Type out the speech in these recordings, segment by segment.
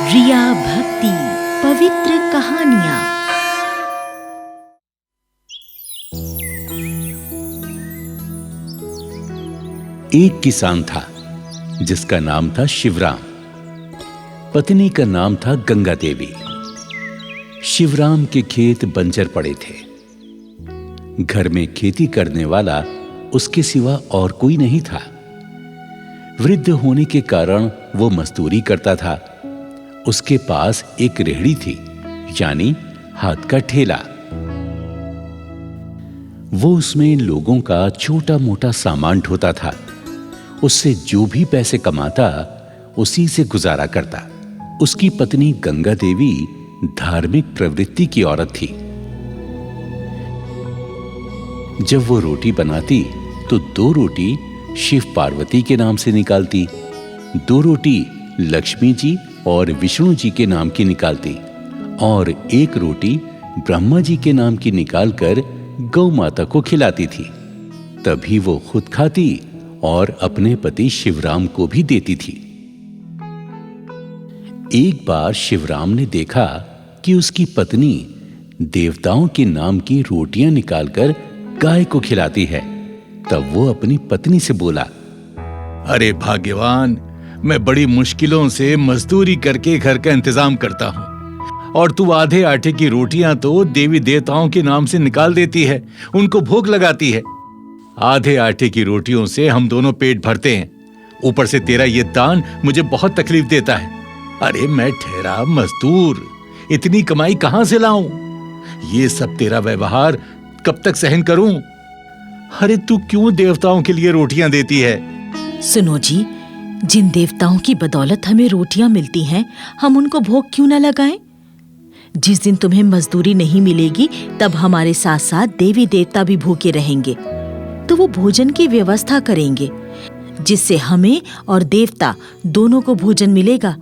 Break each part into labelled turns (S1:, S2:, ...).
S1: रिया भक्ति पवित्र कहानियां।
S2: एक किसान था जिसका नाम था शिवराम। पत्नी का नाम था गंगा देवी। शिवराम के खेत बंजर पड़े थे। घर में खेती करने वाला उसके सिवा और कोई नहीं था। वृद्ध होने के कारण वो मजदूरी करता था। उसके पास एक रेहड़ी थी, यानी हाथ का ठेला। वो उसमें लोगों का छोटा मोटा सामान ढोता था। उससे जो भी पैसे कमाता उसी से गुजारा करता। उसकी पत्नी गंगा देवी धार्मिक प्रवृत्ति की औरत थी। जब वो रोटी बनाती तो 2 रोटी शिव पार्वती के नाम से निकालती, 2 रोटी लक्ष्मी जी और विष्णु जी के नाम की निकालती और 1 रोटी ब्रह्मा जी के नाम की निकालकर गौ माता को खिलाती थी। तभी वो खुद खाती और अपने पति शिवराम को भी देती थी। एक बार शिवराम ने देखा कि उसकी पत्नी देवताओं के नाम की रोटियां निकालकर गाय को खिलाती है। तब वो अपनी पत्नी से बोला,
S3: अरे भाग्यवान, मैं बड़ी मुश्किलों से मजदूरी करके घर का इंतजाम करता हूँ और तू आधे आटे की रोटियां तो देवी देवताओं के नाम से निकाल देती है, उनको भोग लगाती है। आधे आटे की रोटियों से हम दोनों पेट भरते हैं, ऊपर से तेरा ये दान मुझे बहुत तकलीफ देता है। अरे मैं ठहरा मजदूर, इतनी कमाई कहां से लाऊं? ये सब तेरा व्यवहार कब तक सहन करूं? अरे तू क्यों देवताओं के लिए रोटियां देती है?
S1: सुनो जी, जिन देवताओं की बदौलत हमें रोटियां मिलती हैं, हम उनको भोग क्यों न लगाएं? जिस दिन तुम्हें मजदूरी नहीं मिलेगी तब हमारे साथ साथ देवी देवता भी भूखे रहेंगे, तो वो भोजन की व्यवस्था करेंगे जिससे हमें और देवता दोनों को भोजन मिलेगा।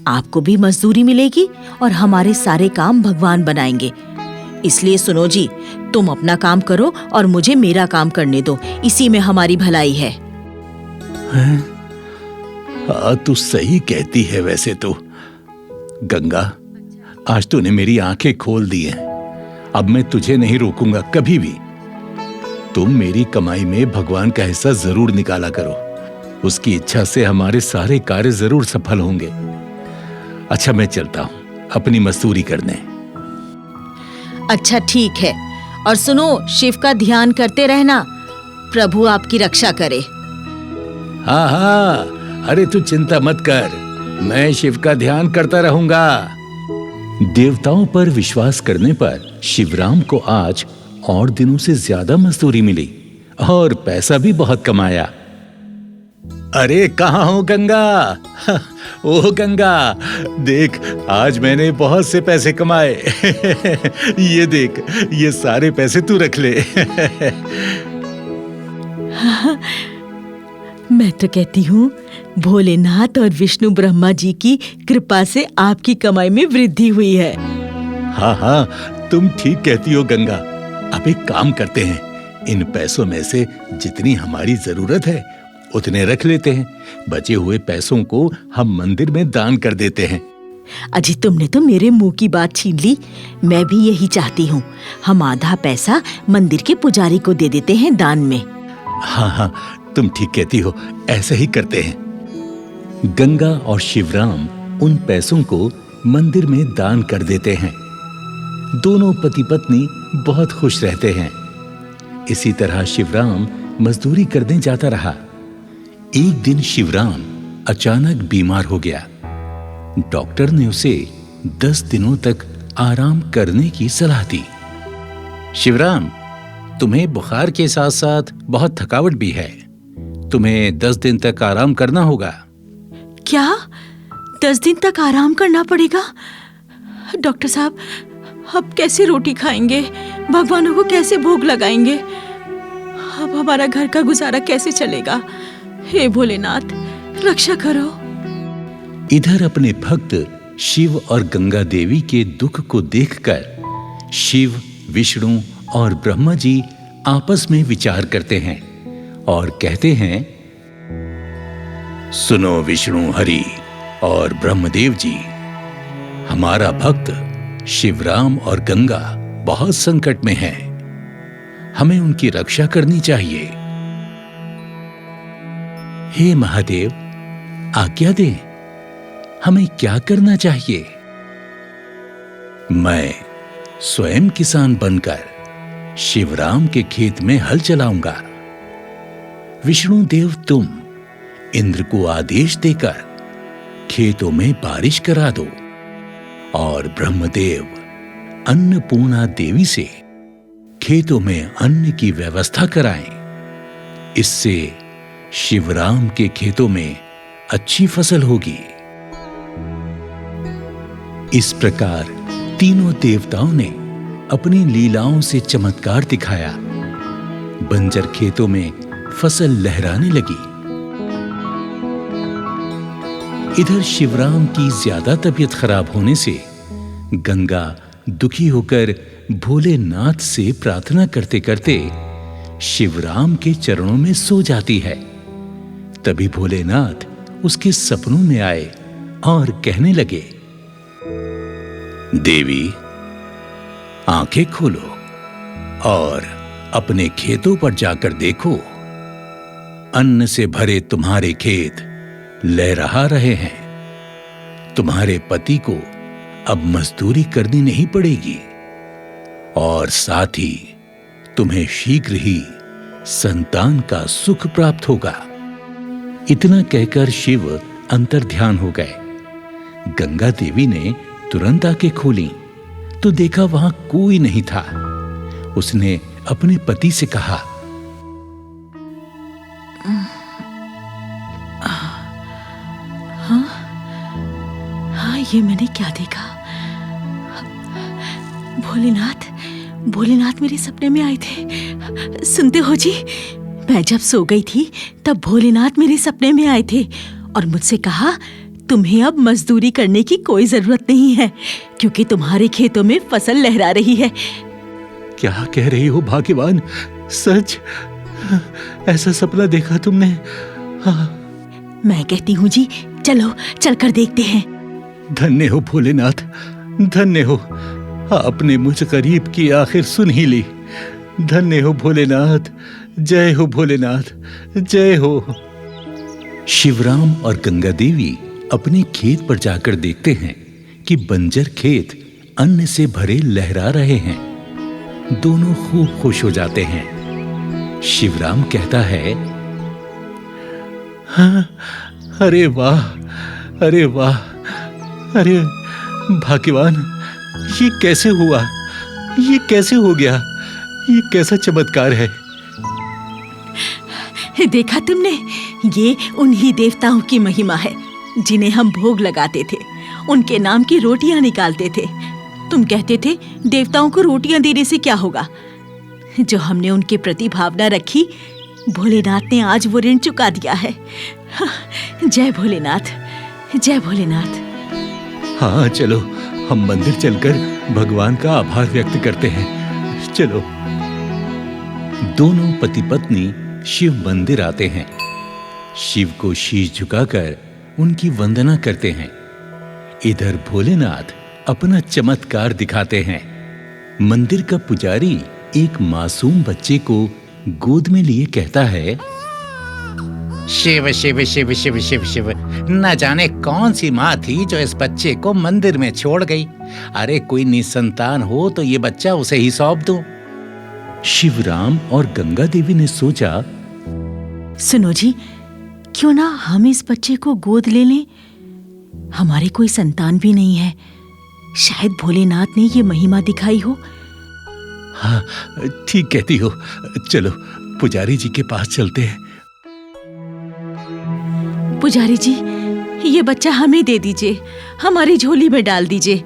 S1: आपको भी मजदूरी मिलेगी और हमारे सारे काम भगवान बनाएंगे। इसलिए सुनो जी, तुम अपना काम करो और मुझे मेरा काम करने दो, इसी में हमारी भलाई है।
S3: हाँ, तू सही कहती है। वैसे तो गंगा, आज तूने मेरी आंखें खोल दी हैं। अब मैं तुझे नहीं रोकूंगा कभी भी। तुम मेरी कमाई में भगवान का हिस्सा जरूर निकाला करो। उसकी इच्छा से हमारे सारे कार्य जरूर सफल होंगे। अच्छा, मैं चलता हूं अपनी मजदूरी करने।
S1: अच्छा ठीक है, और सुनो, शिव का ध्यान करते रहना, प्रभु आपकी रक्षा करे।
S3: हाँ हाँ, अरे तू चिंता मत कर, मैं शिव का ध्यान करता रहूंगा।
S2: देवताओं पर विश्वास करने पर शिवराम को आज और दिनों से ज्यादा मजदूरी मिली और पैसा भी बहुत कमाया।
S3: अरे कहाँ हो गंगा? ओह गंगा, देख, आज मैंने बहुत से पैसे कमाए। ये देख, ये सारे पैसे तू रख ले।
S1: मैं तो कहती हूँ, भोलेनाथ और विष्णु ब्रह्मा जी की कृपा से आपकी कमाई में वृद्धि हुई है।
S3: हाँ हाँ, तुम ठीक कहती हो गंगा। अब एक काम करते हैं, इन पैसों में से जितनी हमारी जरूरत है उतने रख लेते हैं। बचे हुए पैसों को हम मंदिर में दान कर देते हैं।
S1: अजी, तुमने तो मेरे मुंह की बात छीन ली। मैं भी यही चाहती हूँ। हम आधा पैसा मंदिर के पुजारी को दे देते हैं दान में।
S3: हाँ हाँ, तुम ठीक कहती हो, ऐसा ही करते हैं।
S2: गंगा और शिवराम उन पैसों को मंदिर में दान कर देते हैं। दोनों पति पत्नी बहुत खुश रहते हैं। इसी तरह शिवराम मजदूरी करने जाता रहा। एक दिन शिवराम अचानक बीमार हो गया। डॉक्टर ने उसे 10 दिनों तक आराम करने की सलाह दी।
S3: शिवराम, तुम्हें बुखार के साथ साथ बहुत थकावट भी है। तुम्हें 10 दिन तक आराम करना होगा।
S1: क्या 10 दिन तक आराम करना पड़ेगा? डॉक्टर साहब, अब कैसे रोटी खाएंगे? भगवानों को कैसे भोग लगाएंगे? अब हमारा घर का गुजारा कैसे चलेगा? हे भोलेनाथ, रक्षा करो।
S2: इधर अपने भक्त शिव और गंगा देवी के दुख को देखकर शिव, विष्णु और ब्रह्मा जी आपस में विचार करते हैं और कहते हैं,
S3: सुनो विष्णु, हरि और ब्रह्मदेव जी, हमारा भक्त शिवराम और गंगा बहुत संकट में हैं। हमें उनकी रक्षा करनी चाहिए। हे महादेव, आज्ञा दें, हमें क्या करना चाहिए? मैं स्वयं किसान बनकर शिवराम के खेत में हल चलाऊंगा। विष्णु देव, तुम इंद्र को आदेश देकर खेतों में बारिश करा दो और ब्रह्मदेव अन्नपूर्णा देवी से खेतों में अन्न की व्यवस्था कराएं। इससे शिवराम के खेतों में अच्छी फसल होगी। इस प्रकार तीनों देवताओं ने अपनी लीलाओं से चमत्कार दिखाया। बंजर खेतों में फसल लहराने लगी। इधर शिवराम की ज्यादा तबीयत खराब होने से गंगा दुखी होकर भोलेनाथ से प्रार्थना करते करते शिवराम के चरणों में सो जाती है। तभी भोलेनाथ उसके सपनों में आए और कहने लगे, देवी, आंखें खोलो और अपने खेतों पर जाकर देखो। अन्न से भरे तुम्हारे खेत लहरा रहे हैं। तुम्हारे पति को अब मजदूरी करनी नहीं पड़ेगी और साथ ही तुम्हें शीघ्र ही संतान का सुख प्राप्त होगा। इतना कहकर शिव अंतर्ध्यान हो गए। गंगा देवी ने तुरंत आंखें खोली तो देखा वहां कोई नहीं था। उसने अपने पति से कहा,
S1: हाँ, ये मैंने क्या देखा? भोलेनाथ मेरे सपने में आए थे। सुनते हो जी, मैं जब सो गई थी तब भोलेनाथ मेरे सपने में आए थे और मुझसे कहा, तुम्हें अब मजदूरी करने की कोई जरूरत नहीं है क्योंकि तुम्हारे खेतों में फसल लहरा रही है।
S3: क्या कह रही हो भाग्यवान? सच? ऐसा सपना देखा तुमने? हाँ।
S1: मैं कहती हूँ जी, चलो चलकर देखते हैं।
S3: धन्य हो भोलेनाथ, धन्य हो। आपने मुझ गरीब की आखिर सुन ही ली। धन्य हो भोलेनाथ, जय हो भोलेनाथ, जय हो। शिवराम और गंगा देवी अपने खेत पर जाकर देखते हैं कि बंजर खेत अन्न से भरे लहरा रहे हैं। दोनों खूब खुश हो जाते हैं। शिवराम कहता है, हाँ, अरे वाह, अरे वाह, अरे भाग्यवान, ये कैसे हुआ? ये कैसे हो गया? ये कैसा चमत्कार है?
S1: देखा तुमने? ये उन्हीं देवताओं की महिमा है जिन्हें हम भोग लगाते थे। उनके नाम की रोटियां निकालते थे। तुम कहते थे देवताओं को रोटियां देने से क्या होगा? जो हमने उनके प्रति भावना रखी, भोलेनाथ ने आज वो ऋण चुका दिया है। जय भोलेनाथ, जय भोलेनाथ।
S3: हाँ, चलो हम मंदिर चलकर भगवान का आभार व्यक्त करते हैं। चलो। दोनों पति पत्नी शिव मंदिर आते हैं। शिव को शीश झुकाकर उनकी वंदना करते हैं। इधर भोलेनाथ अपना चमत्कार दिखाते हैं। मंदिर का पुजारी एक मासूम बच्चे को गोद में लिए कहता है,
S4: शिव शिव शिव शिव शिव शिव, न जाने कौन सी माँ थी जो इस बच्चे को मंदिर में छोड़ गई। अरे कोई निसंतान हो तो ये बच्चा उसे ही सौंप दूं।
S3: शिवराम और गंगा देवी ने सोचा,
S1: सुनो जी, क्यों ना हम इस बच्चे को गोद ले लें? हमारे कोई संतान भी नहीं है। शायद भोलेनाथ ने ये महिमा दिखाई हो।
S3: हाँ, ठीक कहती हो। चलो पुजारी जी के पास चलते हैं।
S1: पुजारी जी, ये बच्चा हमें दे दीजिए, हमारी झोली में डाल दीजिए।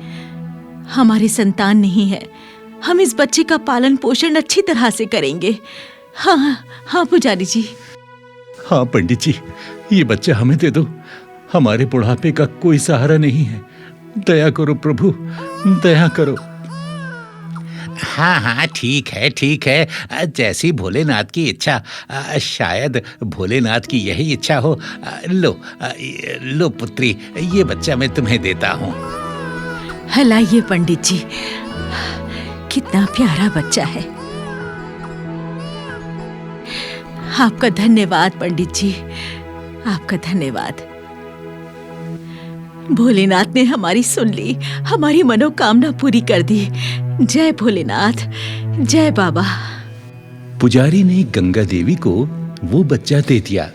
S1: हमारे संतान नहीं है, हम इस बच्चे का पालन पोषण अच्छी तरह से करेंगे। हाँ हाँ पुजारी जी।
S3: हाँ पंडित जी, ये बच्चा हमें दे दो। हमारे बुढ़ापे का कोई सहारा नहीं है। दया करो प्रभु, दया करो।
S4: हाँ हाँ, ठीक है ठीक है, जैसी भोलेनाथ की इच्छा। शायद भोलेनाथ की यही इच्छा हो। लो लो पुत्री, ये बच्चा मैं तुम्हें देता हूँ।
S1: हलाइए पंडित जी, कितना प्यारा बच्चा है। आपका धन्यवाद पंडित जी, आपका धन्यवाद। भोलेनाथ ने हमारी सुन ली, हमारी मनोकामना पूरी कर दी। जय भोलेनाथ, जय बाबा।
S2: पुजारी ने गंगा देवी को वो बच्चा दे दिया।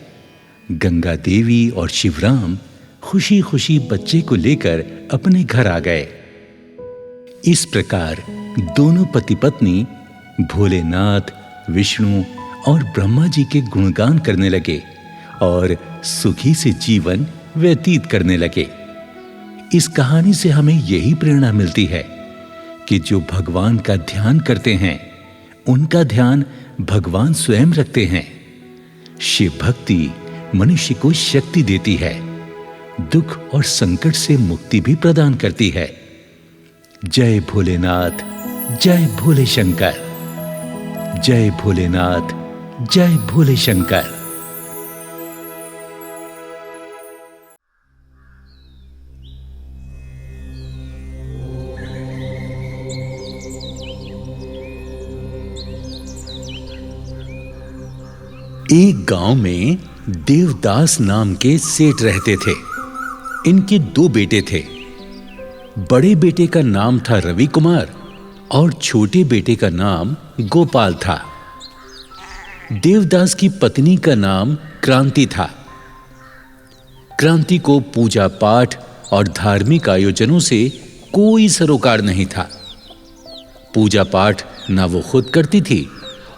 S2: गंगा देवी और शिवराम खुशी खुशी बच्चे को लेकर अपने घर आ गए। इस प्रकार दोनों पति पत्नी भोलेनाथ, विष्णु और ब्रह्मा जी के गुणगान करने लगे और सुखी से जीवन व्यतीत करने लगे। इस कहानी से हमें यही प्रेरणा मिलती है कि जो भगवान का ध्यान करते हैं उनका ध्यान भगवान स्वयं रखते हैं। शिव भक्ति मनुष्य को शक्ति देती है, दुख और संकट से मुक्ति भी प्रदान करती है। जय भोलेनाथ, जय भोले शंकर। जय भोलेनाथ, जय भोले शंकर। एक गांव में देवदास नाम के सेठ रहते थे। इनके 2 बेटे थे। बड़े बेटे का नाम था रवि कुमार और छोटे बेटे का नाम गोपाल था। देवदास की पत्नी का नाम क्रांति था। क्रांति को पूजा पाठ और धार्मिक आयोजनों से कोई सरोकार नहीं था। पूजा पाठ ना वो खुद करती थी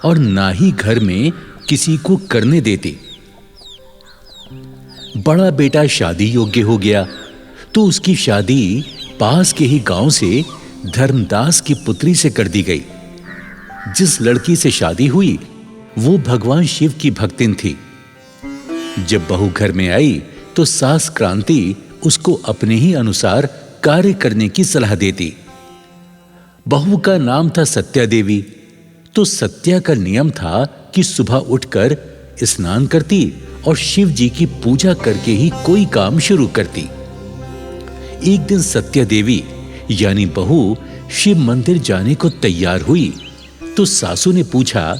S2: और ना ही घर में किसी को करने देती। बड़ा बेटा शादी योग्य हो गया तो उसकी शादी पास के ही गांव से धर्मदास की पुत्री से कर दी गई। जिस लड़की से शादी हुई वो भगवान शिव की भक्तिन थी। जब बहू घर में आई तो सास क्रांति उसको अपने ही अनुसार कार्य करने की सलाह देती। बहू का नाम था सत्या देवी। तो सत्या का नियम था कि सुबह उठकर स्नान करती और शिव जी की पूजा करके ही कोई काम शुरू करती। एक दिन सत्या देवी यानी बहू शिव मंदिर जाने को तैयार हुई तो सासू ने पूछा,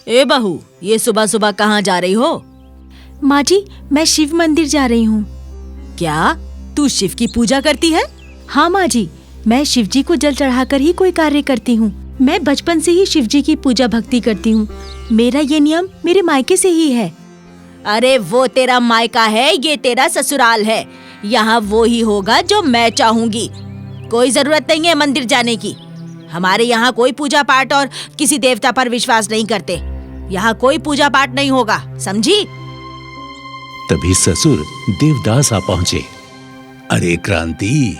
S1: ए बहू, ये सुबह सुबह कहाँ जा रही हो? माँ जी, मैं शिव मंदिर जा रही हूँ। क्या तू शिव की पूजा करती है? हाँ माँ जी, मैं शिव जी को जल चढ़ाकर ही कोई कार्य करती हूँ। मैं बचपन से ही शिव जी की पूजा भक्ति करती हूँ। मेरा ये नियम मेरे मायके से ही है। अरे वो तेरा मायका है, ये तेरा ससुराल है। यहाँ वो ही होगा जो मैं चाहूंगी। कोई जरूरत नहीं है मंदिर जाने की। हमारे यहाँ कोई पूजा पाठ और किसी देवता पर विश्वास नहीं करते। यहाँ कोई पूजा पाठ नहीं होगा, समझी?
S2: तभी ससुर देवदास आ पहुंचे। अरे क्रांति,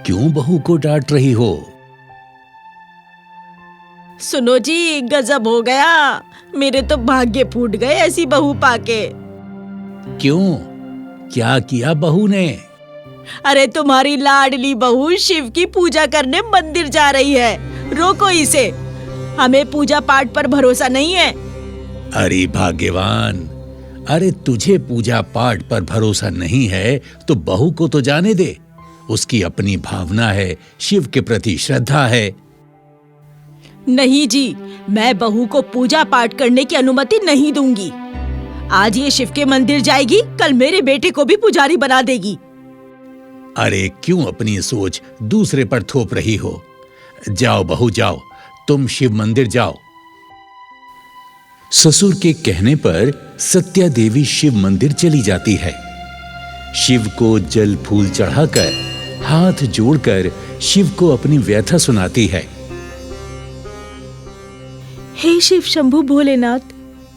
S2: क्यों बहू को डांट रही हो?
S1: सुनो जी, गजब हो गया। मेरे तो भाग्य फूट गए ऐसी बहू पाके।
S3: क्यों, क्या किया बहू ने?
S1: अरे तुम्हारी लाडली बहू शिव की पूजा करने मंदिर जा रही है। रोको इसे, हमें पूजा पाठ पर भरोसा नहीं है।
S3: अरे भाग्यवान, अरे तुझे पूजा पाठ पर भरोसा नहीं है तो बहू को तो जाने दे। उसकी अपनी भावना है, शिव के प्रति श्रद्धा है।
S1: नहीं जी, मैं बहू को पूजा पाठ करने की अनुमति नहीं दूंगी। आज ये शिव के मंदिर जाएगी, कल मेरे बेटे को भी पुजारी बना देगी।
S3: अरे क्यों अपनी सोच दूसरे पर थोप रही हो? जाओ बहू जाओ, तुम शिव मंदिर जाओ।
S2: ससुर के कहने पर सत्या देवी शिव मंदिर चली जाती है। शिव को जल फूल चढ़ाकर, हाथ जोड़कर शिव को अपनी व्यथा सुनाती है।
S1: हे शिव शंभु भोलेनाथ,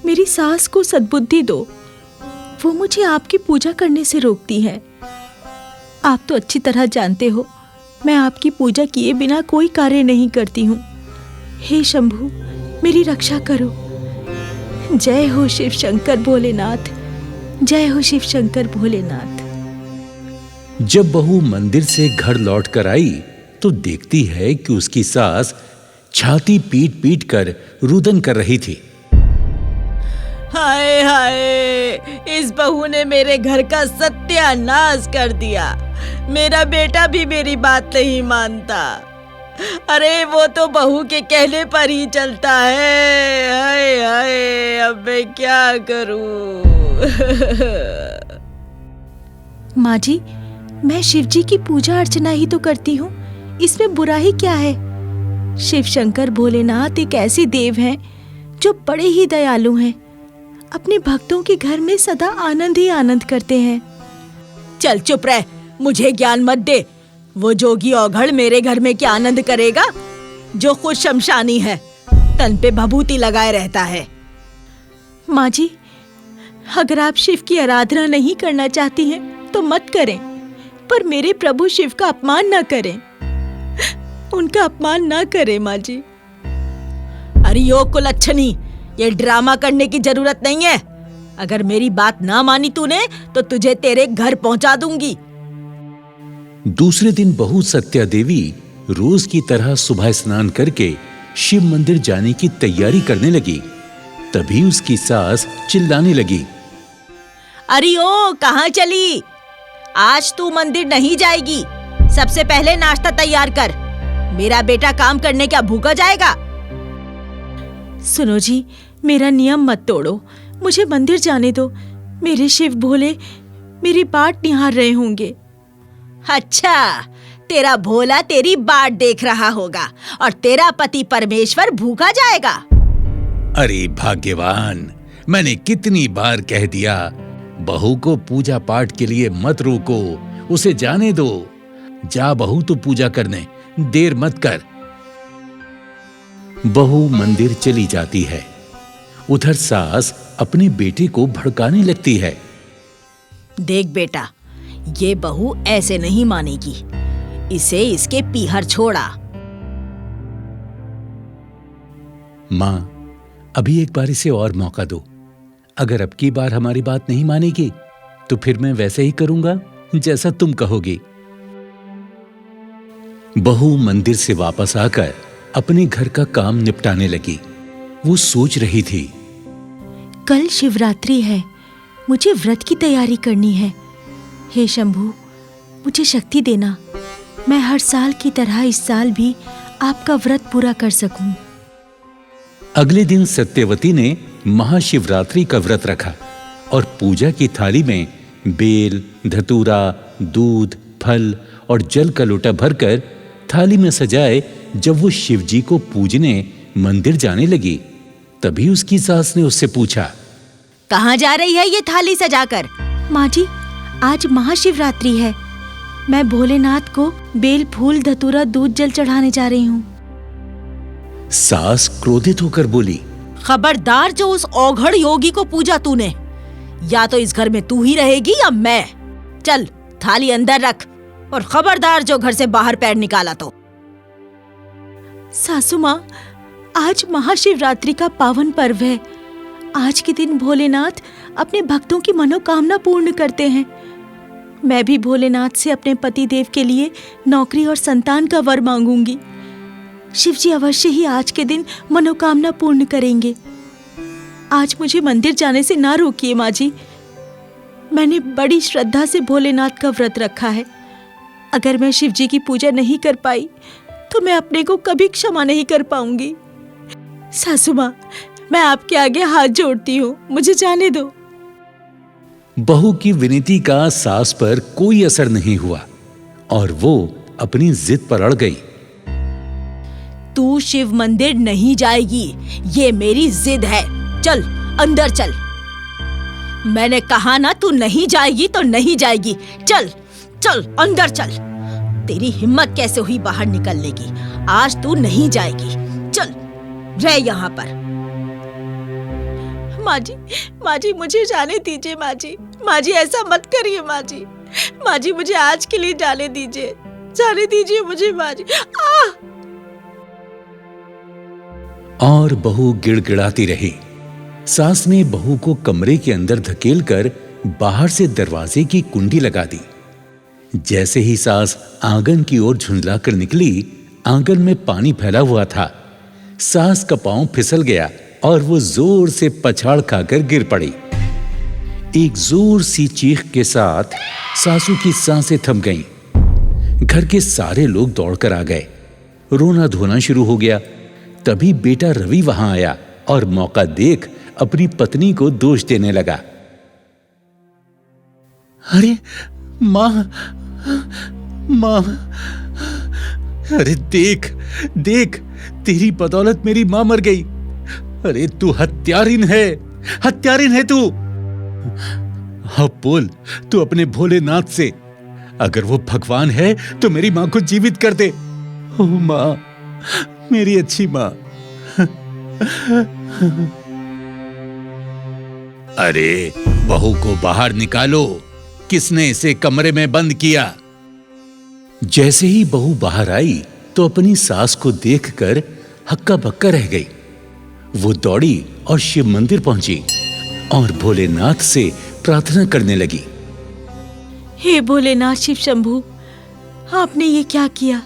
S1: मेरी सास को सद्बुद्धि दो। वो मुझे आपकी पूजा करने से रोकती है। आप तो अच्छी तरह जानते हो, मैं आपकी पूजा किए बिना कोई कार्य नहीं करती हूँ। हे शंभु, मेरी रक्षा करो। जय हो शिव शंकर भोलेनाथ, जय हो शिव शंकर भोलेनाथ।
S2: जब बहू मंदिर से घर लौट कर आई तो देखती है कि उसकी सास छाती पीट पीट कर रुदन कर रही थी।
S1: हाय हाय, इस बहू ने मेरे घर का सत्यानाश कर दिया। मेरा बेटा भी मेरी बात नहीं मानता। अरे वो तो बहू के कहने पर ही चलता है। हाय हाय, अब मैं क्या करूं? माँ जी, मैं शिव जी की पूजा अर्चना ही तो करती हूँ, इसमें बुरा ही क्या है? शिव शंकर भोलेनाथ एक ऐसे देव हैं जो बड़े ही दयालु हैं। अपने भक्तों के घर में सदा आनंद ही आनंद करते हैं। चल चुप रह, मुझे ज्ञान मत दे। वो जोगी औघड़ मेरे घर में क्या आनंद करेगा जो खुद शमशानी है, तन पे भभूति लगाए रहता है। माँ जी, अगर आप शिव की आराधना नहीं करना चाहती हैं तो मत करें, पर मेरे प्रभु शिव का अपमान न करें। उनका अपमान न करें माँ जी। अरे ओ कुलच्छनी, ये ड्रामा करने की जरूरत नहीं है। अगर मेरी बात ना मानी तूने तो तुझे तेरे घर पहुंचा दूंगी।
S2: दूसरे दिन बहू सत्या देवी रोज की तरह सुबह स्नान करके शिव मंदिर जाने की तैयारी करने लगी। तभी उसकी सास चिल्लाने लगी,
S1: अरे ओ, कहाँ चली? आज तू मंदिर नहीं जाएगी। सबसे पहले नाश्ता तैयार कर। मेरा बेटा काम करने क्या भूखा जाएगा? सुनो जी, मेरा नियम मत तोड़ो, मुझे मंदिर जाने दो। मेरे शिव भोले मेरी बाट निहार रहे होंगे। अच्छा, तेरा भोला तेरी बाट देख रहा होगा और तेरा पति परमेश्वर भूखा जाएगा।
S3: अरे भाग्यवान, मैंने कितनी बार कह दिया, बहू को पूजा पाठ के लिए मत रोको, उसे जाने दो। जा बहू, तू पूजा करने, देर मत कर।
S2: बहू मंदिर चली जाती है। उधर सास अपने बेटे को भड़काने लगती है।
S1: देख बेटा, ये बहू ऐसे नहीं मानेगी। इसे इसके पीहर छोड़ा।
S2: माँ, अभी एक बार इसे और मौका दो। अगर अब की बार हमारी बात नहीं मानेगी तो फिर मैं वैसे ही करूंगा जैसा तुम कहोगी। बहू मंदिर से वापस आकर अपने घर का काम निपटाने लगी। वो सोच रही थी,
S1: कल शिवरात्रि है, मुझे व्रत की तैयारी करनी है। हे शंभू, मुझे शक्ति देना, मैं हर साल की तरह इस साल भी आपका व्रत पूरा कर सकूं।
S2: अगले दिन सत्यवती ने महाशिवरात्रि का व्रत रखा और पूजा की थाली में बेल, धतूरा, दूध, फल और जल का लोटा भरकर थाली में सजाए जब वो शिवजी को पूजने मंदिर जाने लगी, तभी उसकी सास ने उससे पूछा,
S1: कहाँ जा रही है ये थाली सजाकर? माँ जी, आज महाशिवरात्रि है, मैं भोलेनाथ को बेल, फूल, धतूरा, दूध, जल चढ़ाने जा रही हूँ।
S2: सास क्रोधित होकर बोली,
S1: खबरदार जो उस औघड़ योगी को पूजा तूने, या तो इस घर में तू ही रहेगी या मैं। चल थाली अंदर रख और खबरदार जो घर से बाहर पैर निकाला तो। सासू माँ, आज महाशिवरात्रि का पावन पर्व है। आज के दिन भोलेनाथ अपने भक्तों की मनोकामना पूर्ण करते हैं। मैं भी भोलेनाथ से अपने पति देव के लिए नौकरी और संतान का वर मांगूंगी। शिवजी अवश्य ही आज के दिन मनोकामना पूर्ण करेंगे। आज मुझे मंदिर जाने से ना रोकिए माँ जी। मैंने बड़ी श्रद्धा से भोलेनाथ का व्रत रखा है। अगर मैं शिवजी की पूजा नहीं कर पाई तो मैं अपने को कभी क्षमा नहीं कर पाऊंगी। सासू माँ, मैं आपके आगे हाथ जोड़ती हूँ, मुझे जाने दो।
S2: बहू की विनती का सास पर कोई असर नहीं हुआ और वो अपनी जिद पर अड़ गई।
S1: तू शिव मंदिर नहीं जाएगी, ये मेरी जिद है। चल अंदर चल। मैंने कहा ना, तू नहीं जाएगी तो नहीं जाएगी। चल चल अंदर चल। तेरी हिम्मत कैसे हुई बाहर निकलने की? आज तू नहीं जाएगी। चल रह यहाँ पर। माँ जी मुझे जाने दीजिए। माँ जी ऐसा मत करिए। माँ जी मुझे आज के लिए जाने दीजिए मुझे माँ जी।
S2: और बहू गिड़गिड़ाती रही। सास ने बहू को कमरे के अंदर धकेलकर बाहर से दरवाजे की कुंडी लगा दी। जैसे ही सास आंगन की ओर झुंझलाकर निकली, आंगन में पानी फैला हुआ था। सास का पांव फिसल गया और वो जोर से पछाड़ खाकर गिर पड़ी। एक जोर सी चीख के साथ सासू की सांसें थम गईं। घर के सारे लोग दौड़कर आ गए। रोना धोना शुरू हो गया। तभी बेटा रवि वहां आया और मौका देख अपनी पत्नी को दोष देने लगा।
S3: अरे मां, मां, अरे देख देख, तेरी बदौलत मेरी मां मर गई। अरे तू हत्यारिन है तू। अब बोल तू अपने भोलेनाथ से, अगर वो भगवान है तो मेरी मां को जीवित कर दे। ओ मां, मेरी अच्छी मां।
S4: अरे बहू को बाहर निकालो, किसने इसे कमरे में बंद किया?
S2: जैसे ही बहू बाहर आई तो अपनी सास को देखकर हक्का बक्का रह गई। वो दौड़ी और शिव मंदिर पहुंची और भोलेनाथ से प्रार्थना करने लगी।
S1: हे भोलेनाथ शिव शंभू, आपने ये क्या किया?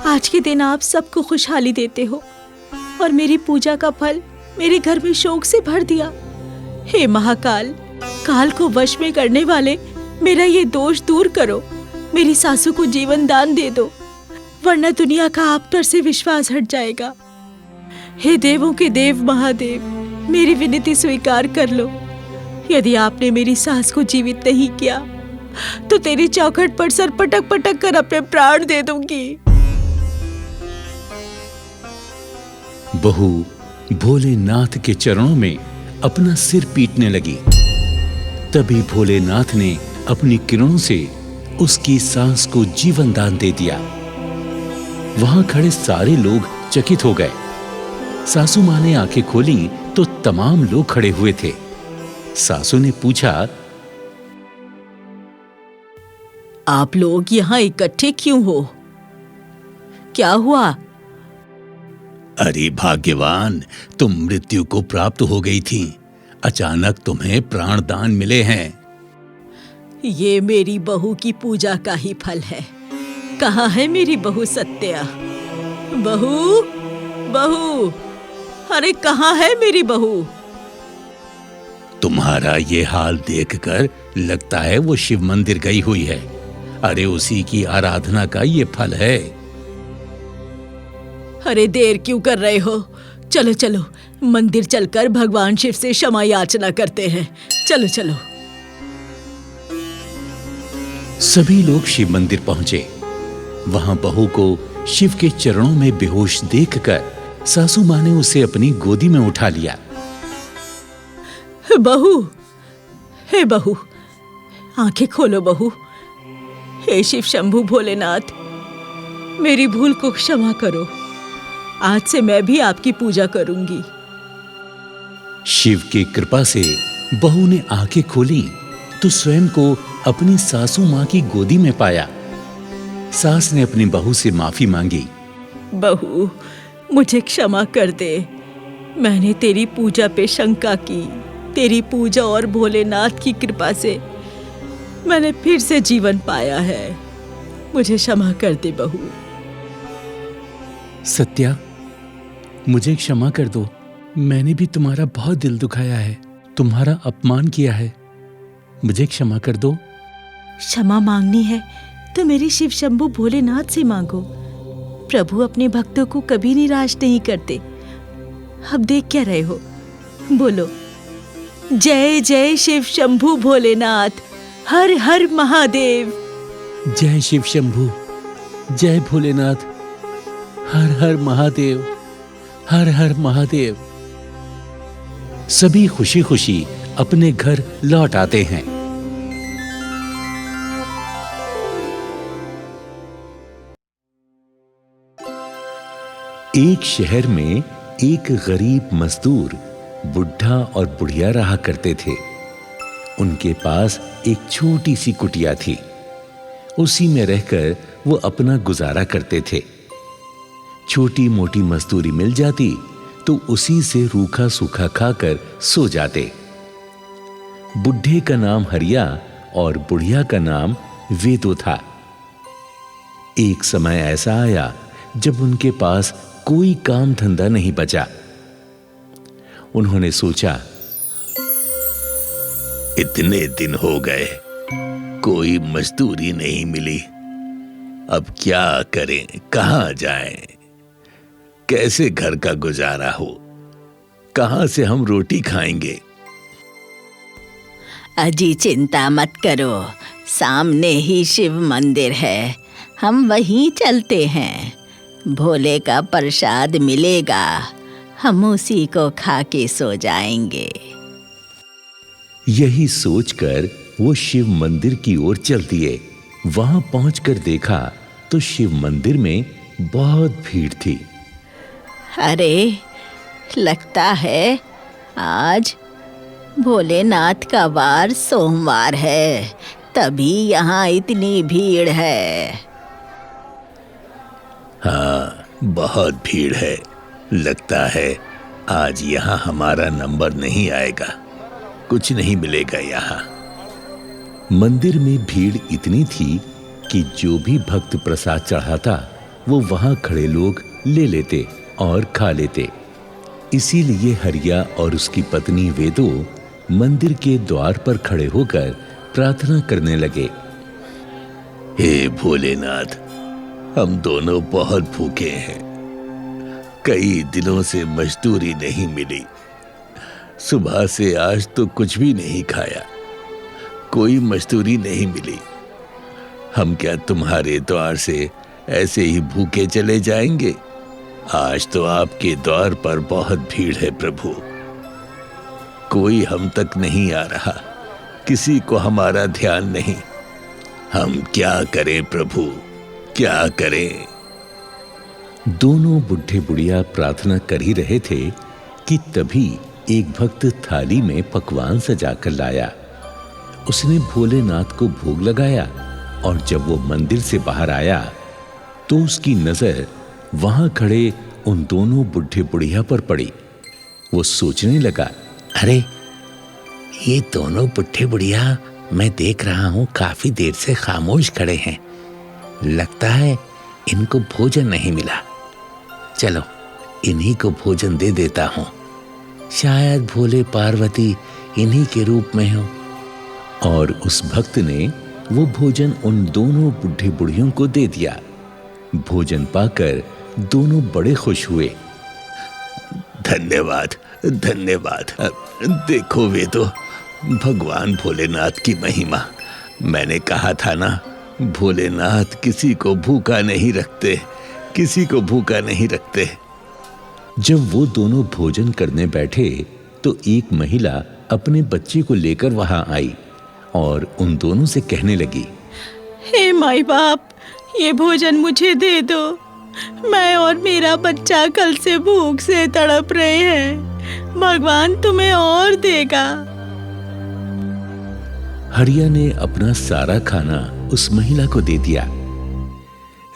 S1: आज के दिन आप सबको खुशहाली देते हो और मेरी पूजा का फल मेरे घर में शोक से भर दिया। हे महाकाल, काल को वश में करने वाले, मेरा ये दोष दूर करो। मेरी सासू को जीवन दान दे दो, वरना दुनिया का आप पर से विश्वास हट जाएगा। हे देवों के देव महादेव, मेरी विनती स्वीकार कर लो। यदि आपने मेरी सास को जीवित नहीं किया तो तेरी चौखट पर सर पटक पटक कर अपने प्राण दे दूंगी।
S2: बहू भोलेनाथ के चरणों में अपना सिर पीटने लगी। तभी भोलेनाथ ने अपनी किरणों से उसकी सांस को जीवन दान दे दिया। वहां खड़े सारे लोग चकित हो गए। सासू मां ने आंखें खोली तो तमाम लोग खड़े हुए थे। सासू ने पूछा,
S1: आप लोग यहाँ इकट्ठे क्यों हो? क्या हुआ?
S3: अरे भाग्यवान, तुम मृत्यु को प्राप्त हो गई थी। अचानक तुम्हें प्राण दान मिले हैं।
S1: ये मेरी बहू की पूजा का ही फल है। कहाँ है मेरी बहू सत्या? बहू, बहू, अरे कहाँ है मेरी बहू?
S3: तुम्हारा ये हाल देखकर लगता है वो शिव मंदिर गई हुई है। अरे उसी की आराधना का ये फल है।
S1: अरे देर क्यों कर रहे हो? चलो चलो, मंदिर चलकर भगवान शिव से क्षमा याचना करते हैं। चलो चलो।
S2: सभी लोग शिव मंदिर पहुंचे। वहां बहू को शिव के चरणों में बेहोश देखकर सासू मां ने उसे अपनी गोदी में उठा लिया।
S1: बहू, हे बहू, आंखें खोलो बहू। हे शिव शंभू भोलेनाथ, मेरी भूल को क्षमा करो। आज से मैं भी आपकी पूजा करूंगी।
S2: शिव की कृपा से बहू ने आंखें खोली तो स्वयं को अपनी सासू मां की गोदी में पाया। सास ने अपनी बहू से माफी मांगी।
S1: बहू, मुझे क्षमा कर दे। मैंने तेरी पूजा पे शंका की। तेरी पूजा और भोलेनाथ की कृपा से मैंने फिर से जीवन पाया है। मुझे क्षमा कर दे बहू।
S2: सत्या, मुझे क्षमा कर दो। मैंने भी तुम्हारा बहुत दिल दुखाया है, तुम्हारा अपमान किया है। मुझे क्षमा कर दो।
S1: क्षमा मांगनी है तो मेरे शिव शंभू भोलेनाथ से मांगो। प्रभु अपने भक्तों को कभी निराश नहीं करते। अब देख क्या रहे हो? बोलो, जय जय शिव शंभू भोलेनाथ, हर हर महादेव।
S2: जय शिव शंभू, जय भोलेनाथ, हर हर महादेव, हर हर महादेव। सभी खुशी खुशी अपने घर लौट आते हैं। एक शहर में एक गरीब मजदूर बुढ़ा और बुढ़िया रहा करते थे। उनके पास एक छोटी सी कुटिया थी। उसी में रहकर वो अपना गुजारा करते थे। छोटी मोटी मजदूरी मिल जाती तो उसी से रूखा सूखा खाकर सो जाते। बुढ़े का नाम हरिया और बुढ़िया का नाम वेदो था। एक समय ऐसा आया जब उनके पास कोई काम धंधा नहीं बचा। उन्होंने सोचा,
S3: इतने दिन हो गए, कोई मजदूरी नहीं मिली। अब क्या करें, कहां जाएं? कैसे घर का गुजारा हो? कहां से हम रोटी खाएंगे?
S1: अजी चिंता मत करो, सामने ही शिव मंदिर है, हम वहीं चलते हैं। भोले का प्रसाद मिलेगा, हम उसी को खा के सो जाएंगे।
S2: यही सोचकर वो शिव मंदिर की ओर चल दिए। वहां पहुंचकर देखा तो शिव मंदिर में बहुत भीड़ थी।
S1: अरे, लगता है आज भोलेनाथ का वार सोमवार है, तभी यहाँ इतनी भीड़ है।
S3: हाँ, बहुत भीड़ है। लगता है आज यहाँ हमारा नंबर नहीं आएगा, कुछ नहीं मिलेगा यहाँ।
S2: मंदिर में भीड़ इतनी थी कि जो भी भक्त प्रसाद चढ़ाता वो वहां खड़े लोग ले लेते और खा लेते। इसीलिए हरिया और उसकी पत्नी वेदो मंदिर के द्वार पर खड़े होकर प्रार्थना करने लगे।
S3: हे भोलेनाथ, हम दोनों बहुत भूखे हैं। कई दिनों से मजदूरी नहीं मिली। सुबह से आज तो कुछ भी नहीं खाया, कोई मजदूरी नहीं मिली। हम क्या तुम्हारे द्वार से ऐसे ही भूखे चले जाएंगे? आज तो आपके द्वार पर बहुत भीड़ है प्रभु। कोई हम तक नहीं आ रहा, किसी को हमारा ध्यान नहीं। हम क्या करें प्रभु, क्या करें?
S2: दोनों बुढ़े बुढ़िया प्रार्थना कर ही रहे थे कि तभी एक भक्त थाली में पकवान सजाकर लाया। उसने भोलेनाथ को भोग लगाया और जब वो मंदिर से बाहर आया तो उसकी नजर वहां खड़े उन दोनों बुढ़े बुढ़िया पर पड़ी। वो सोचने लगा,
S4: अरे, ये दोनों बुढ़े बुढ़िया मैं देख रहा हूँ काफी देर से खामोश खड़े हैं। लगता है इनको भोजन नहीं मिला। चलो, इन्हीं को भोजन दे देता हूँ। शायद भोले पार्वती इन्हीं के रूप में हो।
S2: और उस भक्त ने वो भोजन उन दोनों बुढ़े बुढ़ियों को दे दिया। भोजन पाकर दोनों बड़े खुश हुए।
S3: धन्यवाद, धन्यवाद। देखो वे तो भगवान भोलेनाथ की महिमा। मैंने कहा था ना, भोलेनाथ किसी को भूखा नहीं रखते, किसी को भूखा नहीं रखते।
S2: जब वो दोनों भोजन करने बैठे तो एक महिला अपने बच्चे को लेकर वहां आई और उन दोनों से कहने लगी,
S1: हे माई बाप, ये भोजन मुझे दे दो। मैं और मेरा बच्चा कल से भूख से तड़प रहे हैं। भगवान तुम्हें और देगा।
S2: हरिया ने अपना सारा खाना उस महिला को दे दिया।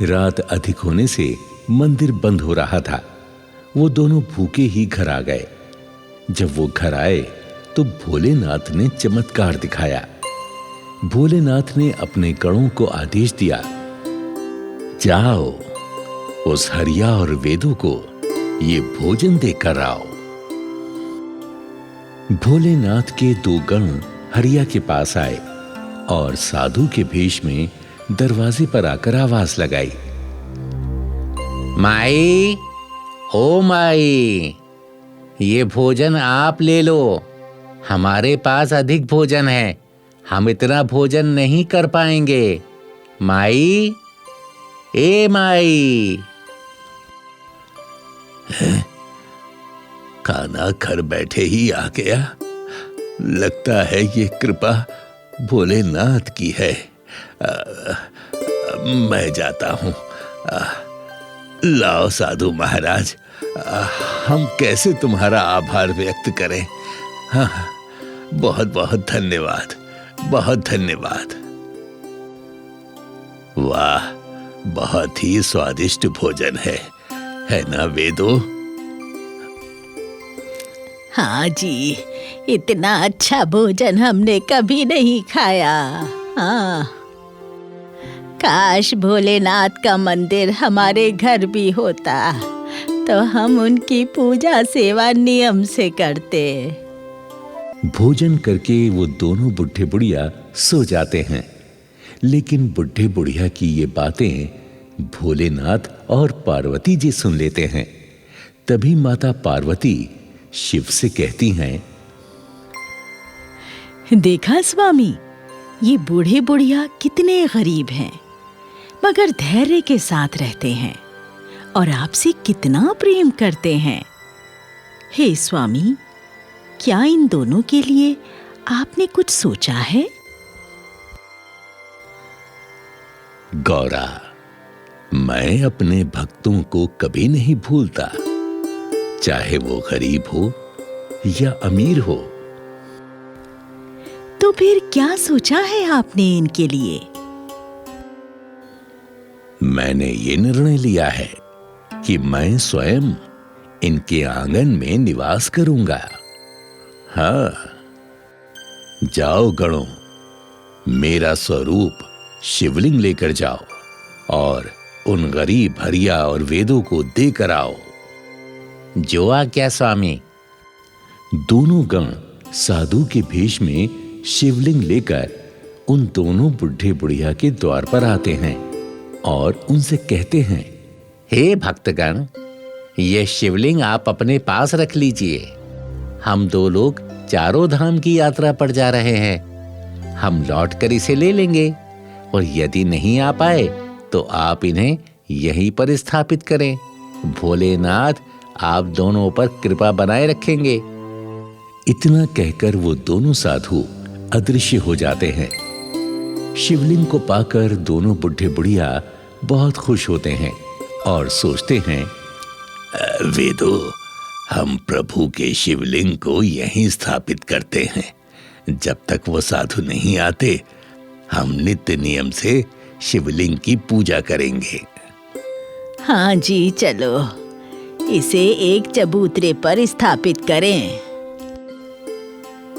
S2: रात अधिक होने से मंदिर बंद हो रहा था। वो दोनों भूखे ही घर आ गए। जब वो घर आए तो भोलेनाथ ने चमत्कार दिखाया। भोलेनाथ ने अपने गणों को आदेश दिया, जाओ उस हरिया और वेदू को ये भोजन देकर आओ। भोलेनाथ के दो गण हरिया के पास आए और साधु के भेष में दरवाजे पर आकर आवाज लगाई,
S4: माई, ओ माई, ये भोजन आप ले लो। हमारे पास अधिक भोजन है, हम इतना भोजन नहीं कर पाएंगे। माई, ए माई।
S3: खाना घर बैठे ही आ गया। लगता है ये कृपा भोलेनाथ की है। मैं जाता हूँ। लाओ साधु महाराज, हम कैसे तुम्हारा आभार व्यक्त करें। हाँ, बहुत बहुत धन्यवाद, बहुत धन्यवाद। वाह, बहुत ही स्वादिष्ट भोजन है ना वेदो?
S1: हाँ जी, इतना अच्छा भोजन हमने कभी नहीं खाया। हाँ, काश भोलेनाथ का मंदिर हमारे घर भी होता, तो हम उनकी पूजा सेवा नियम से करते।
S2: भोजन करके वो दोनों बुढ़े बुढ़िया सो जाते हैं। लेकिन बुढ़े बुढ़िया की ये बातें भोलेनाथ और पार्वती जी सुन लेते हैं। तभी माता पार्वती शिव से कहती हैं,
S1: देखा स्वामी, ये बूढ़े बुढ़िया कितने गरीब हैं, मगर धैर्य के साथ रहते हैं और आपसे कितना प्रेम करते हैं। हे स्वामी, क्या इन दोनों के लिए आपने कुछ सोचा है?
S2: गौरा, मैं अपने भक्तों को कभी नहीं भूलता, चाहे वो गरीब हो या अमीर हो।
S1: तो फिर क्या सोचा है आपने इनके लिए?
S2: मैंने ये निर्णय लिया है कि मैं स्वयं इनके आंगन में निवास करूंगा। हाँ, जाओ गणों, मेरा स्वरूप शिवलिंग लेकर जाओ और उन गरीब हरिया और वेदों को देकर आओ।
S4: जो आज्ञा स्वामी।
S2: दोनों गण साधु के भेष में शिवलिंग लेकर उन दोनों बुढ़े बुढ़िया के द्वार पर आते हैं और उनसे कहते हैं,
S4: हे भक्तगण, ये शिवलिंग आप अपने पास रख लीजिए। हम दो लोग चारों धाम की यात्रा पर जा रहे हैं। हम लौटकर इसे ले लेंगे और यदि नहीं आ पाए तो आप इन्हें यहीं पर स्थापित करें। भोलेनाथ आप दोनों पर कृपा बनाए रखेंगे।
S2: इतना कहकर वो दोनों साधु अदृश्य हो जाते हैं। शिवलिंग को पाकर दोनों बुढ़े बुढ़िया बहुत खुश होते हैं और सोचते हैं, वेदो, हम प्रभु के शिवलिंग को यहीं स्थापित करते हैं। जब तक वो साधु नहीं आते, हम नित्य नियम से शिवलिंग की पूजा करेंगे।
S1: हाँ जी, चलो इसे एक चबूतरे पर स्थापित करें।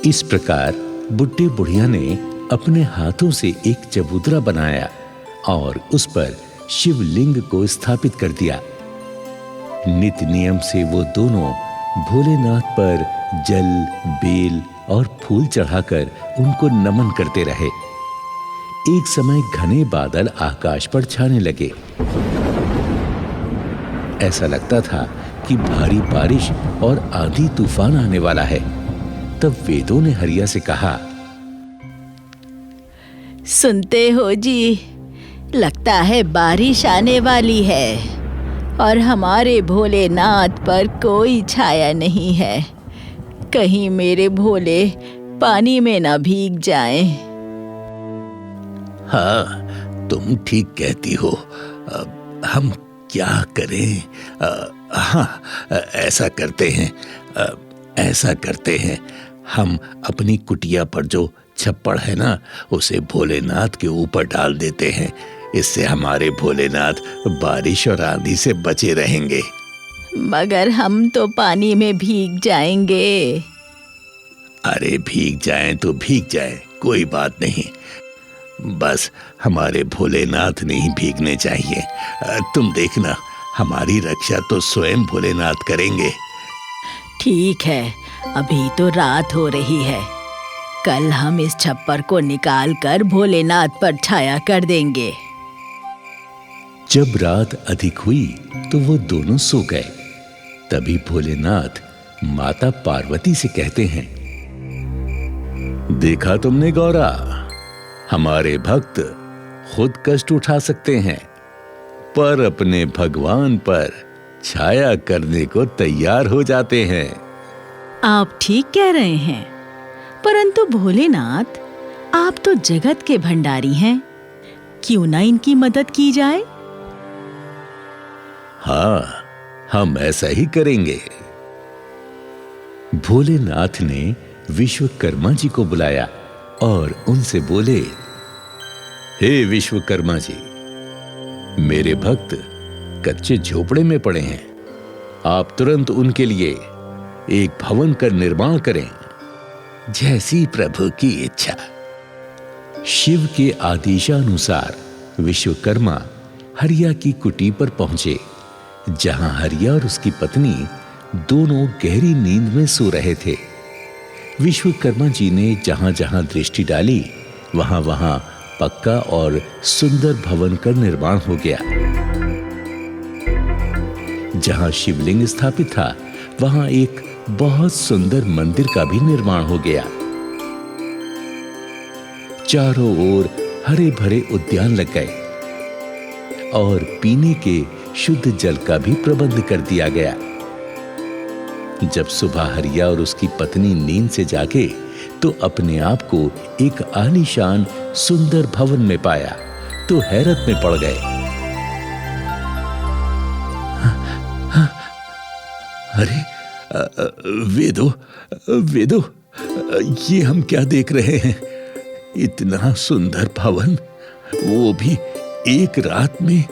S2: इस प्रकार बुढ़े बुढ़िया ने अपने हाथों से एक चबूतरा बनाया और उस पर शिवलिंग को स्थापित कर दिया। नित्य नियम से वो दोनों भोलेनाथ पर जल, बेल और फूल चढ़ाकर उनको नमन करते रहे। एक समय घने बादल आकाश पर छाने लगे। ऐसा लगता था कि भारी बारिश और आंधी तूफान आने वाला है। तब वेदों ने हरिया से कहा,
S1: सुनते हो जी, लगता है बारिश आने वाली है और हमारे भोलेनाथ पर कोई छाया नहीं है। कहीं मेरे भोले पानी में ना भीग जाएं।
S2: हाँ, तुम ठीक कहती हो। हम क्या करें? हाँ, ऐसा करते हैं। हम अपनी कुटिया पर जो छप्पड़ है ना, उसे भोलेनाथ के ऊपर डाल देते हैं। इससे हमारे भोलेनाथ बारिश और आंधी से बचे रहेंगे।
S1: मगर हम तो पानी में भीग जाएंगे।
S2: अरे भीग जाएं तो भीग जाएं, कोई बात नहीं। बस हमारे भोलेनाथ नहीं भीगने चाहिए। तुम देखना, हमारी रक्षा तो स्वयं भोलेनाथ करेंगे।
S1: ठीक है, अभी तो रात हो रही है। कल हम इस छप्पर को निकाल कर भोलेनाथ पर छाया कर देंगे।
S2: जब रात अधिक हुई तो वो दोनों सो गए। तभी भोलेनाथ माता पार्वती से कहते हैं, देखा तुमने गौरा, हमारे भक्त खुद कष्ट उठा सकते हैं पर अपने भगवान पर छाया करने को तैयार हो जाते हैं।
S1: आप ठीक कह रहे हैं, परंतु भोलेनाथ, आप तो जगत के भंडारी हैं। क्यों ना इनकी मदद की जाए?
S2: हाँ, हम ऐसा ही करेंगे। भोलेनाथ ने विश्वकर्मा जी को बुलाया और उनसे बोले, हे विश्वकर्मा जी, मेरे भक्त कच्चे झोपड़े में पड़े हैं। आप तुरंत उनके लिए एक भवन का निर्माण करें। जैसी प्रभु की इच्छा। शिव के आदेशानुसार विश्वकर्मा हरिया की कुटी पर पहुंचे। जहां हरिया और उसकी पत्नी दोनों गहरी नींद में सो रहे थे। विश्वकर्मा जी ने जहां जहां दृष्टि डाली, वहां वहां पक्का और सुंदर भवन का निर्माण हो गया। जहां शिवलिंग स्थापित था, वहां एक बहुत सुंदर मंदिर का भी निर्माण हो गया। चारों ओर हरे भरे उद्यान लग गए और पीने के शुद्ध जल का भी प्रबंध कर दिया गया। जब सुबह हरिया और उसकी पत्नी नींद से जागे तो अपने आप को एक आलीशान सुंदर भवन में पाया तो हैरत में पड़ गए। अरे वेदो, वेदो, ये हम क्या देख रहे हैं? इतना सुंदर भवन, वो भी एक रात में।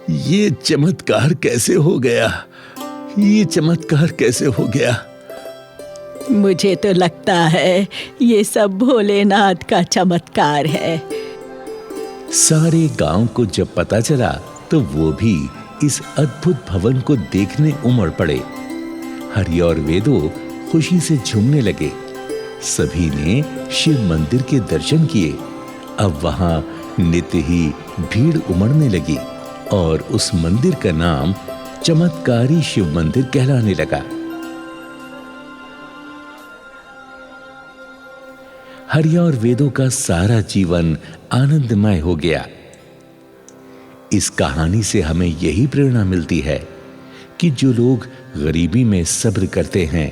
S2: ये चमत्कार कैसे हो गया? ये चमत्कार कैसे हो गया?
S1: मुझे तो लगता है ये सब भोलेनाथ का चमत्कार है।
S2: सारे गांव को जब पता चला तो वो भी इस अद्भुत भवन को देखने उमड़ पड़े। हरिया और वेदो खुशी से झूमने लगे। सभी ने शिव मंदिर के दर्शन किए। अब वहां नित्य ही भीड़ उमड़ने लगी और उस मंदिर का नाम चमत्कारी शिव मंदिर कहलाने लगा। हरिया और वेदो का सारा जीवन आनंदमय हो गया। इस कहानी से हमें यही प्रेरणा मिलती है कि जो लोग गरीबी में सब्र करते हैं,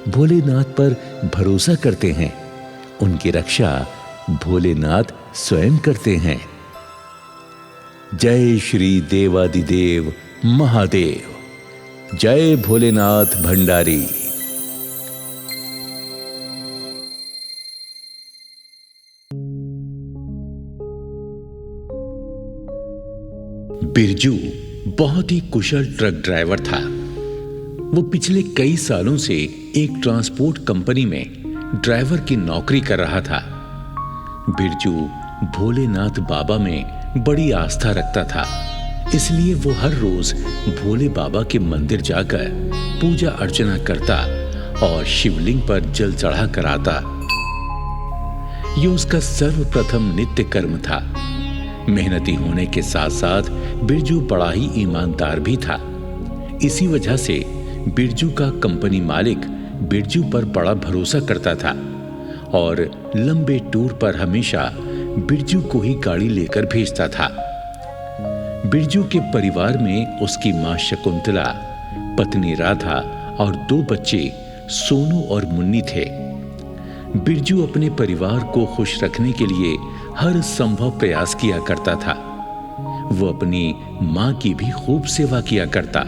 S2: भोलेनाथ पर भरोसा करते हैं, उनकी रक्षा भोलेनाथ स्वयं करते हैं। जय श्री देवादिदेव महादेव। जय भोलेनाथ भंडारी। बिरजू बहुत ही कुशल ट्रक ड्राइवर था। वो पिछले कई सालों से एक ट्रांसपोर्ट कंपनी में ड्राइवर की नौकरी कर रहा था। बिरजू भोलेनाथ बाबा में बड़ी आस्था रखता था, इसलिए वो हर रोज भोले बाबा के मंदिर जाकर पूजा अर्चना करता और शिवलिंग पर जल चढ़ा कर आता। ये उसका सर्वप्रथम नित्य कर्म था। मेहनती होने के साथ साथ बिरजू बड़ा ही ईमानदार भी था। इसी वजह से बिरजू का कंपनी मालिक बिरजू पर बड़ा भरोसा करता था और लंबे टूर पर हमेशा बिरजू को ही गाड़ी लेकर भेजता था। बिरजू के परिवार में उसकी मां शकुंतला, पत्नी राधा और 2 बच्चे सोनू और मुन्नी थे। बिरजू अपने परिवार को खुश रखने के लिए हर संभव प्रयास किया करता था। वो अपनी मां की भी खूब सेवा किया करता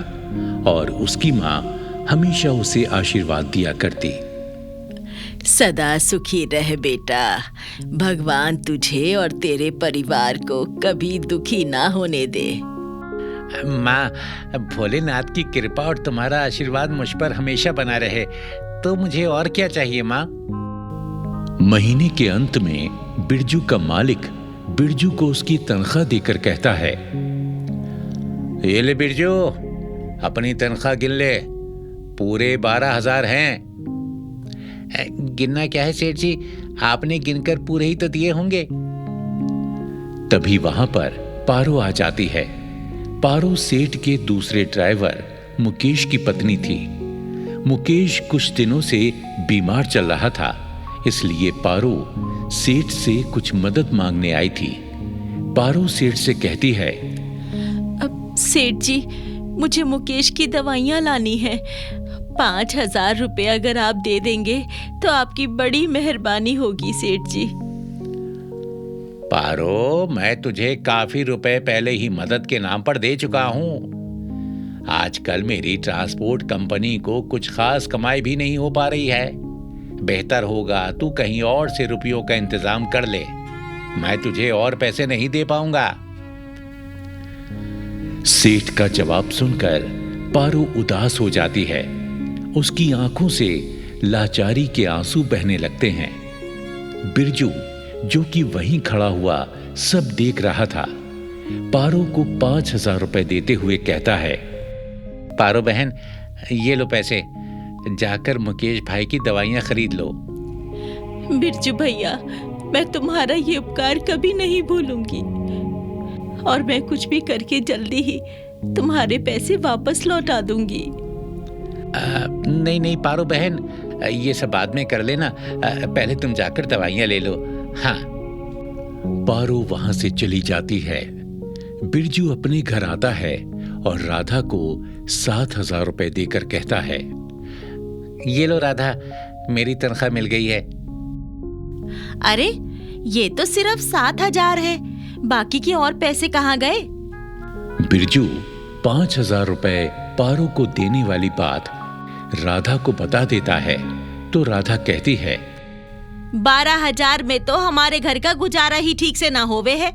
S2: और उसकी मां हमेशा उसे आशीर्वाद दिया करती।
S1: सदा सुखी रह बेटा, भगवान तुझे और तेरे परिवार को कभी दुखी ना होने दे।
S4: माँ, भोलेनाथ की कृपा और तुम्हारा आशीर्वाद मुझ पर हमेशा बना रहे, तो मुझे और क्या चाहिए माँ?
S2: महीने के अंत में बिरजू का मालिक बिरजू को उसकी तनख्वाह देकर कहता है,
S4: ये ले बिरजू, अपनी तनख्वाह गिन ले, पूरे 12,000 हैं। गिनना क्या है सेठ जी, आपने गिनकर पूरे ही तो दिए होंगे।
S2: तभी वहां पर पारो आ जाती है। पारो सेठ के दूसरे ड्राइवर मुकेश की पत्नी थी। मुकेश कुछ दिनों से बीमार चल रहा था, इसलिए पारो सेठ से कुछ मदद मांगने आई थी। पारो सेठ से कहती है,
S1: अब सेठ जी, मुझे मुकेश की दवाइयाँ लानी है। 5,000 रुपए अगर आप दे देंगे तो आपकी बड़ी मेहरबानी होगी सेठ जी।
S4: पारो, मैं तुझे काफी रुपए पहले ही मदद के नाम पर दे चुका हूँ। आजकल मेरी ट्रांसपोर्ट कंपनी को कुछ खास कमाई भी नहीं हो पा रही है। बेहतर होगा तू कहीं और से रुपयों का इंतजाम कर ले, मैं तुझे और पैसे नहीं दे पाऊंगा।
S2: सेठ का जवाब सुनकर पारो उदास हो जाती है। उसकी आंखों से लाचारी के आंसू बहने लगते हैं। बिरजू, जो कि वहीं खड़ा हुआ सब देख रहा था, पारो को 5,000 रुपए देते हुए कहता है,
S4: पारो बहन, ये लो पैसे, जाकर मुकेश भाई की दवाइयाँ खरीद लो।
S1: बिरजू भैया, मैं तुम्हारा ये उपकार कभी नहीं भूलूंगी और मैं कुछ भी करके जल्दी ही तुम्हारे पैसे वापस लौटा दूंगी।
S4: नहीं नहीं पारो बहन, ये सब बाद में कर लेना, पहले तुम जाकर दवाइयाँ ले लो। हाँ।
S2: पारो वहां से चली जाती है। बिरजू अपने घर आता है और राधा को 7,000 रुपए देकर कहता है,
S4: ये लो राधा, मेरी तनख्वाह मिल गई है।
S1: अरे ये तो सिर्फ 7,000 है, बाकी के और पैसे कहाँ गए?
S2: बिरजू 5,000 रुपए पारो को देने वाली बात राधा को बता देता है तो राधा कहती है,
S1: 12,000 में तो हमारे घर का गुजारा ही ठीक से ना होवे है।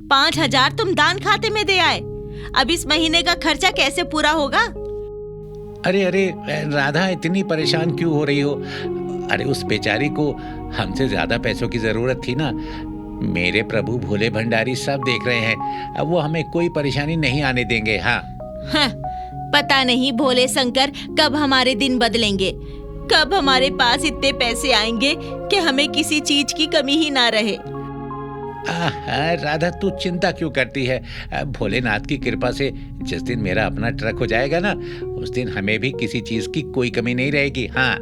S1: 5,000 तुम दान खाते में दे आए, अब इस महीने का खर्चा कैसे पूरा होगा?
S4: अरे अरे राधा, इतनी परेशान क्यों हो रही हो? अरे उस बेचारी को हमसे ज्यादा पैसों की जरूरत थी ना। मेरे प्रभु भोले भंडारी सब देख रहे हैं, अब वो हमें कोई परेशानी नहीं आने देंगे। हाँ।
S1: पता नहीं भोले शंकर कब हमारे दिन बदलेंगे, कब हमारे पास इतने पैसे आएंगे कि हमें किसी चीज की कमी ही ना रहे।
S4: राधा, तू चिंता क्यों करती है? भोलेनाथ की कृपा से जिस दिन मेरा अपना ट्रक हो जाएगा ना, उस दिन हमें भी किसी चीज की कोई कमी नहीं रहेगी। हाँ।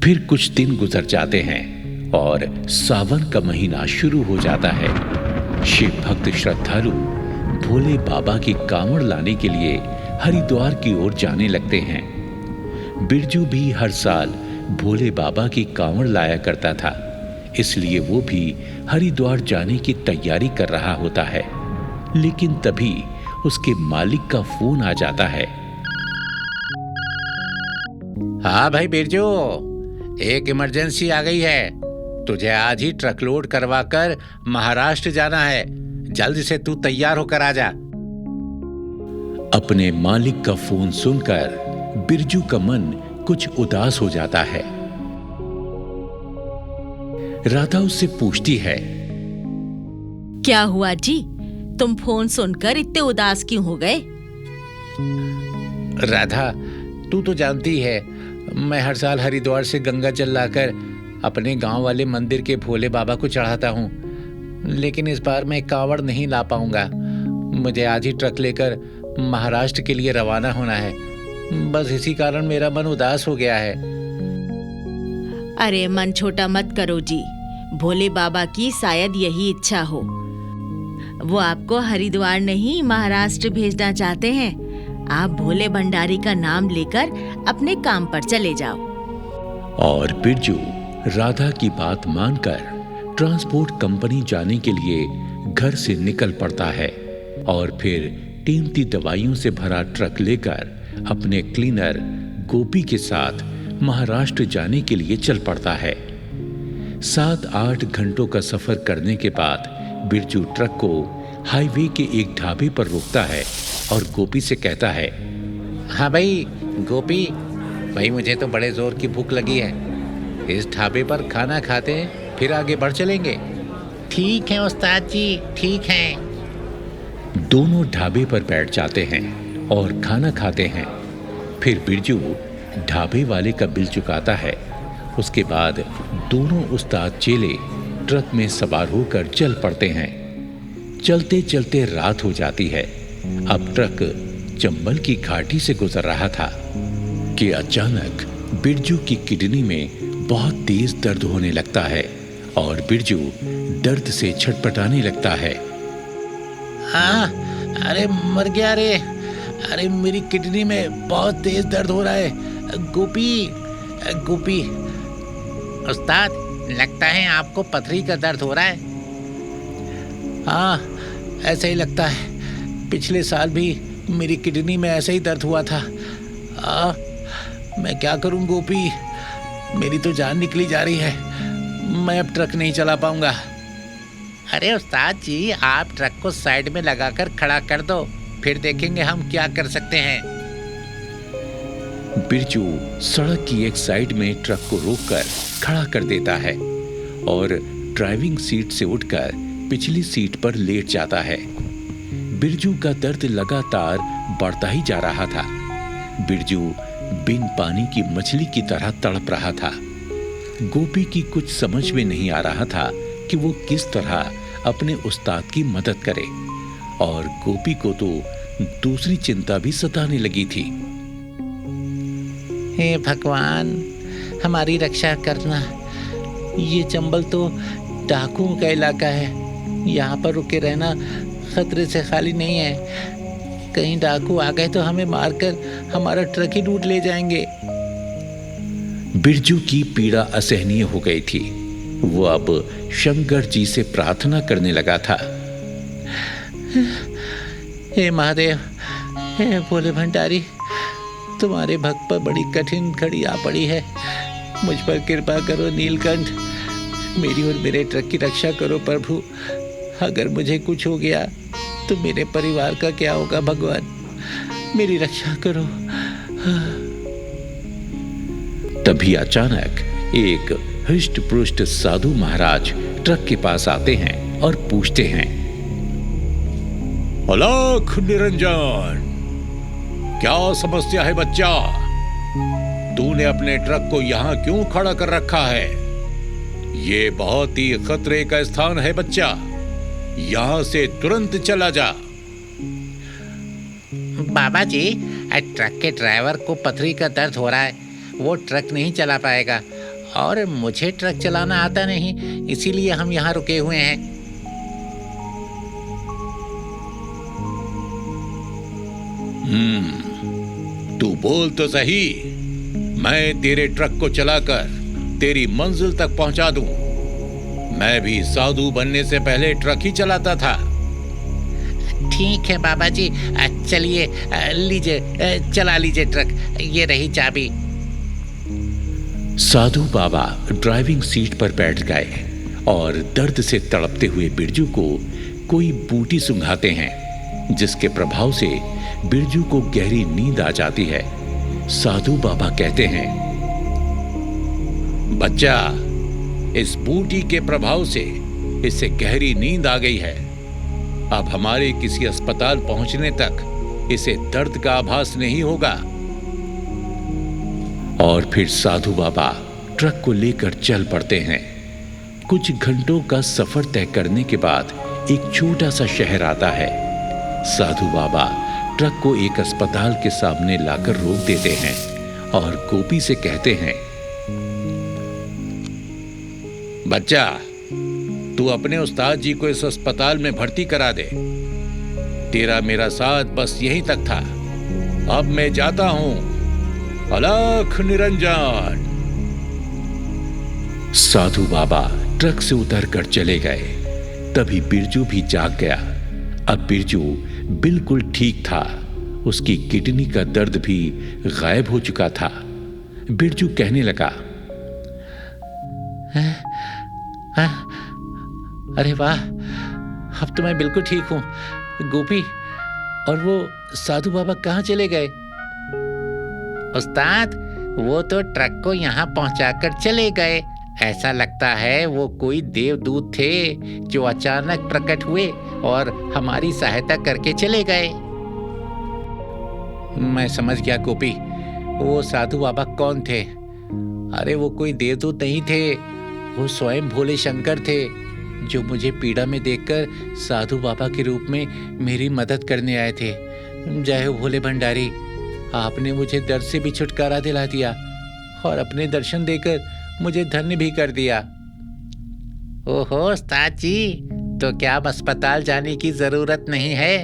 S2: फिर कुछ दिन गुजर जाते हैं और सावन का महीना शुरू हो जाता है। शिव भक्त श्रद्धालु भोले बाबा की कांवड़ लाने के लिए हरिद्वार की ओर जाने लगते हैं। बिरजू भी हर साल भोले बाबा की कांवड़ लाया करता था, इसलिए वो भी हरिद्वार जाने की तैयारी कर रहा होता है। लेकिन तभी उसके मालिक का फोन आ जाता है।
S4: हाँ भाई बिरजू, एक इमरजेंसी आ गई है, तुझे आज ही ट्रक लोड करवा कर महाराष्ट्र जाना है, जल्दी से तू तैयार होकर आ जा।
S2: अपने मालिक का फोन सुनकर बिरजू का मन कुछ उदास हो जाता है। राधा उससे पूछती है,
S1: क्या हुआ जी, तुम फोन सुनकर इतने उदास क्यों हो गए?
S4: राधा, तू तो जानती है मैं हर साल हरिद्वार से गंगा जल लाकर अपने गांव वाले मंदिर के भोले बाबा को चढ़ाता हूँ, लेकिन इस बार मैं कांवड़ नहीं ला पाऊंगा। मुझे आज ही ट्रक लेकर महाराष्ट्र के लिए रवाना होना है, बस इसी कारण मेरा मन उदास हो गया है।
S1: अरे मन छोटा मत करो जी, भोले बाबा की शायद यही इच्छा हो, वो आपको हरिद्वार नहीं महाराष्ट्र भेजना चाहते हैं। आप भोले भंडारी का नाम लेकर अपने काम पर चले जाओ।
S2: और बिरजू राधा की बात मानकर ट्रांसपोर्ट कंपनी जाने के लिए घर से निकल पड़ता है और फिर कीमती दवाइयों से भरा ट्रक लेकर अपने क्लीनर गोपी के साथ महाराष्ट्र जाने के लिए चल पड़ता है। 7-8 घंटों का सफर करने के बाद बिरजू ट्रक को हाईवे के एक ढाबे पर रोकता है और गोपी से कहता है,
S4: हाँ भाई गोपी, भाई मुझे तो बड़े जोर की भूख लगी है, इस ढाबे पर खाना खाते हैं फिर आगे बढ़ चलेंगे। ठीक है उस्ताद जी, ठीक है।
S2: दोनों ढाबे पर बैठ जाते हैं और खाना खाते हैं। फिर बिरजू ढाबे वाले का बिल चुकाता है। उसके बाद दोनों उस्ताद चेले ट्रक में सवार होकर चल पड़ते हैं। चलते चलते रात हो जाती है। अब ट्रक चंबल की घाटी से गुजर रहा था कि अचानक बिरजू की किडनी में बहुत तेज दर्द होने लगता है और बिरजू दर्द से छटपटाने लगता है।
S4: हाँ, अरे मर गया रे, अरे मेरी किडनी में बहुत तेज दर्द हो रहा है। गोपी, गोपी। उस्ताद, लगता है आपको पथरी का दर्द हो रहा है। हाँ, ऐसा ही लगता है, पिछले साल भी मेरी किडनी में ऐसा ही दर्द हुआ था। मैं क्या करूं गोपी, मेरी तो जान निकली जा रही है, मैं अब ट्रक नहीं चला पाऊंगा। अरे उस्ताद जी, आप ट्रक को साइड में लगाकर खड़ा कर दो, फिर देखेंगे हम क्या कर सकते हैं।
S2: बिरजू सड़क की एक साइड में ट्रक को रोककर खड़ा कर देता है और ड्राइविंग सीट से उठकर पिछली सीट पर लेट जाता है। बिरजू का दर्द लगातार बढ़ता ही जा रहा था। बिरजू बिन पानी की मछली की तरह तड़प रहा था। गोपी की कुछ समझ में नहीं आ रहा था कि वो किस तरह अपने उस्ताद की मदद करे, और गोपी को तो दूसरी चिंता भी सताने लगी थी।
S4: हे भगवान, हमारी रक्षा करना। ये चंबल तो डाकुओं का इलाका है, यहाँ पर रुके रहना खतरे से खाली नहीं है। कहीं डाकू आ गए तो हमें मारकर हमारा ट्रक ही लूट ले जाएंगे।
S2: बिरजू की पीड़ा असहनीय हो गई थी। वो अब शंकर जी से प्रार्थना करने लगा था।
S4: हे महादेव, हे भोले भंडारी, तुम्हारे भक्त पर बड़ी कठिन घड़ी आ पड़ी है। मुझ पर कृपा करो नीलकंठ, मेरी और मेरे ट्रक की रक्षा करो प्रभु। अगर मुझे कुछ हो गया तो मेरे परिवार का क्या होगा भगवान, मेरी रक्षा करो।
S2: तभी अचानक एक हृष्ट पुष्ट साधु महाराज ट्रक के पास आते हैं और पूछते हैं,
S3: अलख निरंजन, क्या समस्या है बच्चा? तूने अपने ट्रक को यहाँ क्यों खड़ा कर रखा है? ये बहुत ही खतरे का स्थान है बच्चा, यहाँ से तुरंत चला जा।
S4: बाबा जी, ट्रक के ड्राइवर को पथरी का दर्द हो रहा है, वो ट्रक नहीं चला पाएगा, और मुझे ट्रक चलाना आता नहीं, इसीलिए हम यहाँ रुके हुए हैं।
S3: तू बोल तो सही, मैं तेरे ट्रक को चलाकर तेरी मंजिल तक पहुंचा दूं। मैं भी साधु बनने से पहले ट्रक ही चलाता था।
S4: ठीक है बाबा जी, चलिए, लीजिए, चला लीजिए ट्रक, ये रही चाबी।
S2: साधु बाबा ड्राइविंग सीट पर बैठ गए और दर्द से तड़पते हुए बिरजू को कोई बूटी सुंघाते हैं, जिसके प्रभाव से बिरजू को गहरी नींद आ जाती है। साधु बाबा कहते हैं,
S3: बच्चा, इस बूटी के प्रभाव से इसे गहरी नींद आ गई है। अब हमारे किसी अस्पताल पहुंचने तक इसे दर्द का आभास नहीं होगा।
S2: और फिर साधु बाबा ट्रक को लेकर चल पड़ते हैं। कुछ घंटों का सफर तय करने के बाद एक छोटा सा शहर आता है। साधु बाबा ट्रक को एक अस्पताल के सामने लाकर रोक देते हैं और गोपी से कहते हैं,
S3: बच्चा, तू अपने उस्ताद जी को इस अस्पताल में भर्ती करा दे। तेरा मेरा साथ बस यहीं तक था, अब मैं जाता हूं। अलख निरंजन।
S2: साधु बाबा ट्रक से उतरकर चले गए। तभी बिरजू भी जाग गया। अब बिरजू बिल्कुल ठीक था, उसकी किडनी का दर्द भी गायब हो चुका था। बिरजू कहने लगा,
S4: अरे वाह, अब तो मैं बिल्कुल ठीक हूँ। गोपी और वो साधु बाबा कहाँ चले गए? उस्ताद, वो तो ट्रक को यहाँ पहुँचाकर चले गए। ऐसा लगता है वो कोई देवदूत थे जो अचानक प्रकट हुए और हमारी सहायता करके चले गए। मैं समझ गया गोपी, वो साधु बाबा कौन थे? अरे वो कोई देवदूत नहीं थे, वो स्वयं भोले शंकर थे, जो मुझे पीड़ा में देखकर साधु बाबा के रूप में मेरी मदद करने आए थे। जय हो भोले भंडारी, आपने मुझे दर्द से भी छुटकारा दिला दिया और अपने दर्शन देकर मुझे धन्य भी कर दिया। ओहो उस्ताद जी, तो क्या अब अस्पताल जाने की जरूरत नहीं है?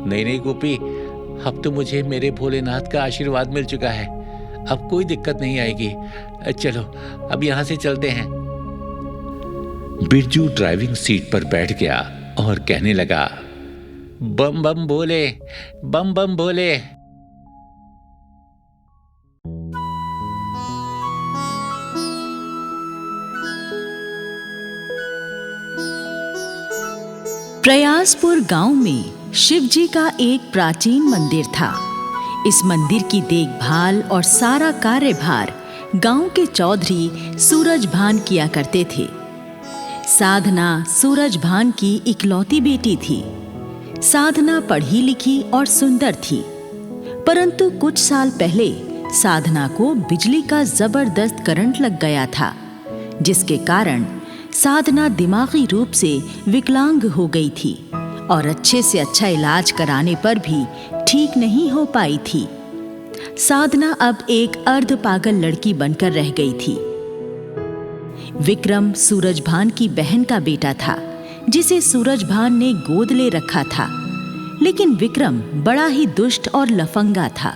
S4: नहीं गोपी, अब तो मुझे मेरे भोलेनाथ का आशीर्वाद मिल चुका है, अब कोई दिक्कत नहीं आएगी। चलो अब यहाँ से चलते हैं।
S2: बिरजू ड्राइविंग सीट पर बैठ गया और कहने लगा,
S4: बम बम भोले, बम बम भोले।
S1: प्रयासपुर गांव में शिव जी का एक प्राचीन मंदिर था। इस मंदिर की देखभाल और सारा कार्यभार गांव के चौधरी सूरजभान किया करते थे। साधना सूरजभान की इकलौती बेटी थी। साधना पढ़ी लिखी और सुंदर थी। परंतु कुछ साल पहले साधना को बिजली का जबरदस्त करंट लग गया था, जिसके कारण साधना दिमागी रूप से विकलांग हो गई थी और अच्छे से अच्छा इलाज कराने पर भी ठीक नहीं हो पाई थी। साधना अब एक अर्ध पागल लड़की बनकर रह गई थी। विक्रम सूरजभान की बहन का बेटा था, जिसे सूरजभान ने गोद ले रखा था। लेकिन विक्रम बड़ा ही दुष्ट और लफंगा था।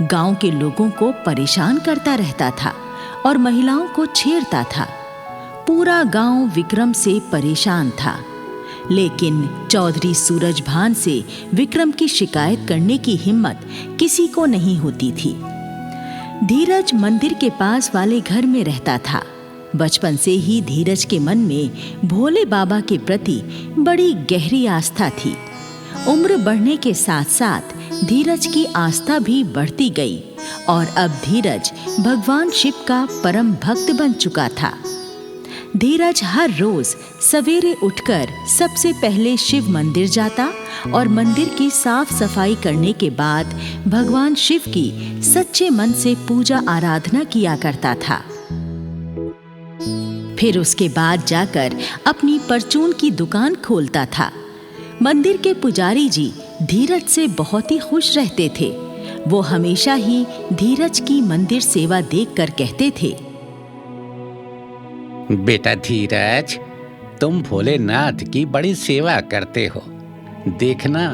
S1: गांव के लोगों को परेशान करता रहता था और महिलाओं को छेड़ता था। पूरा गांव विक्रम से परेशान था, लेकिन चौधरी सूरजभान से विक्रम की शिकायत करने की हिम्मत किसी को नहीं होती थी। धीरज मंदिर के पास वाले घर में रहता था। बचपन से ही धीरज के मन में भोले बाबा के प्रति बड़ी गहरी आस्था थी। उम्र बढ़ने के साथ साथ धीरज की आस्था भी बढ़ती गई और अब धीरज भगवान शिव का परम भक्त बन चुका था। धीरज हर रोज सवेरे उठकर सबसे पहले शिव मंदिर जाता और मंदिर की साफ सफाई करने के बाद भगवान शिव की सच्चे मन से पूजा आराधना किया करता था। फिर उसके बाद जाकर अपनी परचून की दुकान खोलता था। मंदिर के पुजारी जी धीरज से बहुत ही खुश रहते थे। वो हमेशा ही धीरज की मंदिर सेवा देखकर कहते थे,
S4: बेटा धीरज, तुम भोलेनाथ की बड़ी सेवा करते हो। देखना,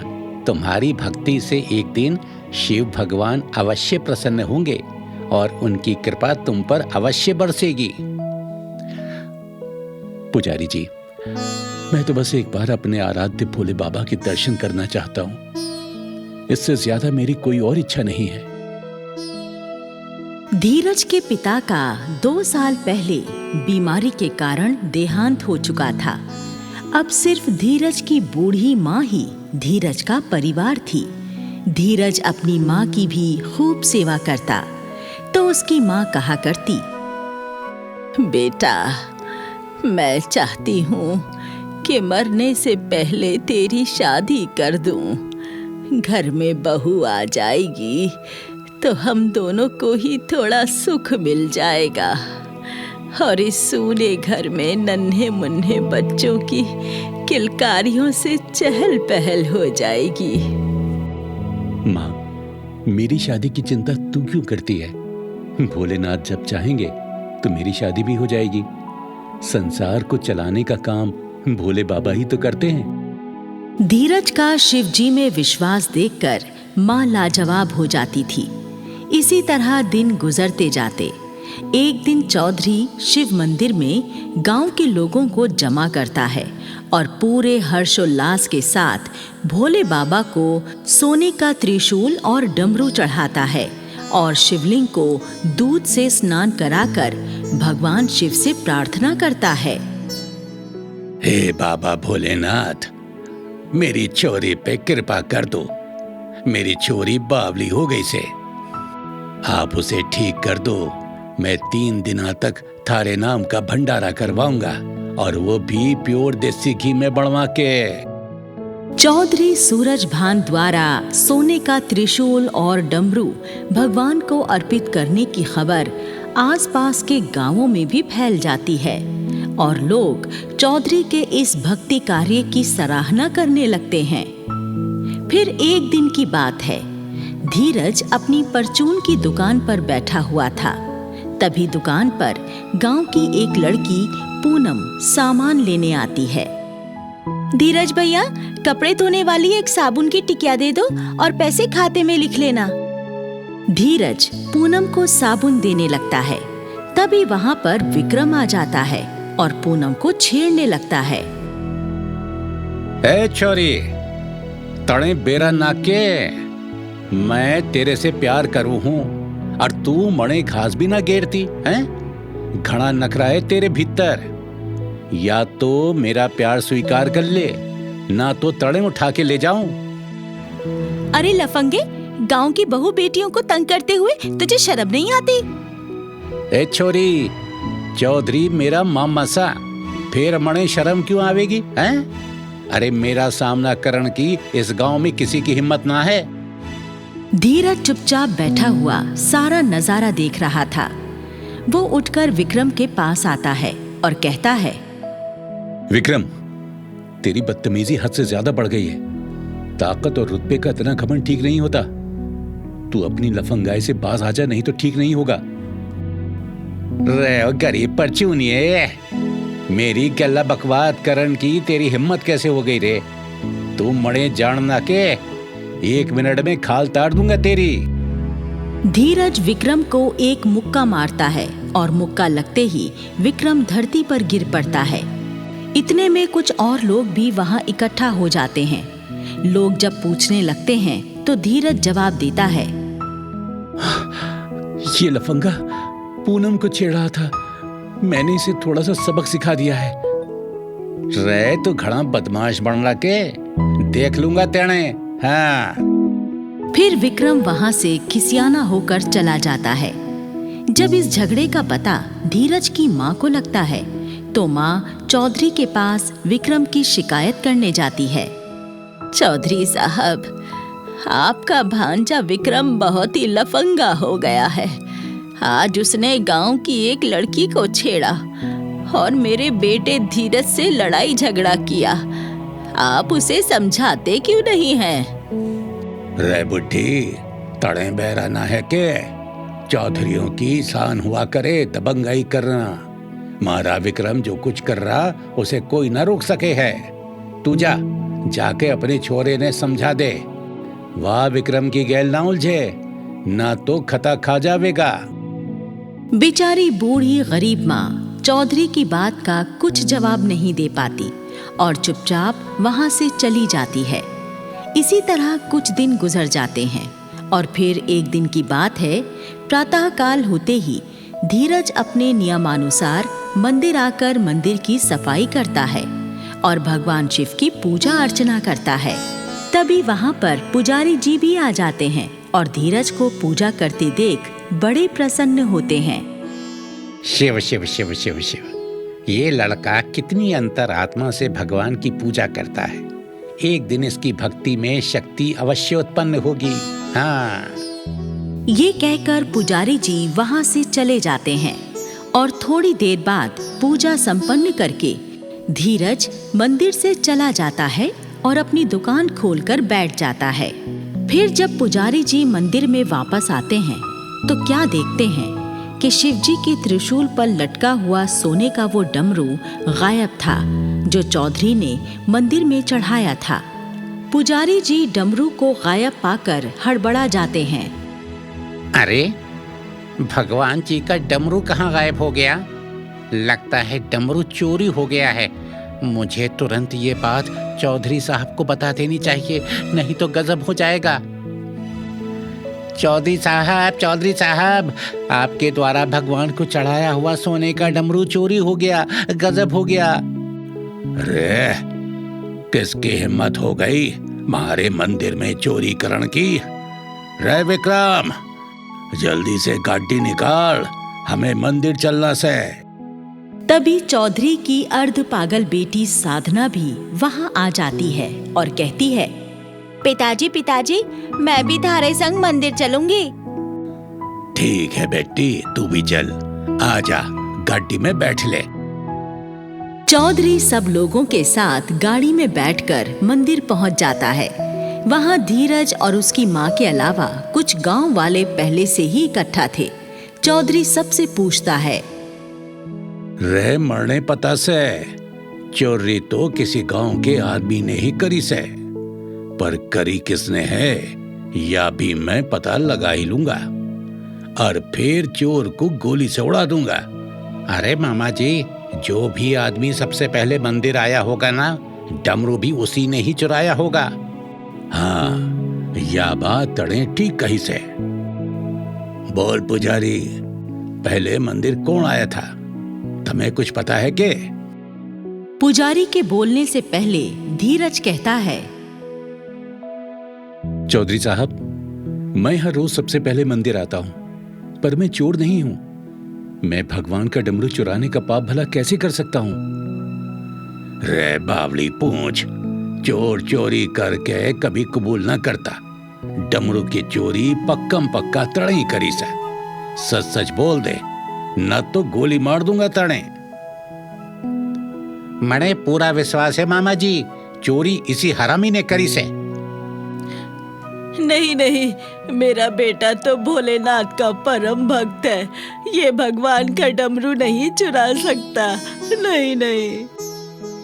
S4: तुम्हारी भक्ति से एक दिन शिव भगवान अवश्य प्रसन्न होंगे और उनकी कृपा तुम पर अवश्य बरसेगी।
S2: पुजारी जी, मैं तो बस एक बार अपने आराध्य भोले बाबा के दर्शन करना चाहता हूं। इससे ज्यादा मेरी कोई और इच्छा नहीं है।
S1: धीरज के पिता का 2 साल पहले बीमारी के कारण देहांत हो चुका था। अब सिर्फ धीरज की बूढ़ी माँ ही धीरज का परिवार थी। धीरज अपनी माँ की भी खूब सेवा करता, तो उसकी माँ कहा करती, बेटा, मैं चाहती हूँ कि मरने से पहले तेरी शादी कर दूं। घर में बहू आ जाएगी तो हम दोनों को ही थोड़ा सुख मिल जाएगा और इस सूने घर में नन्हे मुन्ने बच्चों की किलकारियों से चहल पहल हो जाएगी।
S2: माँ, मेरी शादी की चिंता तू क्यों करती है? भोलेनाथ जब चाहेंगे तो मेरी शादी भी हो जाएगी। संसार को चलाने का काम भोले बाबा ही तो करते हैं।
S1: धीरज का शिव जी में विश्वास देखकर माँ लाजवाब हो जाती थी। इसी तरह दिन गुजरते जाते। एक दिन चौधरी शिव मंदिर में गांव के लोगों को जमा करता है और पूरे हर्षोल्लास के साथ भोले बाबा को सोने का त्रिशूल और डमरू चढ़ाता है और शिवलिंग को दूध से स्नान कराकर भगवान शिव से प्रार्थना करता है,
S3: हे बाबा भोलेनाथ, मेरी छोरी पे कृपा कर दो। मेरी छोरी बावली हो गई से, आप उसे ठीक कर दो। मैं 3 दिनों तक थारे नाम का भंडारा करवाऊंगा और वो भी प्योर देसी घी में बनवा के।
S1: चौधरी सूरजभान द्वारा सोने का त्रिशूल और डमरू भगवान को अर्पित करने की खबर आसपास के गांवों में भी फैल जाती है और लोग चौधरी के इस भक्ति कार्य की सराहना करने लगते हैं। फिर एक दिन की बात है, धीरज अपनी परचून की दुकान पर बैठा हुआ था। तभी दुकान पर गांव की एक लड़की पूनम सामान लेने आती है। धीरज भैया, कपड़े धोने वाली एक साबुन की टिकिया दे दो और पैसे खाते में लिख लेना। धीरज पूनम को साबुन देने लगता है। तभी वहां पर विक्रम आ जाता है और पूनम को छेड़ने लगता है।
S4: ए छोरी, तड़े बेरा नाके, मैं तेरे से प्यार करूं हूं और तू मणे घास भी ना घेरती हैं? घना नखरा है तेरे भीतर। या तो मेरा प्यार स्वीकार कर ले, ना तो तड़े उठा के ले जाऊं।
S1: अरे लफंगे, गांव की बहू बेटियों को तंग करते हुए तुझे शर्म नहीं आती?
S4: ए छोरी, चौधरी मेरा मामा सा, फिर मणे शर्म क्यों आवेगी हैं? अरे मेरा सामना करने की इस गांव में किसी की हिम्मत ना है।
S1: धीरज चुपचाप बैठा हुआ सारा नजारा देख रहा था। वो उठकर विक्रम के पास आता है और कहता है,
S2: विक्रम, तेरी बदतमीजी हद से ज्यादा बढ़ गई है। ताकत और रुतबे का इतना घमंड ठीक नहीं होता। तू अपनी लफंगाई से बाज आ जा, नहीं तो ठीक नहीं होगा।
S4: रे गरीब परचूनिए, मेरी गल्ला बकवाद करन की तेरी हिम्मत कैसे हो गई रे? तू मड़े जानना के 1 मिनट में खाल तार दूंगा तेरी।
S1: धीरज विक्रम को एक मुक्का मारता है और मुक्का लगते ही विक्रम धरती पर गिर पड़ता है। इतने में कुछ और लोग भी वहां इकट्ठा हो जाते हैं। लोग जब पूछने लगते हैं तो धीरज जवाब देता है,
S2: ये लफंगा पूनम को छेड़ रहा था। मैंने इसे थोड़ा सा सबक सिखा दिया है।
S4: रे तू घड़ा बदमाश बन रहा के, देख लूंगा तेने। हाँ।
S1: फिर विक्रम वहां से खिसियाना होकर चला जाता है। जब इस झगड़े का पता धीरज की माँ को लगता है तो माँ चौधरी के पास विक्रम की शिकायत करने जाती है। चौधरी साहब, आपका भांजा विक्रम बहुत ही लफंगा हो गया है। आज उसने गांव की एक लड़की को छेड़ा और मेरे बेटे धीरज से लड़ाई झगड़ा किया। आप उसे समझाते क्यों नहीं हैं?
S4: रे बुढ़ी, तड़े बहराना है के? चौधरियों की शान हुआ करे दबंगाई करना। मारा विक्रम जो कुछ कर रहा उसे कोई ना रोक सके है। तू जाके अपने छोरे ने समझा दे। वाह विक्रम की गैल ना उलझे, ना तो खता खा जावेगा।
S1: बेचारी बूढ़ी गरीब माँ चौधरी की बात का कुछ जवाब नहीं दे पाती और चुपचाप वहां से चली जाती है। इसी तरह कुछ दिन गुजर जाते हैं और फिर एक दिन की बात है, प्रातःकाल होते ही धीरज अपने नियमानुसार मंदिर आकर मंदिर की सफाई करता है और भगवान शिव की पूजा अर्चना करता है। तभी वहां पर पुजारी जी भी आ जाते हैं और धीरज को पूजा करते देख बड़े प्रसन्न होते हैं।
S4: शिव शिव शिव शिव शिव, ये लड़का कितनी अंतरात्मा से भगवान की पूजा करता है। एक दिन इसकी भक्ति में शक्ति अवश्य उत्पन्न होगी। हाँ।
S1: ये कहकर पुजारी जी वहां से चले जाते हैं और थोड़ी देर बाद पूजा संपन्न करके धीरज मंदिर से चला जाता है और अपनी दुकान खोलकर बैठ जाता है। फिर जब पुजारी जी मंदिर में वापस आते हैं तो क्या देखते हैं कि शिवजी के त्रिशूल पर लटका हुआ सोने का वो डमरू गायब था जो चौधरी ने मंदिर में चढ़ाया था। पुजारी जी डमरू को गायब पाकर हड़बड़ा जाते हैं।
S4: अरे, भगवान जी का डमरू कहाँ गायब हो गया? लगता है डमरू चोरी हो गया है। मुझे तुरंत ये बात चौधरी साहब को बता देनी चाहिए, नहीं तो गजब हो जाएगा। चौधरी साहब, आपके द्वारा भगवान को चढ़ाया हुआ सोने का डमरू चोरी हो गया, गजब हो गया।
S3: अरे, किसकी हिम्मत हो गई हमारे मंदिर में चोरी करने की? रे विक्रम, जल्दी से गाड़ी निकाल, हमें मंदिर चलना से।
S1: तभी चौधरी की अर्ध पागल बेटी साधना भी वहां आ जाती है और कहती है, पिताजी, मैं भी थारे संग मंदिर चलूंगी।
S3: ठीक है बेटी, तू भी चल। आजा, गाड़ी में बैठ ले।
S1: चौधरी सब लोगों के साथ गाड़ी में बैठकर मंदिर पहुंच जाता है। वहां धीरज और उसकी माँ के अलावा कुछ गांव वाले पहले से ही इकट्ठा थे। चौधरी सबसे पूछता है,
S3: रे मरने पता से चोरी तो किसी गांव के आदमी ने ही करी से, पर करी किसने है या भी मैं पता लगा ही लूंगा और फिर चोर को गोली से उड़ा दूंगा।
S4: अरे मामा जी, जो भी आदमी सबसे पहले मंदिर आया होगा ना, डमरू भी उसी ने ही चुराया होगा।
S3: हाँ, या बात तड़े ठीक कही से। बोल पुजारी, पहले मंदिर कौन आया था? तुम्हें कुछ पता है के?
S1: पुजारी के बोलने से पहले धीरज कहता है,
S2: चौधरी साहब, मैं हर रोज सबसे पहले मंदिर आता हूँ, पर मैं चोर नहीं हूँ। मैं भगवान का डमरू चुराने का पाप भला कैसे कर सकता हूँ?
S3: रे बावली पूंछ, चोर चोरी करके कभी कबूल ना करता। डमरू की चोरी पक्कम पक्का तड़ई करी से। सच सच बोल दे, न तो गोली मार दूंगा तड़े।
S4: मणे पूरा विश्वास है मामा जी, चोरी इसी हरामी ने करी से।
S1: नहीं नहीं, मेरा बेटा तो भोलेनाथ का परम भक्त है, ये भगवान का डमरू नहीं चुरा सकता। नहीं नहीं।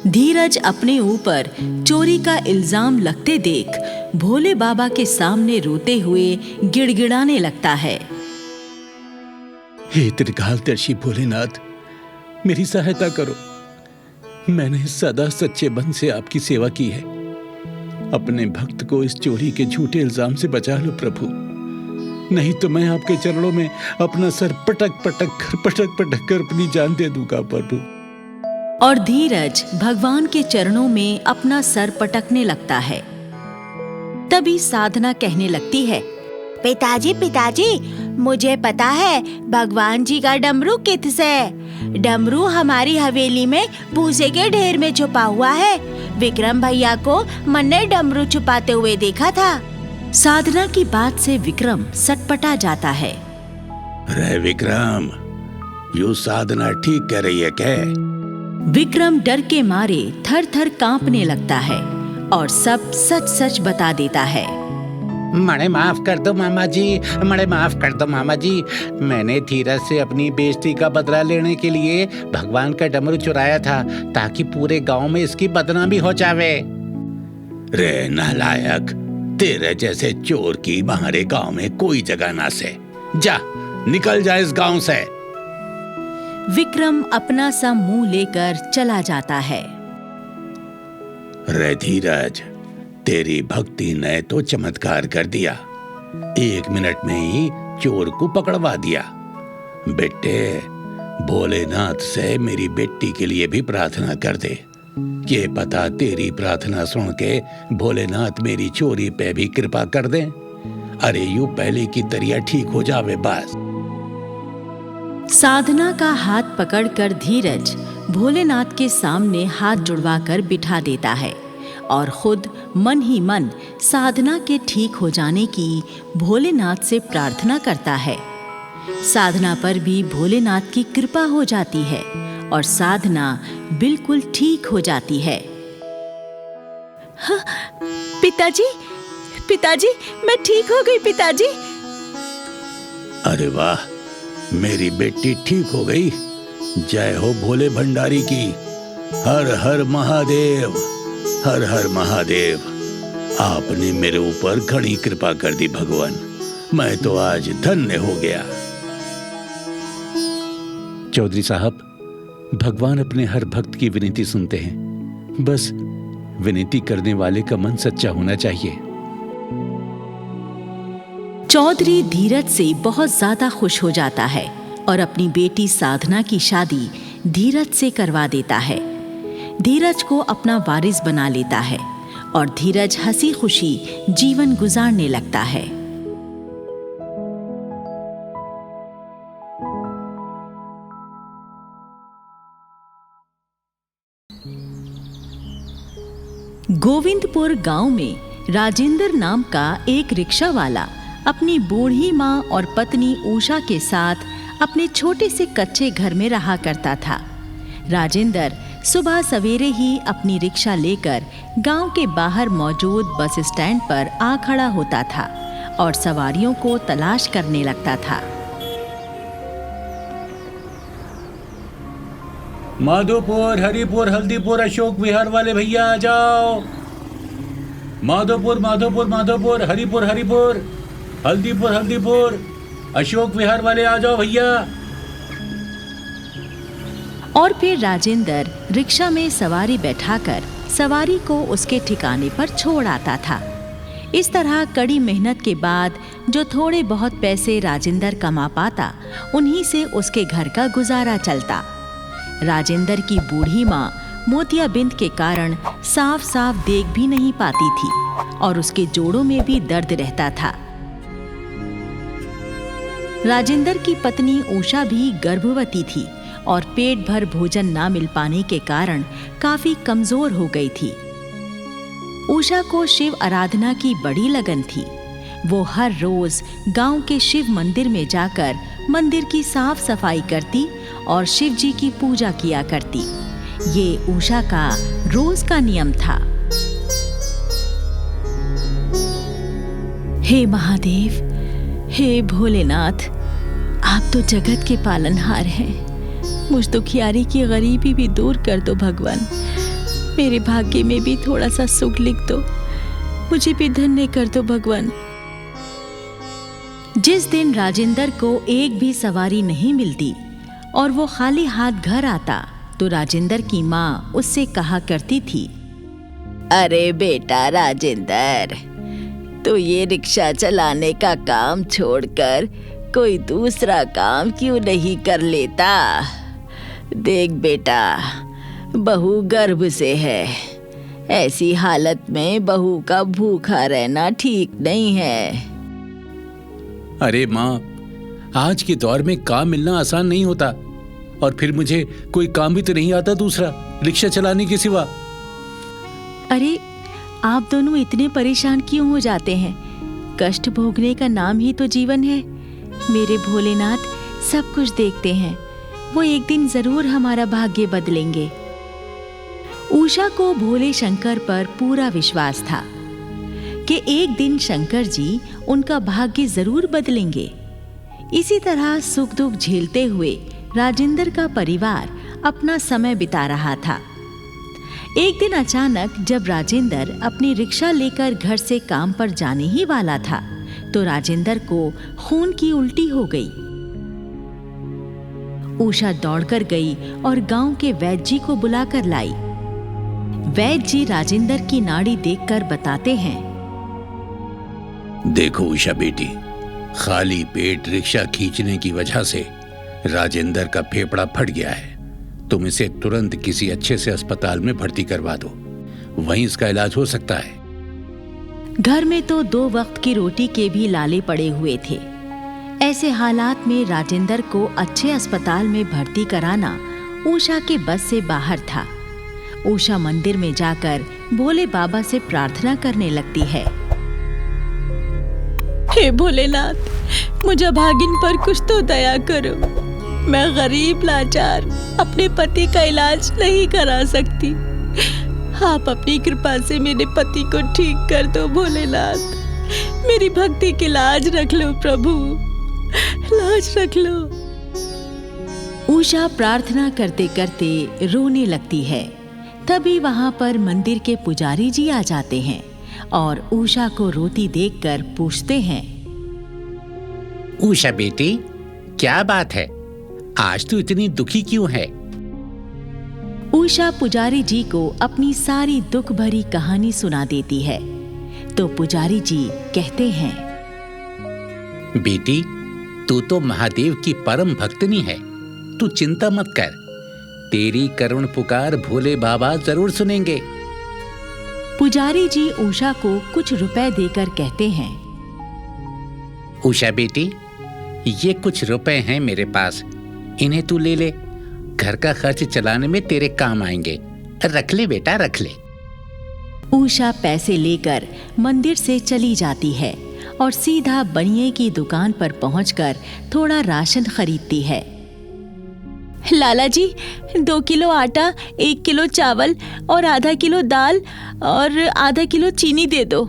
S1: धीरज अपने ऊपर चोरी का इल्जाम लगते देख भोले बाबा के सामने रोते हुए गिड़गिड़ाने लगता है।
S3: हे त्रिकालदर्शी भोलेनाथ, मेरी सहायता करो। मैंने सदा सच्चे मन से आपकी सेवा की है। अपने भक्त को इस चोरी के झूठे इल्जाम से बचा लो प्रभु, नहीं तो मैं आपके चरणों में अपना सर पटक पटक कर अपनी जान दे दूंगा प्रभु।
S1: और धीरज भगवान के चरणों में अपना सर पटकने लगता है। तभी साधना कहने लगती है, पिताजी पिताजी, मुझे पता है भगवान जी का डमरू किससे। डमरू हमारी हवेली में भूसे के ढेर में छुपा हुआ है। विक्रम भैया को मैंने डमरू छुपाते हुए देखा था। साधना की बात से विक्रम सटपटा जाता है।
S3: रे विक्रम, यू साधना ठीक कह रही है क्या?
S1: विक्रम डर के मारे थर थर कांपने लगता है और सब सच सच बता देता है।
S4: मणे माफ कर दो मामा जी, मणे माफ कर दो मामा जी। मैंने धीरज से अपनी बेइज्जती का बदला लेने के लिए भगवान का डमरू चुराया था, ताकि पूरे गांव में इसकी बदनामी हो जावे।
S3: रे नालायक, तेरे जैसे चोर की हमारे गांव में कोई जगह ना से। जा, निकल जा इस गांव से।
S1: विक्रम अपना सा मुंह लेकर चला जाता है।
S3: रे धीरज, तेरी भक्ति ने तो चमत्कार कर दिया। 1 मिनट में ही चोर को पकड़वा दिया। बेटे, भोलेनाथ से मेरी बेटी के लिए भी प्रार्थना कर दे। ये पता तेरी प्रार्थना सुन के भोलेनाथ मेरी चोरी पे भी कृपा कर दे। अरे यूं पहले की तरह ठीक हो जावे बस।
S1: साधना का हाथ पकड़कर धीरज भोलेनाथ के सामने हाथ जुड़वाकर बिठा देता है और खुद मन ही मन साधना के ठीक हो जाने की भोलेनाथ से प्रार्थना करता है। साधना पर भी भोलेनाथ की कृपा हो जाती है और साधना बिल्कुल ठीक हो जाती है। हाँ, पिताजी पिताजी, मैं ठीक हो गई पिताजी।
S3: अरे वाह, मेरी बेटी ठीक हो गई। जय हो भोले भंडारी की। हर हर महादेव, हर हर महादेव। आपने मेरे ऊपर घनी कृपा कर दी भगवान, मैं तो आज धन्य हो गया।
S2: चौधरी साहब, भगवान अपने हर भक्त की विनती सुनते हैं। बस विनती करने वाले का मन सच्चा होना चाहिए।
S1: चौधरी धीरज से बहुत ज्यादा खुश हो जाता है और अपनी बेटी साधना की शादी धीरज से करवा देता है। धीरज को अपना वारिस बना लेता है और धीरज हंसी खुशी जीवन गुजारने लगता है। गोविंदपुर गांव में राजेंद्र नाम का एक रिक्शा वाला अपनी बूढ़ी माँ और पत्नी उषा के साथ अपने छोटे से कच्चे घर में रहा करता था। राजेंद्र सुबह सवेरे ही अपनी रिक्शा लेकर गांव के बाहर मौजूद बस स्टैंड पर आ खड़ा होता था और सवारियों को तलाश करने लगता था।
S3: माधोपुर, हरिपुर, हल्दीपुर, अशोक विहार वाले भैया आ जाओ। माधोपुर, माधोपुर, माधोपुर, हरिपुर, हरिपुर, हल्दीपुर, हल्दीपुर, अशोक विहार वाले आ जाओ भैया।
S1: और फिर राजेंद्र रिक्शा में सवारी बैठाकर सवारी को उसके ठिकाने पर छोड़ आता था। इस तरह कड़ी मेहनत के बाद जो थोड़े बहुत पैसे राजेंद्र कमा पाता, उन्हीं से उसके घर का गुजारा चलता। राजेंद्र की बूढ़ी माँ मोतियाबिंद के कारण साफ साफ देख भी नहीं पाती थी और उसके जोड़ों में भी दर्द रहता था। राजेंद्र की पत्नी उषा भी गर्भवती थी और पेट भर भोजन ना मिल पाने के कारण काफी कमजोर हो गई थी। उषा को शिव आराधना की बड़ी लगन थी। वो हर रोज गांव के शिव मंदिर में जाकर मंदिर की साफ सफाई करती और शिव जी की पूजा किया करती। ये उषा का रोज का नियम था। हे महादेव, हे भोलेनाथ, आप तो जगत के पालनहार हैं। मुझ दुखियारी की गरीबी भी दूर कर दो भगवान। मेरे भाग्य में भी थोड़ा सा सुख लिख दो, मुझे भी धन्य कर दो भगवान। जिस दिन राजेंद्र को एक भी सवारी नहीं मिलती और वो खाली हाथ घर आता तो राजेंद्र की माँ उससे कहा करती थी, अरे बेटा राजेंद्र, तो ये रिक्शा चलाने का काम छोड़कर कोई दूसरा काम क्यों नहीं कर लेता? देख बेटा, बहू गर्भ से है, ऐसी हालत में बहू का भूखा रहना ठीक नहीं है।
S2: अरे माँ, आज के दौर में काम मिलना आसान नहीं होता, और फिर मुझे कोई काम भी तो नहीं आता दूसरा रिक्शा चलाने के सिवा।
S1: अरे आप दोनों इतने परेशान क्यों हो जाते हैं? कष्ट भोगने का नाम ही तो जीवन है। मेरे भोलेनाथ सब कुछ देखते हैं, वो एक दिन जरूर हमारा भाग्य बदलेंगे। उषा को भोले शंकर पर पूरा विश्वास था कि एक दिन शंकर जी उनका भाग्य जरूर बदलेंगे। इसी तरह सुख दुख झेलते हुए राजेंद्र का परिवार अपना समय बिता रहा था। एक दिन अचानक जब राजेंद्र अपनी रिक्शा लेकर घर से काम पर जाने ही वाला था तो राजेंद्र को खून की उल्टी हो गई। उषा दौड़कर गई और गांव के वैद्य जी को बुलाकर लाई। वैद्य जी राजेंद्र की नाड़ी देखकर बताते हैं,
S2: देखो उषा बेटी, खाली पेट रिक्शा खींचने की वजह से राजेंद्र का फेफड़ा फट गया है। तुम इसे तुरंत किसी अच्छे से अस्पताल में भर्ती करवा दो, वहीं इसका इलाज हो सकता है।
S1: घर में तो 2 वक्त की रोटी के भी लाले पड़े हुए थे। ऐसे हालात में राजेंद्र को अच्छे अस्पताल में भर्ती कराना उषा के बस से बाहर था। उषा मंदिर में जाकर भोले बाबा से प्रार्थना करने लगती है, हे भोलेनाथ, मुझे भागिन पर कुछ तो दया करो। मैं गरीब लाचार अपने पति का इलाज नहीं करा सकती। आप अपनी कृपा से मेरे पति को ठीक कर दो भोलेनाथ। मेरी भक्ति की लाज रख लो प्रभु, लाज रख लो। उषा प्रार्थना करते करते रोने लगती है। तभी वहां पर मंदिर के पुजारी जी आ जाते हैं और उषा को रोती देखकर पूछते हैं,
S4: उषा बेटी, क्या बात है? आज तू इतनी दुखी क्यों है?
S1: उषा पुजारी जी को अपनी सारी दुख भरी कहानी सुना देती है। तो पुजारी जी कहते हैं,
S4: बेटी, तू तो महादेव की परम भक्तनी है, तू चिंता मत कर, तेरी करुण पुकार भोले बाबा जरूर सुनेंगे।
S1: पुजारी जी उषा को कुछ रुपए देकर कहते हैं,
S4: उषा बेटी, ये कुछ रुपए हैं मेरे पास, इन्हें तू ले ले, घर का खर्च चलाने में तेरे काम आएंगे। रख ले बेटा, रख ले।
S1: उषा पैसे लेकर मंदिर से चली जाती है और सीधा बनिए की दुकान पर पहुंचकर थोड़ा राशन खरीदती है। लाला जी, 2 किलो आटा, 1 किलो चावल और आधा किलो दाल और आधा किलो चीनी दे दो।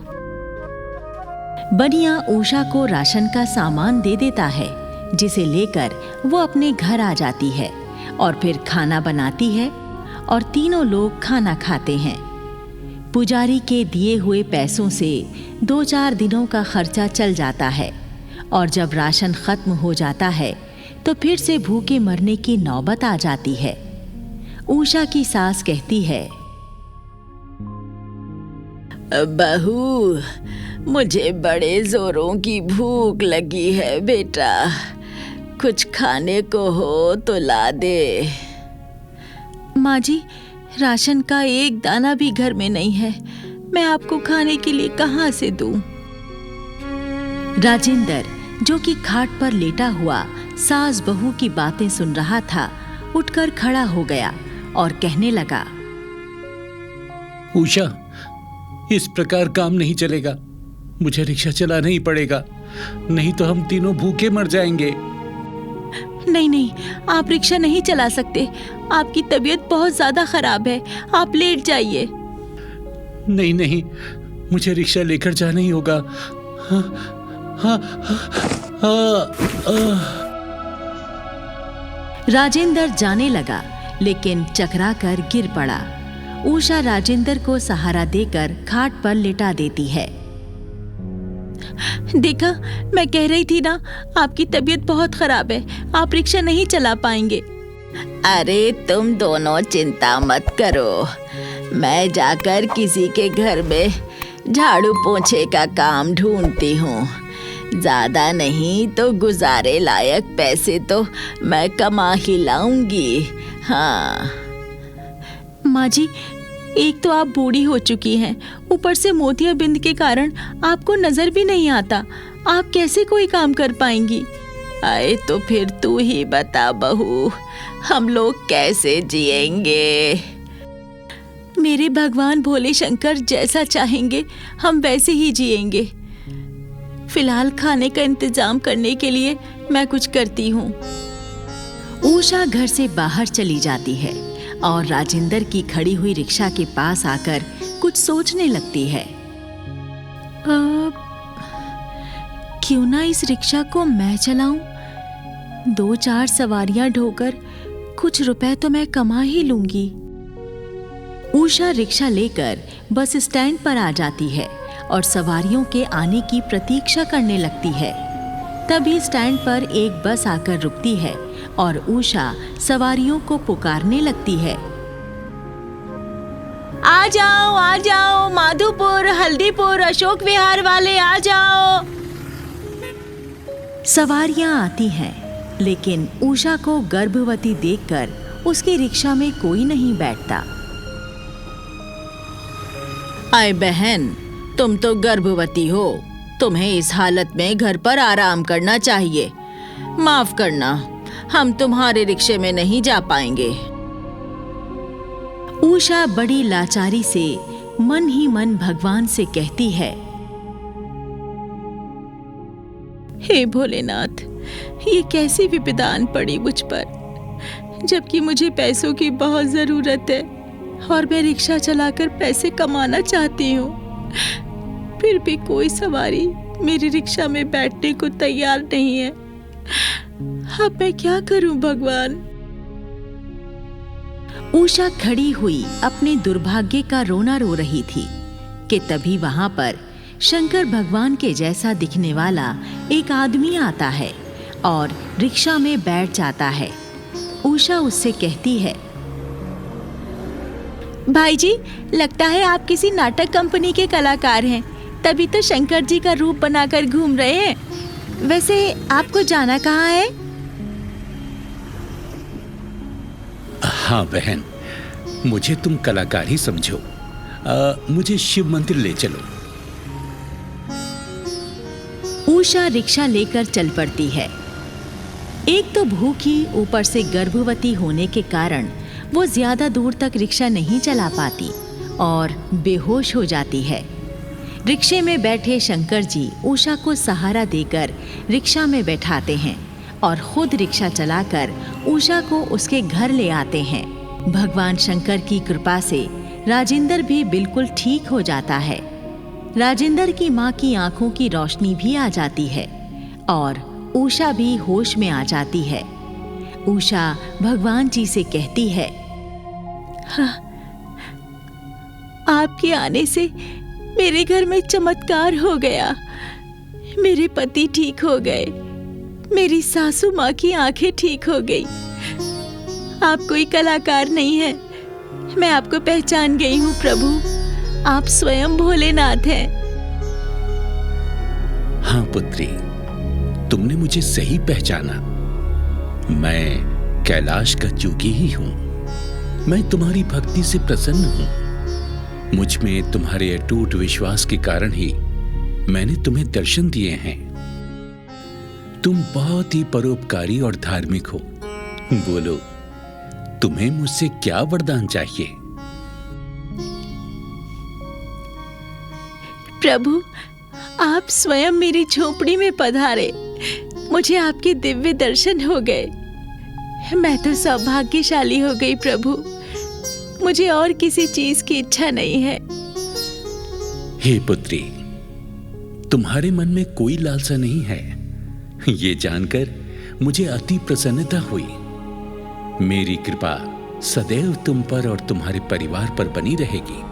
S1: बनिया उषा को राशन का सामान दे देता है, जिसे लेकर वो अपने घर आ जाती है और फिर खाना बनाती है और तीनों लोग खाना खाते हैं। पुजारी के दिए हुए पैसों से 2-4 दिनों का खर्चा चल जाता है और जब राशन खत्म हो जाता है तो फिर से भूखे मरने की नौबत आ जाती है। उषा की सास कहती है, बहू, मुझे बड़े जोरों की भूख लगी है बेटा, कुछ खाने को हो तो ला दे। माँ जी, राशन का एक दाना भी घर में नहीं है, मैं आपको खाने के लिए कहाँ से दूं? राजेंद्र, जो कि खाट पर लेटा हुआ सास बहू की बातें सुन रहा था, उठकर खड़ा हो गया और कहने लगा,
S2: उषा, इस प्रकार काम नहीं चलेगा।
S3: मुझे रिक्शा चलाना ही पड़ेगा, नहीं तो हम तीनों भूखे मर जाएंगे।
S1: नहीं नहीं, आप रिक्शा नहीं चला सकते। आपकी तबीयत बहुत ज्यादा खराब है, आप लेट जाइए।
S3: नहीं नहीं, मुझे रिक्शा लेकर जाना ही होगा। हाँ, हाँ, हाँ,
S1: राजेंद्र जाने लगा, लेकिन चकरा कर गिर पड़ा। उषा राजेंद्र को सहारा देकर खाट पर लिटा देती है। देखा, मैं कह रही थी ना, आपकी तबीयत बहुत खराब है, आप रिक्शा नहीं चला पाएंगे। अरे तुम दोनों चिंता मत करो, मैं जाकर किसी के घर में झाड़ू पोंछे का काम ढूंढती हूँ। ज्यादा नहीं तो गुजारे लायक पैसे तो मैं कमा ही लाऊंगी। हाँ माँ जी, एक तो आप बूढ़ी हो चुकी हैं, ऊपर से मोतियाबिंद के कारण आपको नजर भी नहीं आता, आप कैसे कोई काम कर पाएंगी? आए तो फिर तू ही बता बहू, हम लोग कैसे जिएंगे? मेरे भगवान भोले शंकर जैसा चाहेंगे हम वैसे ही जिएंगे। फिलहाल खाने का इंतजाम करने के लिए मैं कुछ करती हूँ। उषा घर से बाहर चली जाती है और राजेंद्र की खड़ी हुई रिक्शा के पास आकर कुछ सोचने लगती है। क्यों ना इस रिक्शा को मैं चलाऊं? 2-4 सवारियां ढोकर कुछ रुपए तो मैं कमा ही लूंगी। उषा रिक्शा लेकर बस स्टैंड पर आ जाती है और सवारियों के आने की प्रतीक्षा करने लगती है। तभी स्टैंड पर एक बस आकर रुकती है और उषा सवारियों को पुकारने लगती है। आ जाओ, माधोपुर, हल्दीपुर, अशोक विहार वाले आ जाओ। सवारियां आती हैं, लेकिन उषा को गर्भवती देखकर उसकी रिक्शा में कोई नहीं बैठता। आए बहन, तुम तो गर्भवती हो, तुम्हें इस हालत में घर पर आराम करना चाहिए। माफ करना, हम तुम्हारे रिक्शे में नहीं जा पाएंगे। उषा बड़ी लाचारी से मन ही मन भगवान से कहती है, हे भोलेनाथ, ये कैसी विपदान पड़ी मुझ पर, जबकि मुझे पैसों की बहुत जरूरत है और मैं रिक्शा चलाकर पैसे कमाना चाहती हूँ। फिर भी कोई सवारी मेरी रिक्शा में बैठने को तैयार नहीं है। अब मैं क्या करूं भगवान? उषा खड़ी हुई अपने दुर्भाग्य का रोना रो रही थी कि तभी वहां पर शंकर भगवान के जैसा दिखने वाला एक आदमी आता है और रिक्शा में बैठ जाता है। उषा उससे कहती है, भाई जी, लगता है आप किसी नाटक कंपनी के कलाकार हैं, तभी तो शंकर जी का रूप बनाकर घूम रहे हैं। वैसे आपको जाना कहाँ है?
S2: हाँ बहन, मुझे तुम कलाकार ही समझो। मुझे शिव मंदिर ले चलो।
S1: उषा रिक्शा लेकर चल पड़ती है। एक तो भूखी, ऊपर से गर्भवती होने के कारण वो ज्यादा दूर तक रिक्शा नहीं चला पाती और बेहोश हो जाती है। रिक्शे में बैठे शंकर जी उषा को सहारा देकर रिक्शा में बैठाते हैं और खुद रिक्शा चलाकर उषा को उसके घर ले आते हैं। भगवान शंकर की कृपा से राजेंद्र भी बिल्कुल ठीक हो जाता है। राजेंद्र की माँ की आंखों की रोशनी भी आ जाती है और उषा भी होश में आ जाती है। उषा भगवान जी से कहती है, हाँ, आपके आने से मेरे घर में चमत्कार हो गया। मेरे पति ठीक हो गए, मेरी सासू माँ की आंखें ठीक हो गई। आप कोई कलाकार नहीं है, मैं आपको पहचान गई हूँ प्रभु, आप स्वयं भोलेनाथ हैं।
S2: हाँ पुत्री, तुमने मुझे सही पहचाना। मैं कैलाश का जोगी ही हूं। मैं तुम्हारी भक्ति से प्रसन्न हूं। मुझ में तुम्हारे अटूट विश्वास के कारण ही मैंने तुम्हें दर्शन दिए हैं। तुम बहुत ही परोपकारी और धार्मिक हो। बोलो, तुम्हें मुझसे क्या वरदान चाहिए?
S1: प्रभु, आप स्वयं मेरी झोपड़ी में पधारे, मुझे आपके दिव्य दर्शन हो गए। मैं तो सौभाग्यशाली हो गई प्रभु, मुझे और किसी चीज की इच्छा नहीं है।
S2: हे पुत्री, तुम्हारे मन में कोई लालसा नहीं है, ये जानकर मुझे अति प्रसन्नता हुई। मेरी कृपा सदैव तुम पर और तुम्हारे परिवार पर बनी रहेगी।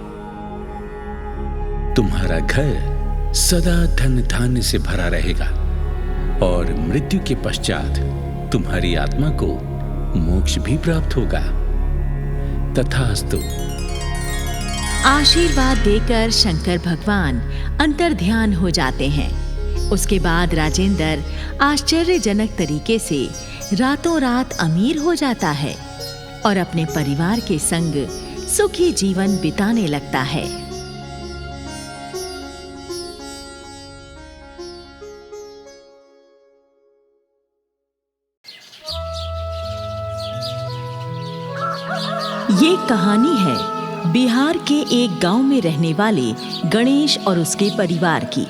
S2: तुम्हारा घर सदा धन धान्य से भरा रहेगा और मृत्यु के पश्चात तुम्हारी आत्मा को मोक्ष भी प्राप्त होगा। तथास्तु।
S1: आशीर्वाद देकर शंकर भगवान अंतर्ध्यान हो जाते हैं। उसके बाद राजेंद्र आश्चर्यजनक तरीके से रातों रात अमीर हो जाता है और अपने परिवार के संग सुखी जीवन बिताने लगता है। ये कहानी है बिहार के एक गांव में रहने वाले गणेश और उसके परिवार की।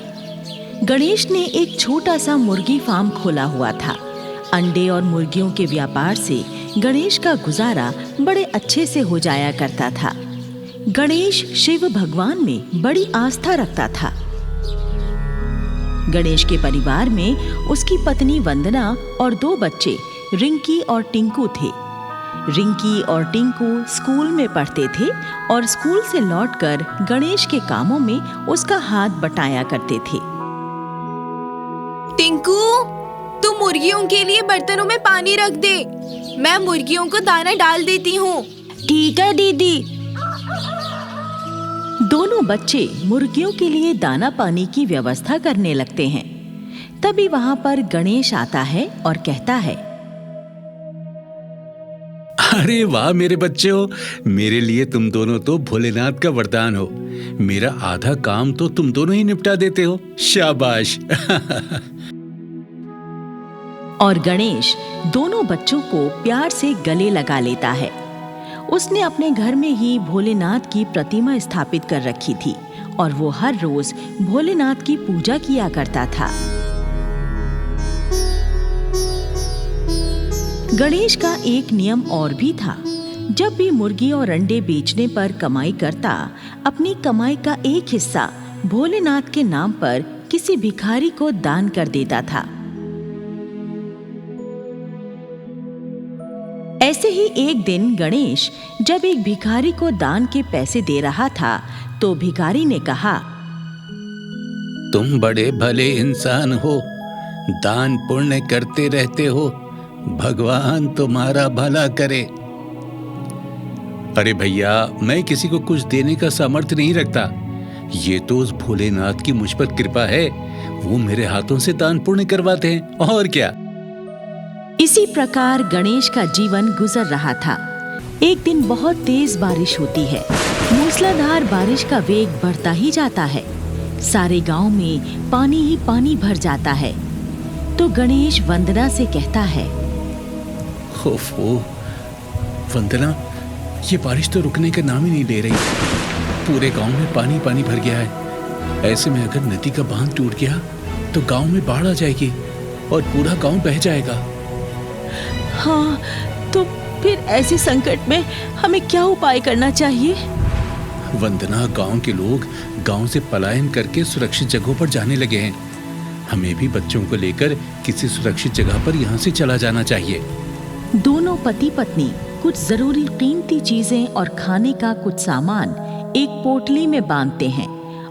S1: गणेश ने एक छोटा सा मुर्गी फार्म खोला हुआ था। अंडे और मुर्गियों के व्यापार से गणेश का गुजारा बड़े अच्छे से हो जाया करता था। गणेश शिव भगवान में बड़ी आस्था रखता था। गणेश के परिवार में उसकी पत्नी वंदना और 2 बच्चे रिंकी और टिंकू थे। रिंकी और टिंकू स्कूल में पढ़ते थे और स्कूल से लौटकर गणेश के कामों में उसका हाथ बटाया करते थे।
S5: टिंकू, तू मुर्गियों के लिए बर्तनों में पानी रख दे, मैं मुर्गियों को दाना डाल देती हूँ।
S1: ठीक है दीदी। दोनों बच्चे मुर्गियों के लिए दाना पानी की व्यवस्था करने लगते हैं। तभी वहां पर गणेश आता है और कहता है,
S2: अरे वाह मेरे बच्चों, मेरे लिए तुम दोनों तो भोलेनाथ का वरदान हो। मेरा आधा काम तो तुम दोनों ही निपटा देते हो, शाबाश।
S1: और गणेश दोनों बच्चों को प्यार से गले लगा लेता है। उसने अपने घर में ही भोलेनाथ की प्रतिमा स्थापित कर रखी थी और वो हर रोज भोलेनाथ की पूजा किया करता था। गणेश का एक नियम और भी था। जब भी मुर्गी और अंडे बेचने पर कमाई करता, अपनी कमाई का एक हिस्सा भोलेनाथ के नाम पर किसी भिखारी को दान कर देता था। ऐसे ही एक दिन गणेश जब एक भिखारी को दान के पैसे दे रहा था, तो भिखारी ने कहा,
S4: तुम बड़े भले इंसान हो, दान पुण्य करते रहते हो, भगवान तुम्हारा भला करे।
S2: अरे भैया, मैं किसी को कुछ देने का सामर्थ्य नहीं रखता। ये तो उस भोलेनाथ की मुझ पर कृपा है, वो मेरे हाथों से दान पुण्य करवाते हैं, और क्या।
S1: इसी प्रकार गणेश का जीवन गुजर रहा था। एक दिन बहुत तेज बारिश होती है। मूसलाधार बारिश का वेग बढ़ता ही जाता है। सारे गांव में पानी ही पानी भर जाता है। तो गणेश वंदना से कहता है,
S2: ओफो वंदना, ये बारिश तो रुकने का नाम ही नहीं ले रही। पूरे गांव में पानी पानी भर गया है। ऐसे में अगर नदी का बांध टूट गया तो गांव में बाढ़ आ जाएगी और पूरा गांव बह जाएगा।
S1: हाँ, तो फिर ऐसे संकट में हमें क्या उपाय करना चाहिए?
S2: वंदना, गांव के लोग गांव से पलायन करके सुरक्षित जगहों पर जाने लगे हैं। हमें भी बच्चों को लेकर किसी सुरक्षित जगह पर यहाँ से चला जाना चाहिए।
S1: दोनों पति पत्नी कुछ जरूरी कीमती चीजें और खाने का कुछ सामान एक पोटली में बांधते हैं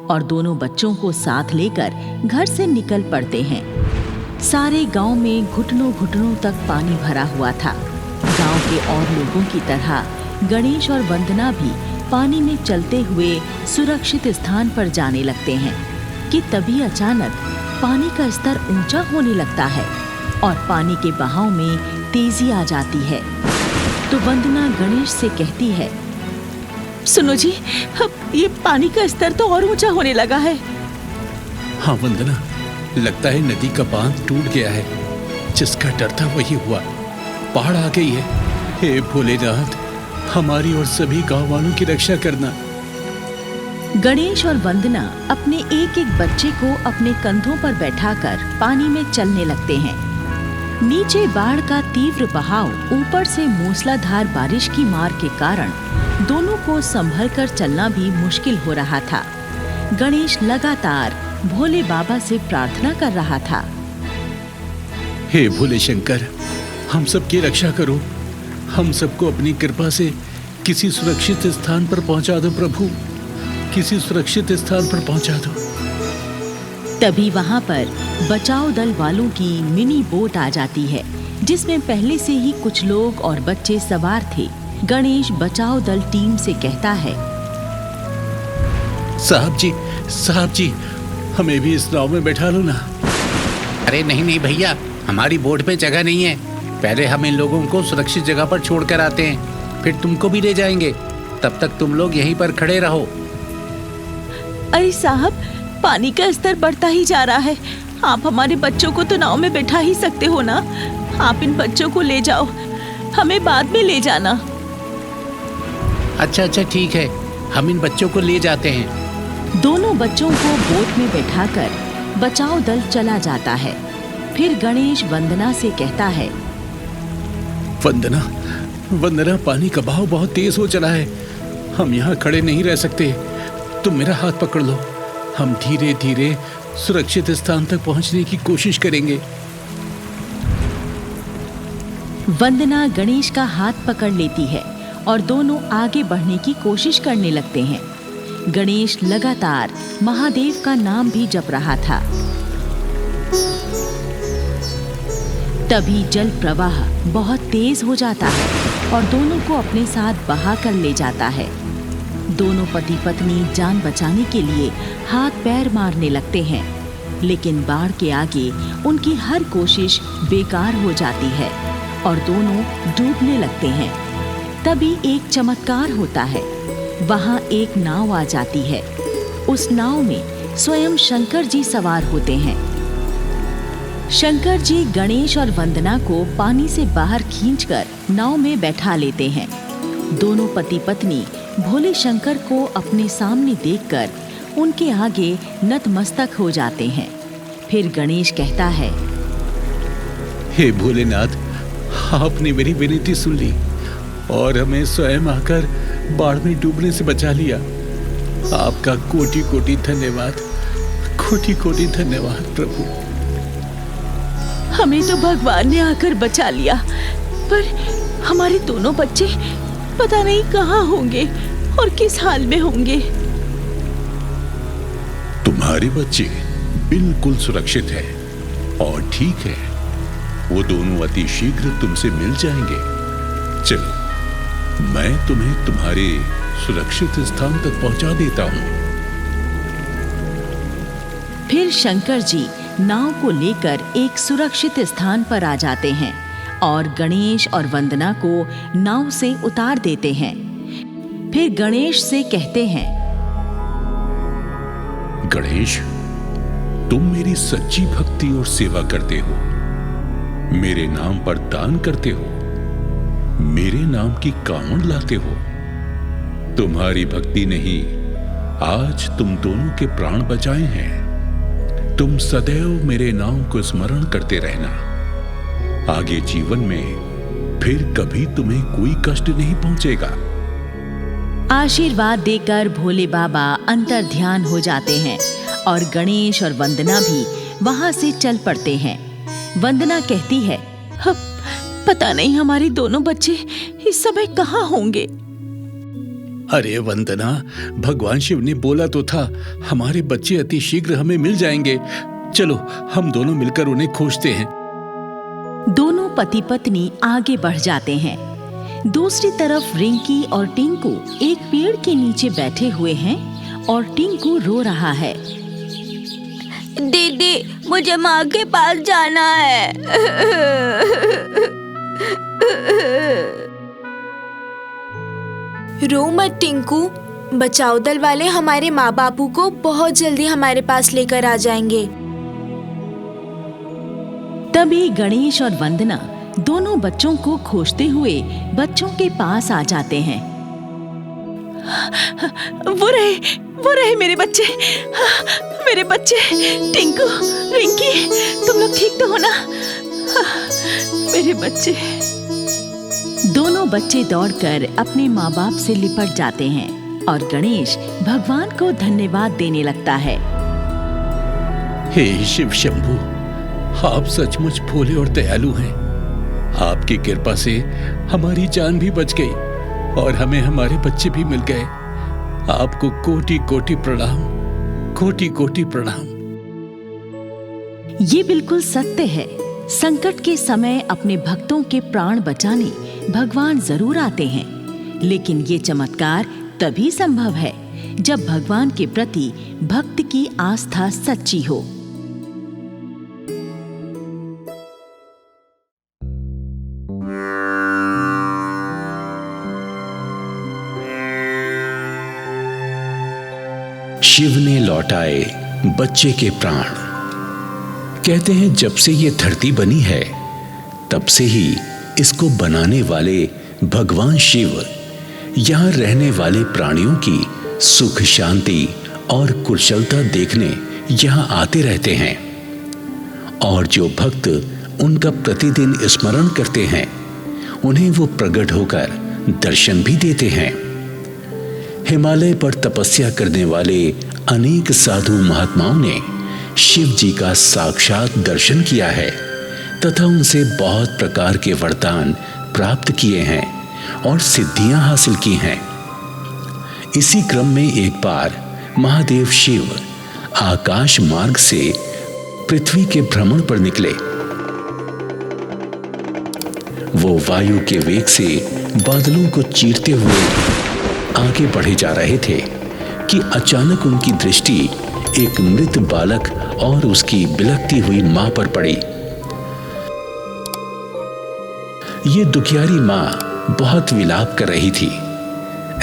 S1: और दोनों बच्चों को साथ लेकर घर से निकल पड़ते हैं। सारे गांव में घुटनों घुटनों तक पानी भरा हुआ था। गांव के और लोगों की तरह गणेश और वंदना भी पानी में चलते हुए सुरक्षित स्थान पर जाने लगते हैं कि तभी अचानक पानी का स्तर ऊंचा होने लगता है और पानी के बहाव में तेजी आ जाती है। तो वंदना गणेश से कहती है, सुनो जी, अब ये पानी का स्तर तो और ऊंचा होने लगा है।
S2: हाँ वंदना, लगता है नदी का बांध टूट गया है। जिसका डर था वही हुआ, बाढ़ आ गई है। हे भोलेनाथ, हमारी और सभी गांव वालों की रक्षा करना।
S1: गणेश और वंदना अपने एक एक बच्चे को अपने कंधों पर बैठाकर पानी में चलने लगते हैं। नीचे बाढ़ का तीव्र बहाव, ऊपर से मूसलाधार बारिश की मार के कारण दोनों को संभल कर चलना भी मुश्किल हो रहा था। गणेश लगातार भोले बाबा से प्रार्थना कर रहा था।
S3: हे भोले शंकर, हम सबकी रक्षा करो। हम सबको अपनी कृपा से किसी सुरक्षित स्थान पर पहुंचा दो प्रभु, किसी सुरक्षित स्थान पर पहुंचा दो।
S1: तभी वहां पर बचाव दल वालों की मिनी बोट आ जाती है, जिसमें पहले से ही कुछ लोग और बच्चे सवार थे। गणेश बचाव दल टीम से कहता है,
S3: साहब जी, हमें भी इस नाव में बैठा लो ना।
S4: अरे नहीं नहीं भैया, हमारी बोट में जगह नहीं है। पहले हम इन लोगों को सुरक्षित जगह पर छोड़कर आते हैं, फिर तुमको भी ले जाएंगे। तब तक तुम लोग यहीं पर खड़े रहो।
S1: अरे साहब, पानी का स्तर बढ़ता ही जा रहा है। आप हमारे बच्चों को तो नाव में बैठा ही सकते हो ना। आप इन बच्चों को ले जाओ, हमें बाद में ले जाना।
S4: अच्छा ठीक है, हम इन बच्चों को ले जाते हैं।
S1: दोनों बच्चों को बोट में बैठाकर बचाव दल चला जाता है। फिर गणेश वंदना से कहता है,
S3: वंदना, पानी का बहाव बहुत तेज हो चला है। हम यहाँ खड़े नहीं रह सकते। तुम मेरा हाथ पकड़ लो, हम धीरे धीरे सुरक्षित स्थान तक पहुँचने की कोशिश करेंगे।
S1: वंदना गणेश का हाथ पकड़ लेती है और दोनों आगे बढ़ने की कोशिश करने लगते हैं। गणेश लगातार महादेव का नाम भी जप रहा था। तभी जल प्रवाह बहुत तेज हो जाता है और दोनों को अपने साथ बहा कर ले जाता है। दोनों पति पत्नी जान बचाने के लिए हाथ पैर मारने लगते हैं, लेकिन बाढ़ के आगे उनकी हर कोशिश बेकार हो जाती है और दोनों डूबने लगते हैं। तभी एक चमत्कार होता है। वहां एक नाव आ जाती है। उस नाव में स्वयं शंकर जी सवार होते हैं। शंकर जी गणेश और वंदना को पानी से बाहर खींचकर नाव में बैठा लेते हैं। दोनों पति पत्नी भोले शंकर को अपने सामने देखकर उनके आगे नतमस्तक हो जाते हैं। फिर गणेश कहता है,
S3: हे भोलेनाथ, आपने मेरी विनती सुन ली और हमें स्वयं आकर बाढ़ में डूबने से बचा लिया। आपका कोटि कोटि धन्यवाद, कोटि कोटि धन्यवाद प्रभु।
S1: हमें तो भगवान ने आकर बचा लिया, पर हमारे दोनों बच्चे पता नहीं कहाँ होंगे और किस हाल में होंगे।
S2: तुम्हारे बच्चे बिल्कुल सुरक्षित हैं और ठीक है। वो दोनों अति शीघ्र तुमसे मिल जाएंगे। चलो, मैं तुम्हें तुम्हारे सुरक्षित स्थान तक पहुंचा देता हूं।
S1: फिर शंकर जी नाव को लेकर एक सुरक्षित स्थान पर आ जाते हैं और गणेश और वंदना को नाव से उतार देते हैं। फिर गणेश से कहते हैं,
S2: गणेश, तुम मेरी सच्ची भक्ति और सेवा करते हो, मेरे नाम पर दान करते हो, मेरे नाम की कामड़ लाते हो। तुम्हारी भक्ति ने ही आज तुम दोनों के प्राण बचाए हैं। तुम सदैव मेरे नाम को स्मरण करते रहना। आगे जीवन में फिर कभी तुम्हें कोई कष्ट नहीं पहुंचेगा।
S1: आशीर्वाद देकर भोले बाबा अंतर ध्यान हो जाते हैं और गणेश और वंदना भी वहां से चल पड़ते हैं। वंदना कहती है, पता नहीं हमारे दोनों बच्चे इस समय कहाँ होंगे।
S3: अरे वंदना, भगवान शिव ने बोला तो था हमारे बच्चे अति शीघ्र हमें मिल जाएंगे। चलो, हम दोनों मिलकर उन्हें खोजते हैं।
S1: दोनों पति पत्नी आगे बढ़ जाते हैं। दूसरी तरफ रिंकी और टिंकू एक पेड़ के नीचे बैठे हुए हैं और टिंकू रो रहा है।
S5: दीदी, मुझे माँ के पास जाना है। रो मत टिंकू, बचाओ दल वाले हमारे माँ बापू को बहुत जल्दी हमारे पास लेकर आ जाएंगे।
S1: तभी गणेश और वंदना दोनों बच्चों को खोजते हुए बच्चों के पास आ जाते हैं। वो रहे मेरे बच्चे। हाँ, मेरे बच्चे टिंकू, रिंकी, तुम लोग ठीक तो हो ना? हाँ, मेरे बच्चे। दोनों बच्चे दौड़कर अपने माँ बाप से लिपट जाते हैं और गणेश भगवान को धन्यवाद देने लगता है।
S2: हे शिव शंभू, आप सचमुच भोले और दयालु हैं। आपकी कृपा से हमारी जान भी बच गई और हमें हमारे बच्चे भी मिल गए। आपको कोटि कोटि प्रणाम, कोटि कोटि प्रणाम।
S1: ये बिल्कुल सत्य है। संकट के समय अपने भक्तों के प्राण बचाने भगवान जरूर आते हैं, लेकिन ये चमत्कार तभी संभव है जब भगवान के प्रति भक्त की आस्था सच्ची हो।
S2: शिव ने लौटाए बच्चे के प्राण। कहते हैं जब से ये धरती बनी है तब से ही इसको बनाने वाले भगवान शिव यहाँ रहने वाले प्राणियों की सुख शांति और कुशलता देखने यहाँ आते रहते हैं, और जो भक्त उनका प्रतिदिन स्मरण करते हैं उन्हें वो प्रकट होकर दर्शन भी देते हैं। हिमालय पर तपस्या करने वाले अनेक साधु महात्माओं ने शिव जी का साक्षात दर्शन किया है तथा उनसे बहुत प्रकार के वरदान प्राप्त किए हैं और सिद्धियां हासिल की हैं। इसी क्रम में एक बार महादेव शिव आकाश मार्ग से पृथ्वी के भ्रमण पर निकले। वो वायु के वेग से बादलों को चीरते हुए आगे बढ़े जा रहे थे कि अचानक उनकी दृष्टि एक मृत बालक और उसकी बिलखती हुई मां पर पड़ी। ये दुखियारी मां बहुत विलाप कर रही थी।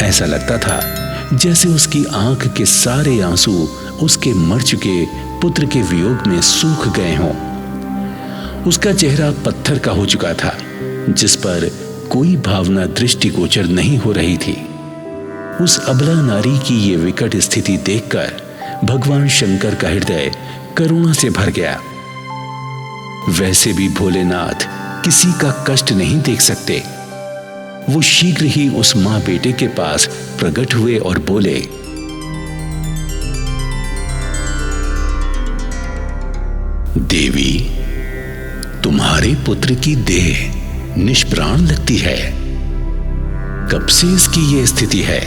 S2: ऐसा लगता था जैसे उसकी आंख के सारे आंसू उसके मर चुके पुत्र के वियोग में सूख गए हों। उसका चेहरा पत्थर का हो चुका था, जिस पर कोई भावना दृष्टिगोचर नहीं हो रही थी। उस अबला नारी की ये विकट स्थिति देखकर भगवान शंकर का हृदय करुणा से भर गया। वैसे भी भोलेनाथ किसी का कष्ट नहीं देख सकते। वो शीघ्र ही उस मां बेटे के पास प्रकट हुए और बोले, देवी, तुम्हारे पुत्र की देह निष्प्राण लगती है। कब से इसकी ये स्थिति है?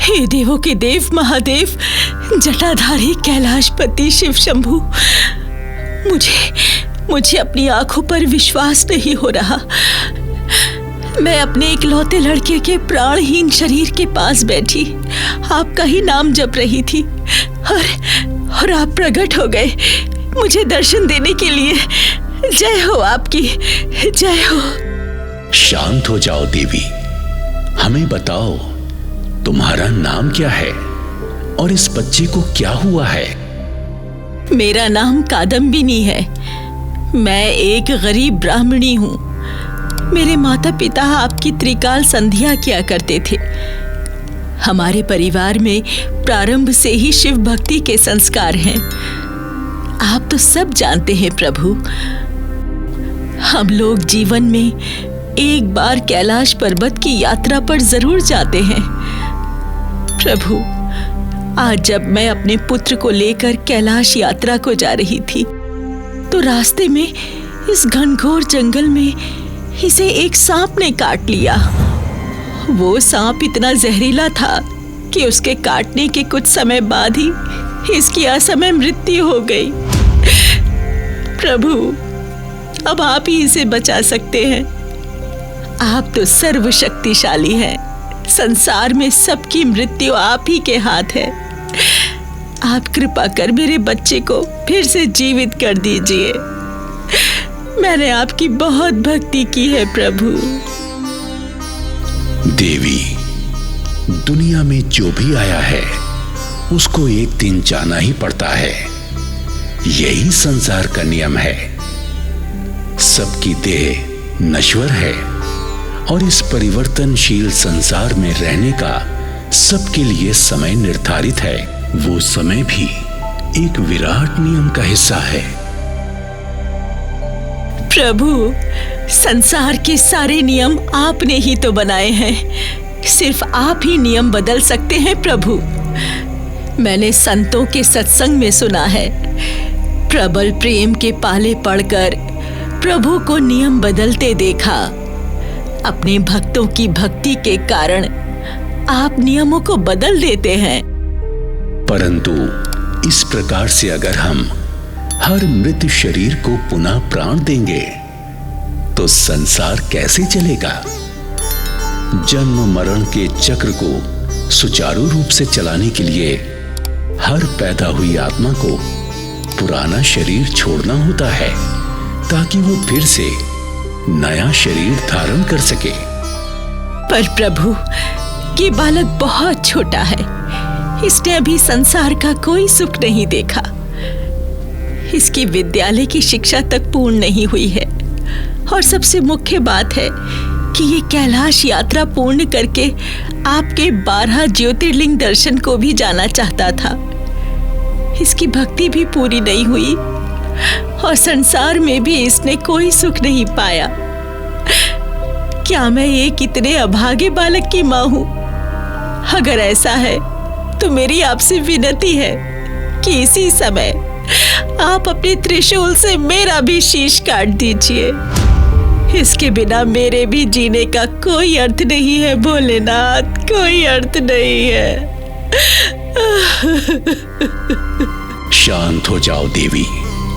S1: हे देवों के देव महादेव, जटाधारी कैलाशपति शिव शंभु, मुझे अपनी आंखों पर विश्वास नहीं हो रहा। मैं अपने इकलौते लड़के के प्राणहीन शरीर के पास बैठी आपका ही नाम जप रही थी और आप प्रकट हो गए मुझे दर्शन देने के लिए। जय हो आपकी, जय हो।
S2: शांत हो जाओ देवी, हमें बताओ तुम्हारा नाम क्या है और इस बच्चे को क्या हुआ है?
S1: मेरा नाम कादम्बिनी है। मैं एक गरीब ब्राह्मणी हूँ। मेरे माता पिता आपकी त्रिकाल संध्या किया करते थे। हमारे परिवार में प्रारंभ से ही शिव भक्ति के संस्कार हैं। आप तो सब जानते हैं प्रभु, हम लोग जीवन में एक बार कैलाश पर्वत की यात्रा पर जरूर जाते हैं। प्रभु, आज जब मैं अपने पुत्र को लेकर कैलाश यात्रा को जा रही थी तो रास्ते में इस घनघोर जंगल में इसे एक सांप ने काट लिया। वो सांप इतना जहरीला था कि उसके काटने के कुछ समय बाद ही इसकी असमय मृत्यु हो गई। प्रभु, अब आप ही इसे बचा सकते हैं। आप तो सर्वशक्तिशाली हैं। संसार में सबकी मृत्यु आप ही के हाथ है। आप कृपा कर मेरे बच्चे को फिर से जीवित कर दीजिए। मैंने आपकी बहुत भक्ति की है प्रभु।
S2: देवी, दुनिया में जो भी आया है उसको एक दिन जाना ही पड़ता है। यही संसार का नियम है। सबकी देह नश्वर है और इस परिवर्तनशील संसार में रहने का सबके लिए समय निर्धारित है। वो समय भी एक विराट नियम का हिस्सा है।
S1: प्रभु, संसार के सारे नियम आपने ही तो बनाए हैं। सिर्फ आप ही नियम बदल सकते हैं प्रभु। मैंने संतों के सत्संग में सुना है, प्रबल प्रेम के पाले पड़कर प्रभु को नियम बदलते देखा। अपने भक्तों की भक्ति के कारण आप नियमों को बदल देते हैं।
S2: परंतु इस प्रकार से अगर हम हर मृत शरीर को पुनः प्राण देंगे तो संसार कैसे चलेगा? जन्म मरण के चक्र को सुचारू रूप से चलाने के लिए हर पैदा हुई आत्मा को पुराना शरीर छोड़ना होता है ताकि वो फिर से नया शरीर धारण कर सके।
S1: पर प्रभु, ये बालक बहुत छोटा है। इसने अभी संसार का कोई सुख नहीं देखा। इसकी विद्यालय की शिक्षा तक पूर्ण नहीं हुई है। और सबसे मुख्य बात है कि ये कैलाश यात्रा पूर्ण करके आपके 12 ज्योतिर्लिंग दर्शन को भी जाना चाहता था। इसकी भक्ति भी पूरी नहीं हुई और संसार में भी इसने कोई सुख नहीं पाया। क्या मैं एक इतने अभागे बालक की माँ हूँ? अगर ऐसा है तो मेरी आपसे विनती है कि इसी समय आप अपने त्रिशूल से मेरा भी शीश काट दीजिए। इसके बिना मेरे भी जीने का कोई अर्थ नहीं है भोलेनाथ, कोई अर्थ नहीं है।
S2: शांत हो जाओ देवी,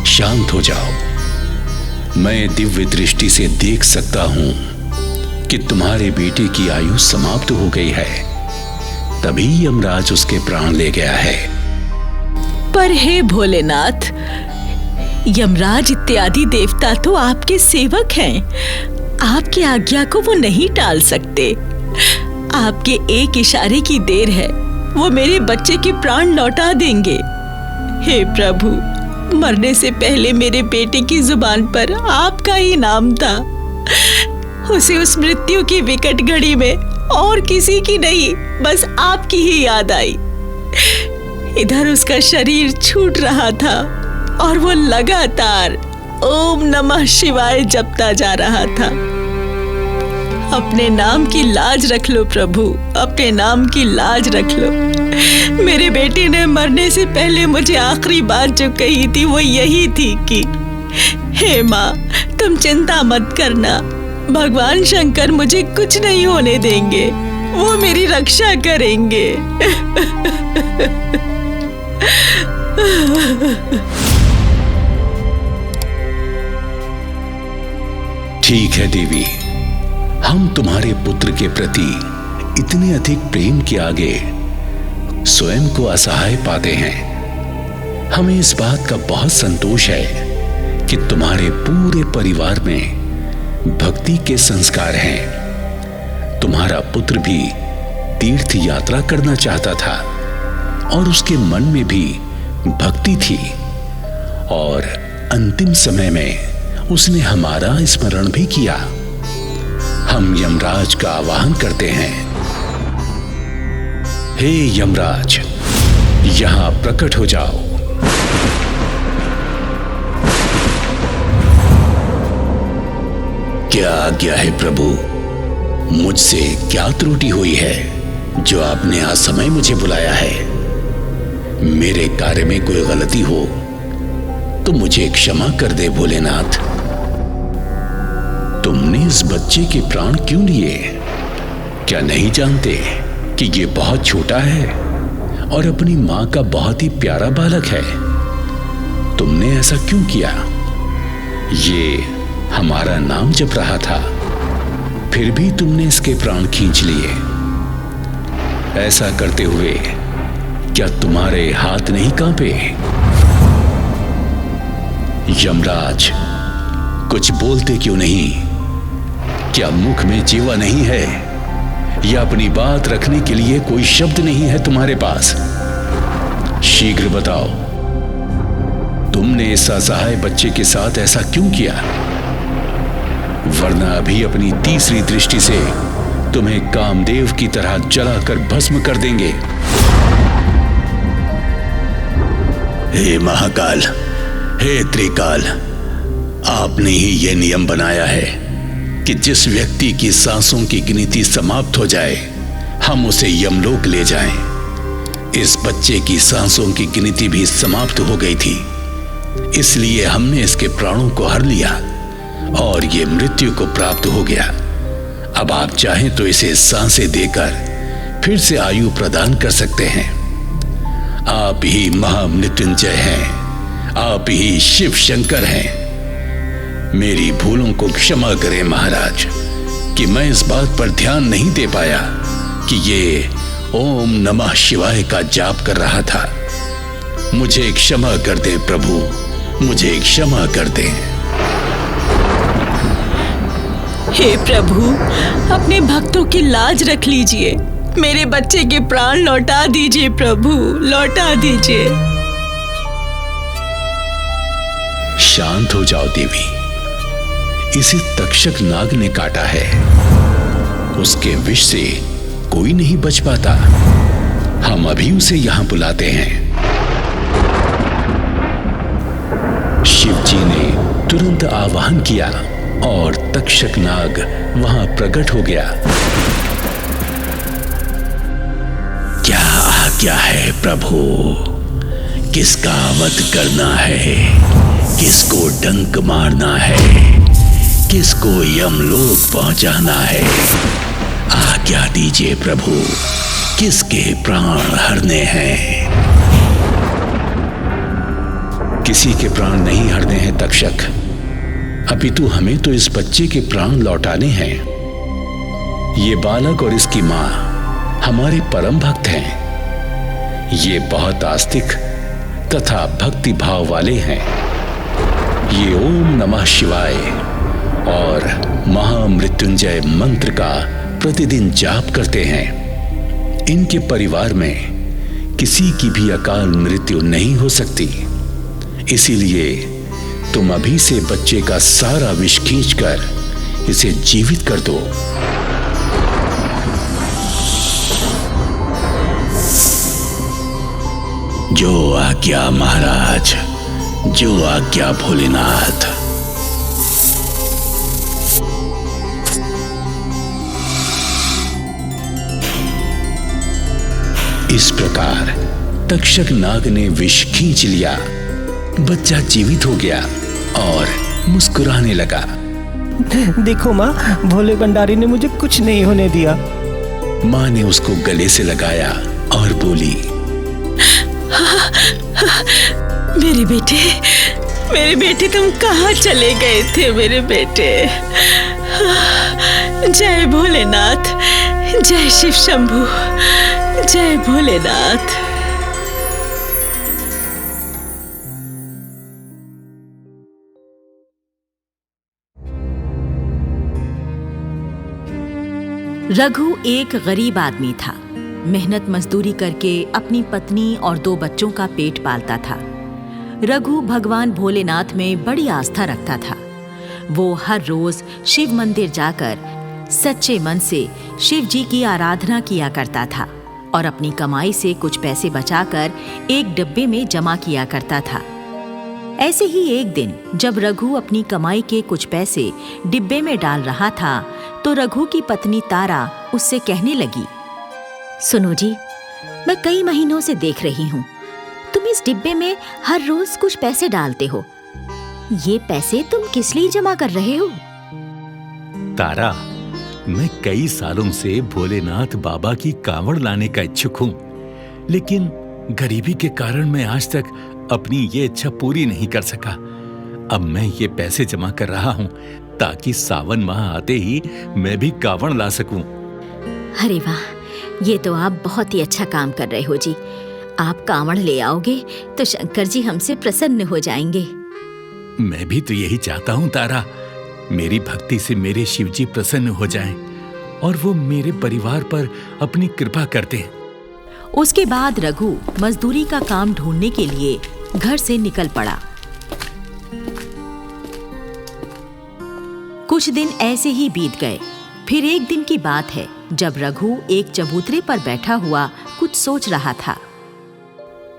S2: शांत हो जाओ। मैं दिव्य दृष्टि से देख सकता हूं कि तुम्हारे बेटे की आयु समाप्त हो गई है, तभी यमराज उसके प्राण ले गया है।
S1: पर हे भोलेनाथ, यमराज इत्यादि देवता तो आपके सेवक हैं। आपकी आज्ञा को वो नहीं टाल सकते। आपके एक इशारे की देर है, वो मेरे बच्चे के प्राण लौटा देंगे। हे प्रभु, मरने से पहले मेरे बेटे की जुबान पर आपका ही नाम था। उसे उस मृत्यु की विकट घड़ी में और किसी की नहीं, बस आपकी ही याद आई। इधर उसका शरीर छूट रहा था और वो लगातार ओम नमः शिवाय जपता जा रहा था। अपने नाम की लाज रख लो प्रभु, अपने नाम की लाज रख लो। मेरे बेटे ने मरने से पहले मुझे आखिरी बात जो कही थी वो यही थी कि हे माँ, तुम चिंता मत करना, भगवान शंकर मुझे कुछ नहीं होने देंगे, वो मेरी रक्षा करेंगे।
S2: ठीक है देवी, हम तुम्हारे पुत्र के प्रति इतने अधिक प्रेम के आगे स्वयं को असहाय पाते हैं। हमें इस बात का बहुत संतोष है कि तुम्हारे पूरे परिवार में भक्ति के संस्कार हैं। तुम्हारा पुत्र भी तीर्थ यात्रा करना चाहता था और उसके मन में भी भक्ति थी, और अंतिम समय में उसने हमारा स्मरण भी किया। हम यमराज का आवाहन करते हैं। हे यमराज, यहां प्रकट हो जाओ। क्या आज्ञा है प्रभु? मुझसे क्या त्रुटि हुई है जो आपने असमय मुझे बुलाया है? मेरे कार्य में कोई गलती हो तो मुझे क्षमा कर दे भोलेनाथ। तुमने इस बच्चे के प्राण क्यों लिए? क्या नहीं जानते कि ये बहुत छोटा है और अपनी मां का बहुत ही प्यारा बालक है? तुमने ऐसा क्यों किया? ये हमारा नाम जप रहा था, फिर भी तुमने इसके प्राण खींच लिए। ऐसा करते हुए क्या तुम्हारे हाथ नहीं कांपे? यमराज, कुछ बोलते क्यों नहीं? क्या मुख में जीवा नहीं है या अपनी बात रखने के लिए कोई शब्द नहीं है तुम्हारे पास? शीघ्र बताओ, तुमने इस असहाय बच्चे के साथ ऐसा क्यों किया? वरना अभी अपनी तीसरी दृष्टि से तुम्हें कामदेव की तरह जलाकर भस्म कर देंगे। हे महाकाल, हे त्रिकाल, आपने ही यह नियम बनाया है कि जिस व्यक्ति की सांसों की गिनती समाप्त हो जाए हम उसे यमलोक ले जाएं। इस बच्चे की सांसों की गिनती भी समाप्त हो गई थी, इसलिए हमने इसके प्राणों को हर लिया और ये मृत्यु को प्राप्त हो गया। अब आप चाहें तो इसे सांसें देकर फिर से आयु प्रदान कर सकते हैं। आप ही महामृत्युंजय हैं, आप ही शिव शंकर हैं। मेरी भूलों को क्षमा करें महाराज कि मैं इस बात पर ध्यान नहीं दे पाया कि ये ओम नमः शिवाय का जाप कर रहा था। मुझे क्षमा कर दे प्रभु, मुझे क्षमा कर दे।
S1: हे प्रभु, अपने भक्तों की लाज रख लीजिए। मेरे बच्चे के प्राण लौटा दीजिए प्रभु, लौटा दीजिए।
S2: शांत हो जाओ देवी, इसे तक्षक नाग ने काटा है। उसके विष से कोई नहीं बच पाता। हम अभी उसे यहां बुलाते हैं। शिव जी ने तुरंत आवाहन किया और तक्षक नाग वहां प्रकट हो गया। क्या आज्ञा है प्रभु? किसका वध करना है? किसको डंक मारना है? किसको यमलोक पहुंचाना है? आज्ञा दीजिए प्रभु, किसके प्राण हरने हैं? किसी के प्राण नहीं हरने हैं तक्षक, अपितु हमें तो इस बच्चे के प्राण लौटाने हैं। ये बालक और इसकी मां हमारे परम भक्त हैं। ये बहुत आस्तिक तथा भक्ति भाव वाले हैं। ये ओम नमः शिवाय और महामृत्युंजय मंत्र का प्रतिदिन जाप करते हैं। इनके परिवार में किसी की भी अकाल मृत्यु नहीं हो सकती। इसीलिए तुम अभी से बच्चे का सारा विष खींचकर इसे जीवित कर दो। जो आज्ञा महाराज, जो आज्ञा भोलेनाथ। इस प्रकार तक्षक नाग ने विष खींच लिया। बच्चा जीवित हो गया और मुस्कुराने लगा।
S6: देखो माँ, भोले भंडारी ने मुझे कुछ नहीं होने दिया।
S2: माँ ने उसको गले से लगाया और बोली,
S1: मेरे बेटे तुम कहाँ चले गए थे मेरे बेटे? जय भोलेनाथ, जय शिव शंभू, जय भोलेनाथ। रघु एक गरीब आदमी था। मेहनत मजदूरी करके अपनी पत्नी और 2 बच्चों का पेट पालता था। रघु भगवान भोलेनाथ में बड़ी आस्था रखता था। वो हर रोज शिव मंदिर जाकर सच्चे मन से शिव जी की आराधना किया करता था और अपनी कमाई से कुछ पैसे बचाकर एक डिब्बे में जमा किया करता था। ऐसे ही एक दिन जब रघु अपनी कमाई के कुछ पैसे डिब्बे में डाल रहा था तो रघु की पत्नी तारा उससे कहने लगी, सुनो जी, मैं कई महीनों से देख रही हूँ तुम इस डिब्बे में हर रोज कुछ पैसे डालते हो। ये पैसे तुम किस लिए जमा कर रहे हो?
S3: तारा, मैं कई सालों से भोलेनाथ बाबा की कांवड़ लाने का इच्छुक हूँ, लेकिन गरीबी के कारण मैं आज तक अपनी ये इच्छा पूरी नहीं कर सका। अब मैं ये पैसे जमा कर रहा हूँ ताकि सावन माह आते ही मैं भी कांवड़ ला सकूं।
S1: अरे वाह, ये तो आप बहुत ही अच्छा काम कर रहे हो जी। आप कांवड़ ले आओगे तो शंकर जी हमसे प्रसन्न हो जाएंगे।
S3: मैं भी तो यही चाहता हूँ तारा, मेरी भक्ति से मेरे शिव जी प्रसन्न हो जाएं और वो मेरे परिवार पर अपनी कृपा करते हैं।
S1: उसके बाद रघु मजदूरी का काम ढूंढने के लिए घर से निकल पड़ा। कुछ दिन ऐसे ही बीत गए। फिर एक दिन की बात है जब रघु एक चबूतरे पर बैठा हुआ कुछ सोच रहा था।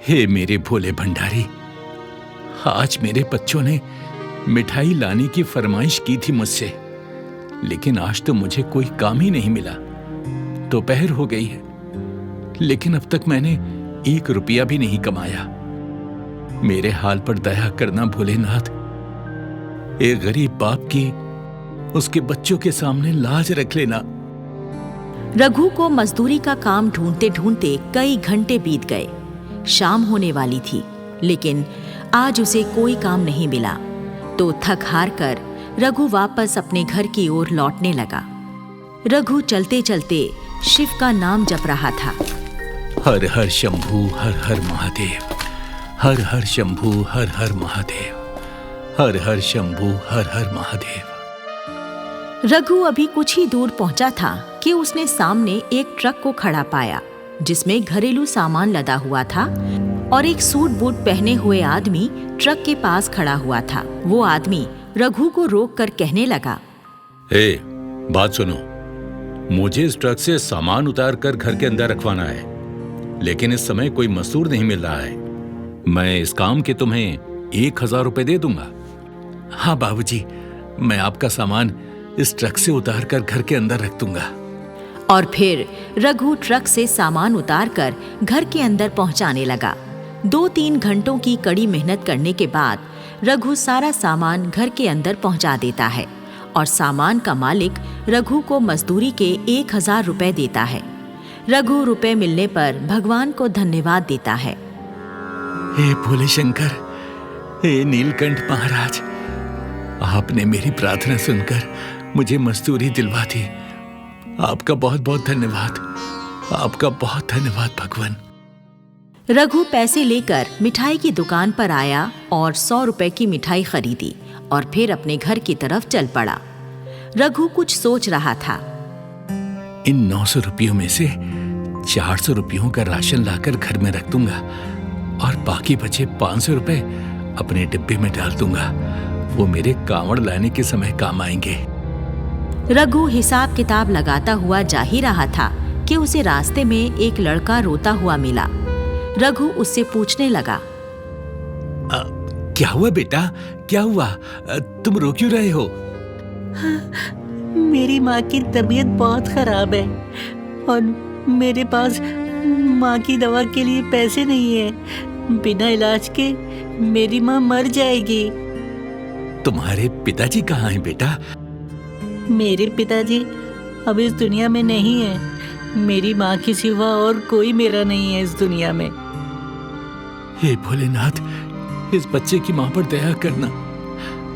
S3: हे मेरे भोले भंडारी, आज मेरे बच्चों ने मिठाई लाने की फरमाइश की थी मुझसे, लेकिन आज तो मुझे कोई काम ही नहीं मिला। दोपहर हो गई है, लेकिन अब तक मैंने 1 रुपया भी नहीं कमाया। मेरे हाल पर दया करना भोलेनाथ। एक गरीब बाप की उसके बच्चों के सामने लाज रख लेना।
S1: रघु को मजदूरी का काम ढूंढते ढूंढते कई घंटे बीत गए। शाम होने वाली थी, लेकिन आज उसे कोई काम नहीं मिला। तो थक हार कर रघु वापस अपने घर की ओर लौटने लगा। रघु चलते चलते शिव का नाम जप रहा था।
S3: हर हर शंभू हर हर महादेव, हर हर शंभू हर हर महादेव, हर हर शंभू हर हर महादेव।
S1: रघु अभी कुछ ही दूर पहुंचा था कि उसने सामने एक ट्रक को खड़ा पाया, जिसमें घरेलू सामान लदा हुआ था और एक सूट बूट पहने हुए आदमी ट्रक के पास खड़ा हुआ था। वो आदमी रघु को रोक कर कहने लगा,
S2: ए, बात सुनो। मुझे इस ट्रक से सामान उतार कर घर के अंदर रखवाना है, लेकिन इस समय कोई मजदूर नहीं मिल रहा है। मैं इस काम के तुम्हें 1000 रुपए दे दूंगा।
S3: हाँ बाबूजी, मैं आपका सामान इस ट्रक से उतार कर घर के अंदर रख दूंगा।
S1: और फिर रघु ट्रक से सामान उतारकर घर के अंदर पहुंचाने लगा। 2-3 घंटों की कड़ी मेहनत करने के बाद रघु सारा सामान घर के अंदर पहुंचा देता है और सामान का मालिक रघु को मजदूरी के 1000 रुपए देता है। रघु रुपए मिलने पर भगवान को धन्यवाद देता है।
S3: हे भोले शंकर, हे नीलकंठ महाराज, आपने मेरी प्रार्थना सुनकर मुझे मजदूरी दिलवा दी। आपका बहुत बहुत धन्यवाद, आपका बहुत धन्यवाद भगवान।
S1: रघु पैसे लेकर मिठाई की दुकान पर आया और 100 रुपए की मिठाई खरीदी और फिर अपने घर की तरफ चल पड़ा। रघु कुछ सोच रहा था।
S3: इन 900 रुपयों में से 400 रुपयों का राशन लाकर घर में रख दूंगा और बाकी बचे 500 रुपए अपने डिब्बे में डाल दूंगा। वो मेरे कांवड़ लाने के समय काम आएंगे।
S1: रघु हिसाब किताब लगाता हुआ जा ही रहा था कि उसे रास्ते में एक लड़का रोता हुआ मिला। रघु उससे पूछने लगा,
S3: क्या हुआ बेटा, क्या हुआ? तुम रो क्यों रहे हो?
S6: मेरी माँ की तबीयत बहुत खराब है और मेरे पास माँ की दवा के लिए पैसे नहीं है। बिना इलाज के मेरी माँ मर जाएगी।
S3: तुम्हारे पिताजी कहाँ हैं बेटा?
S6: मेरे पिताजी अब इस दुनिया में नहीं है। मेरी माँ के सिवा और कोई मेरा नहीं है इस दुनिया में।
S3: हे भोलेनाथ, इस बच्चे की माँ पर दया करना।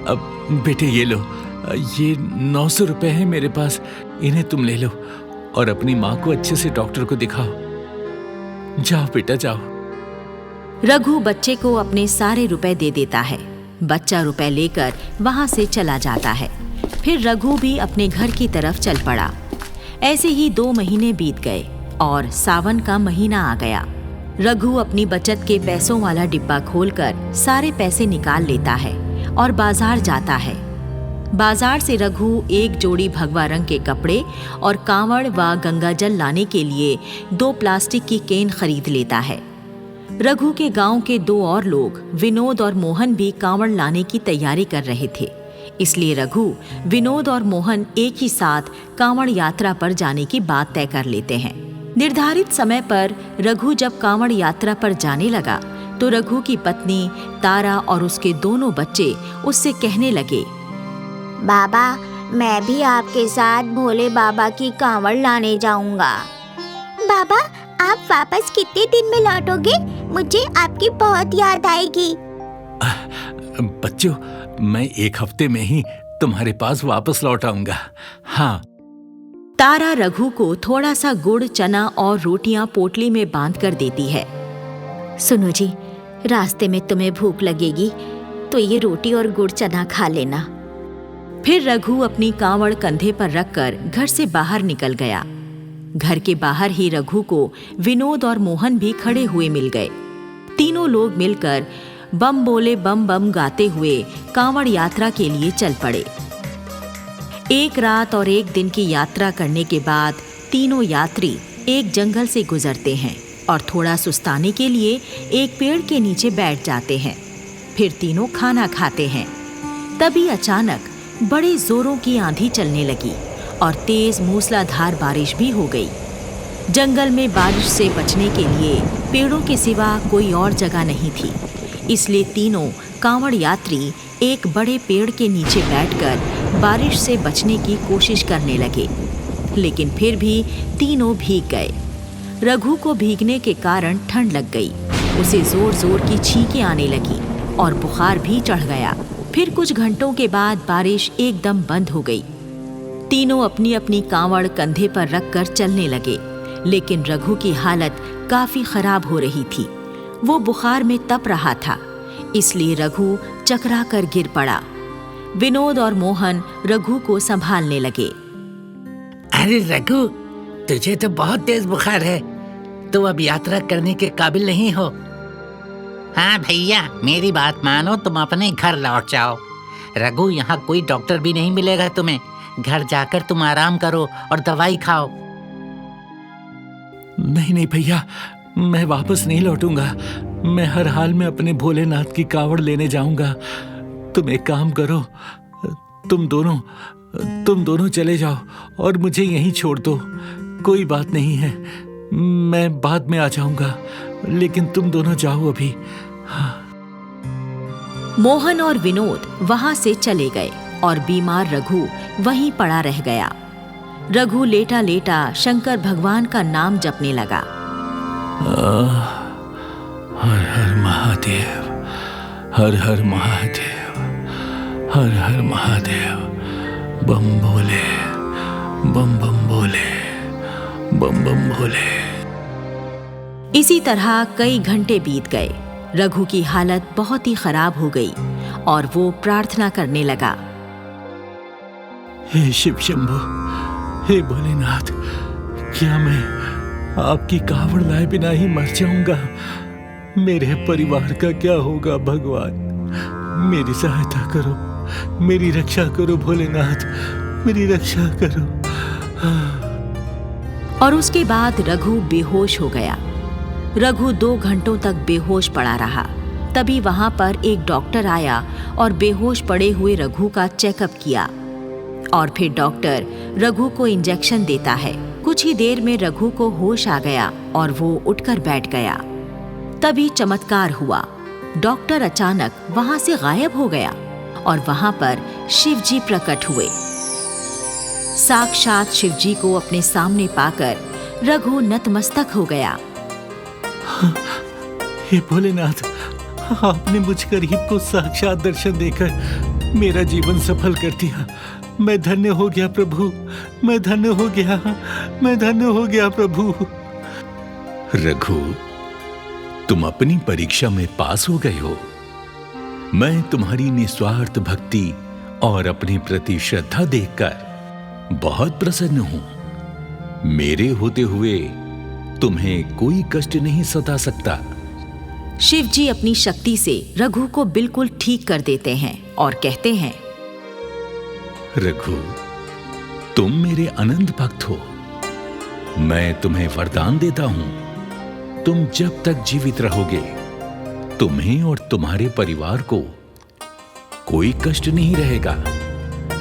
S3: अब बेटे ये लो, ये 900 रुपए हैं मेरे पास, इन्हें तुम ले लो और अपनी माँ को अच्छे से डॉक्टर को दिखाओ। जाओ बेटा जाओ।
S1: रघु बच्चे को अपने सारे रुपए दे देता है। बच्चा रुपए लेकर वहां से चला जाता है। फिर रघु भी अपने घर की तरफ चल पड़ा। ऐसे ही 2 महीने बीत गए और सावन का महीना आ गया। रघु अपनी बचत के पैसों वाला डिब्बा खोलकर सारे पैसे निकाल लेता है और बाजार जाता है। बाजार से रघु एक जोड़ी भगवा रंग के कपड़े और कांवड़ व गंगाजल लाने के लिए 2 प्लास्टिक की केन खरीद लेता है। रघु के गांव के 2 और लोग, विनोद और मोहन, भी कांवड़ लाने की तैयारी कर रहे थे। इसलिए रघु, विनोद और मोहन एक ही साथ कांवड़ यात्रा पर जाने की बात तय कर लेते हैं। निर्धारित समय पर रघु जब कांवड़ यात्रा पर जाने लगा तो रघु की पत्नी तारा और उसके दोनों बच्चे उससे कहने लगे,
S7: बाबा, मैं भी आपके साथ भोले बाबा की कांवड़ लाने जाऊंगा। बाबा, आप वापस कितने दिन में लौटोगे? मुझे आपकी बहुत याद आएगी।
S3: बच्चों, मैं 1 हफ्ते में ही तुम्हारे पास वापस लौट आऊंगा। हाँ।
S1: तारा रघु को थोड़ा सा गुड़, चना और रोटियां पोटली में बांध कर देती है।
S7: सुनो जी, रास्ते में तुम्हें भूख लगेगी तो ये रोटी और गुड़ चना खा लेना।
S1: फिर रघु अपनी कांवड़ कंधे पर रखकर घर से बाहर निकल गया। घर के बाहर ही रघु को विनोद और मोहन भी खड़े हुए मिल गए। तीनों लोग मिलकर बम बोले बम बम गाते हुए कांवड़ यात्रा के लिए चल पड़े। एक रात और एक दिन की यात्रा करने के बाद तीनों यात्री एक जंगल से गुजरते हैं और थोड़ा सुस्ताने के लिए एक पेड़ के नीचे बैठ जाते हैं। फिर तीनों खाना खाते हैं। तभी अचानक बड़े जोरों की आंधी चलने लगी और तेज मूसलाधार बारिश भी हो गई। जंगल में बारिश से बचने के लिए पेड़ों के सिवा कोई और जगह नहीं थी, इसलिए तीनों कांवड़ यात्री एक बड़े पेड़ के नीचे बैठकर बारिश से बचने की कोशिश करने लगे, लेकिन फिर भी तीनों भीग गए। रघु को भीगने के कारण ठंड लग गई, उसे जोर जोर की छींकें आने लगी और बुखार भी चढ़ गया। फिर कुछ घंटों के बाद बारिश एकदम बंद हो गई। तीनों अपनी अपनी कांवड़ कंधे पर रखकर चलने लगे, लेकिन रघु की हालत काफी खराब हो रही थी। वो बुखार में तप रहा था, इसलिए रघु चकरा कर गिर पड़ा। विनोद और मोहन रघु को संभालने लगे।
S4: अरे रघु, तुझे तो बहुत तेज बुखार है, तू अब यात्रा करने के काबिल नहीं हो। हाँ भैया, मेरी बात मानो, तुम अपने घर लौट जाओ। रघु, यहाँ कोई डॉक्टर भी नहीं मिलेगा तुम्हें। घर जाकर तुम आराम करो और दवाई खाओ।
S3: नहीं नहीं भैया, मैं वापस नहीं लौटूंगा। मैं हर हाल में अपने भोलेनाथ की कावड़ लेने जाऊंगा। तुम एक काम करो, तुम दोनों चले जाओ और मुझे यहीं छोड़ दो। कोई बात नहीं है, मैं बाद में आ जाऊंगा, लेकिन तुम दोनों जाओ अभी।
S1: मोहन और विनोद वहां से चले गए और बीमार रघु वहीं पड़ा रह गया। रघु लेटा लेटा शंकर भगवान का नाम जपने लगा।
S3: हर हर महादेव, हर हर महादेव, हर हर महादेव, बम भोले, बम बम भोले, बम बम भोले।
S1: इसी तरह कई घंटे बीत गए। रघु की हालत बहुत ही खराब हो गई और वो प्रार्थना करने लगा।
S3: हे शिव शंभो, हे भोलेनाथ, क्या मैं आपकी कावड़ लाए बिना ही मर जाऊंगा? मेरे परिवार का क्या होगा भगवान? मेरी सहायता करो, मेरी रक्षा करो भोलेनाथ, मेरी रक्षा करो।
S1: और उसके बाद रघु बेहोश हो गया। रघु 2 घंटों तक बेहोश पड़ा रहा। तभी वहां पर एक डॉक्टर आया और बेहोश पड़े हुए रघु का चेकअप किया। और फिर डॉक्टर रघु को इंजेक्शन देता है। कुछ ही देर में रघु को होश आ गया और वो उठकर बैठ गया। तभी चमत्कार हुआ। डॉक्टर अचानक वहां से गायब हो गया और वहां पर शिव जी प्रकट हुए। साक्षात शिव जी को अपने सामने पाकर रघु नतमस्तक हो गया।
S3: हे भोलेनाथ, आपने मुझ गरीब को साक्षात दर्शन देकर मेरा जीवन सफल कर दिया। मैं धन्य हो गया प्रभु, मैं धन्य हो गया, मैं धन्य हो गया प्रभु।
S2: रघु, तुम अपनी परीक्षा में पास हो गए हो। मैं तुम्हारी निस्वार्थ भक्ति और अपने प्रति श्रद्धा देखकर बहुत प्रसन्न हूं। मेरे होते हुए तुम्हें कोई कष्ट नहीं सता सकता।
S1: शिव जी अपनी शक्ति से रघु को बिल्कुल ठीक कर देते हैं और कहते हैं,
S2: रघु, तुम मेरे अनंत भक्त हो। मैं तुम्हें वरदान देता हूं, तुम जब तक जीवित रहोगे तुम्हें और तुम्हारे परिवार को कोई कष्ट नहीं रहेगा।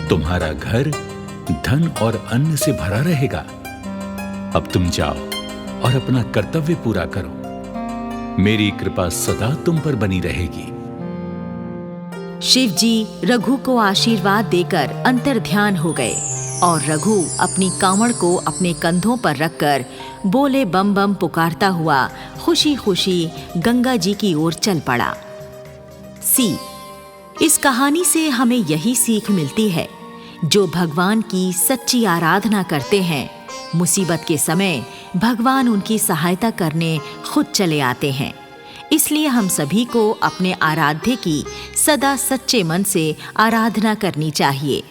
S2: तुम्हारा घर धन और अन्न से भरा रहेगा। अब तुम जाओ और अपना कर्तव्य पूरा करो। मेरी कृपा सदा तुम पर बनी रहेगी।
S1: शिव जी रघु को आशीर्वाद देकर अंतर्ध्यान हो गए और रघु अपनी कांवड़ को अपने कंधों पर रखकर बोले बम बम पुकारता हुआ खुशी खुशी गंगा जी की ओर चल पड़ा। इस कहानी से हमें यही सीख मिलती है, जो भगवान की सच्ची आराधना करते हैं, मुसीबत के समय भगवान उनकी सहायता करने खुद चले आते हैं। इसलिए हम सभी को अपने आराध्य की सदा सच्चे मन से आराधना करनी चाहिए।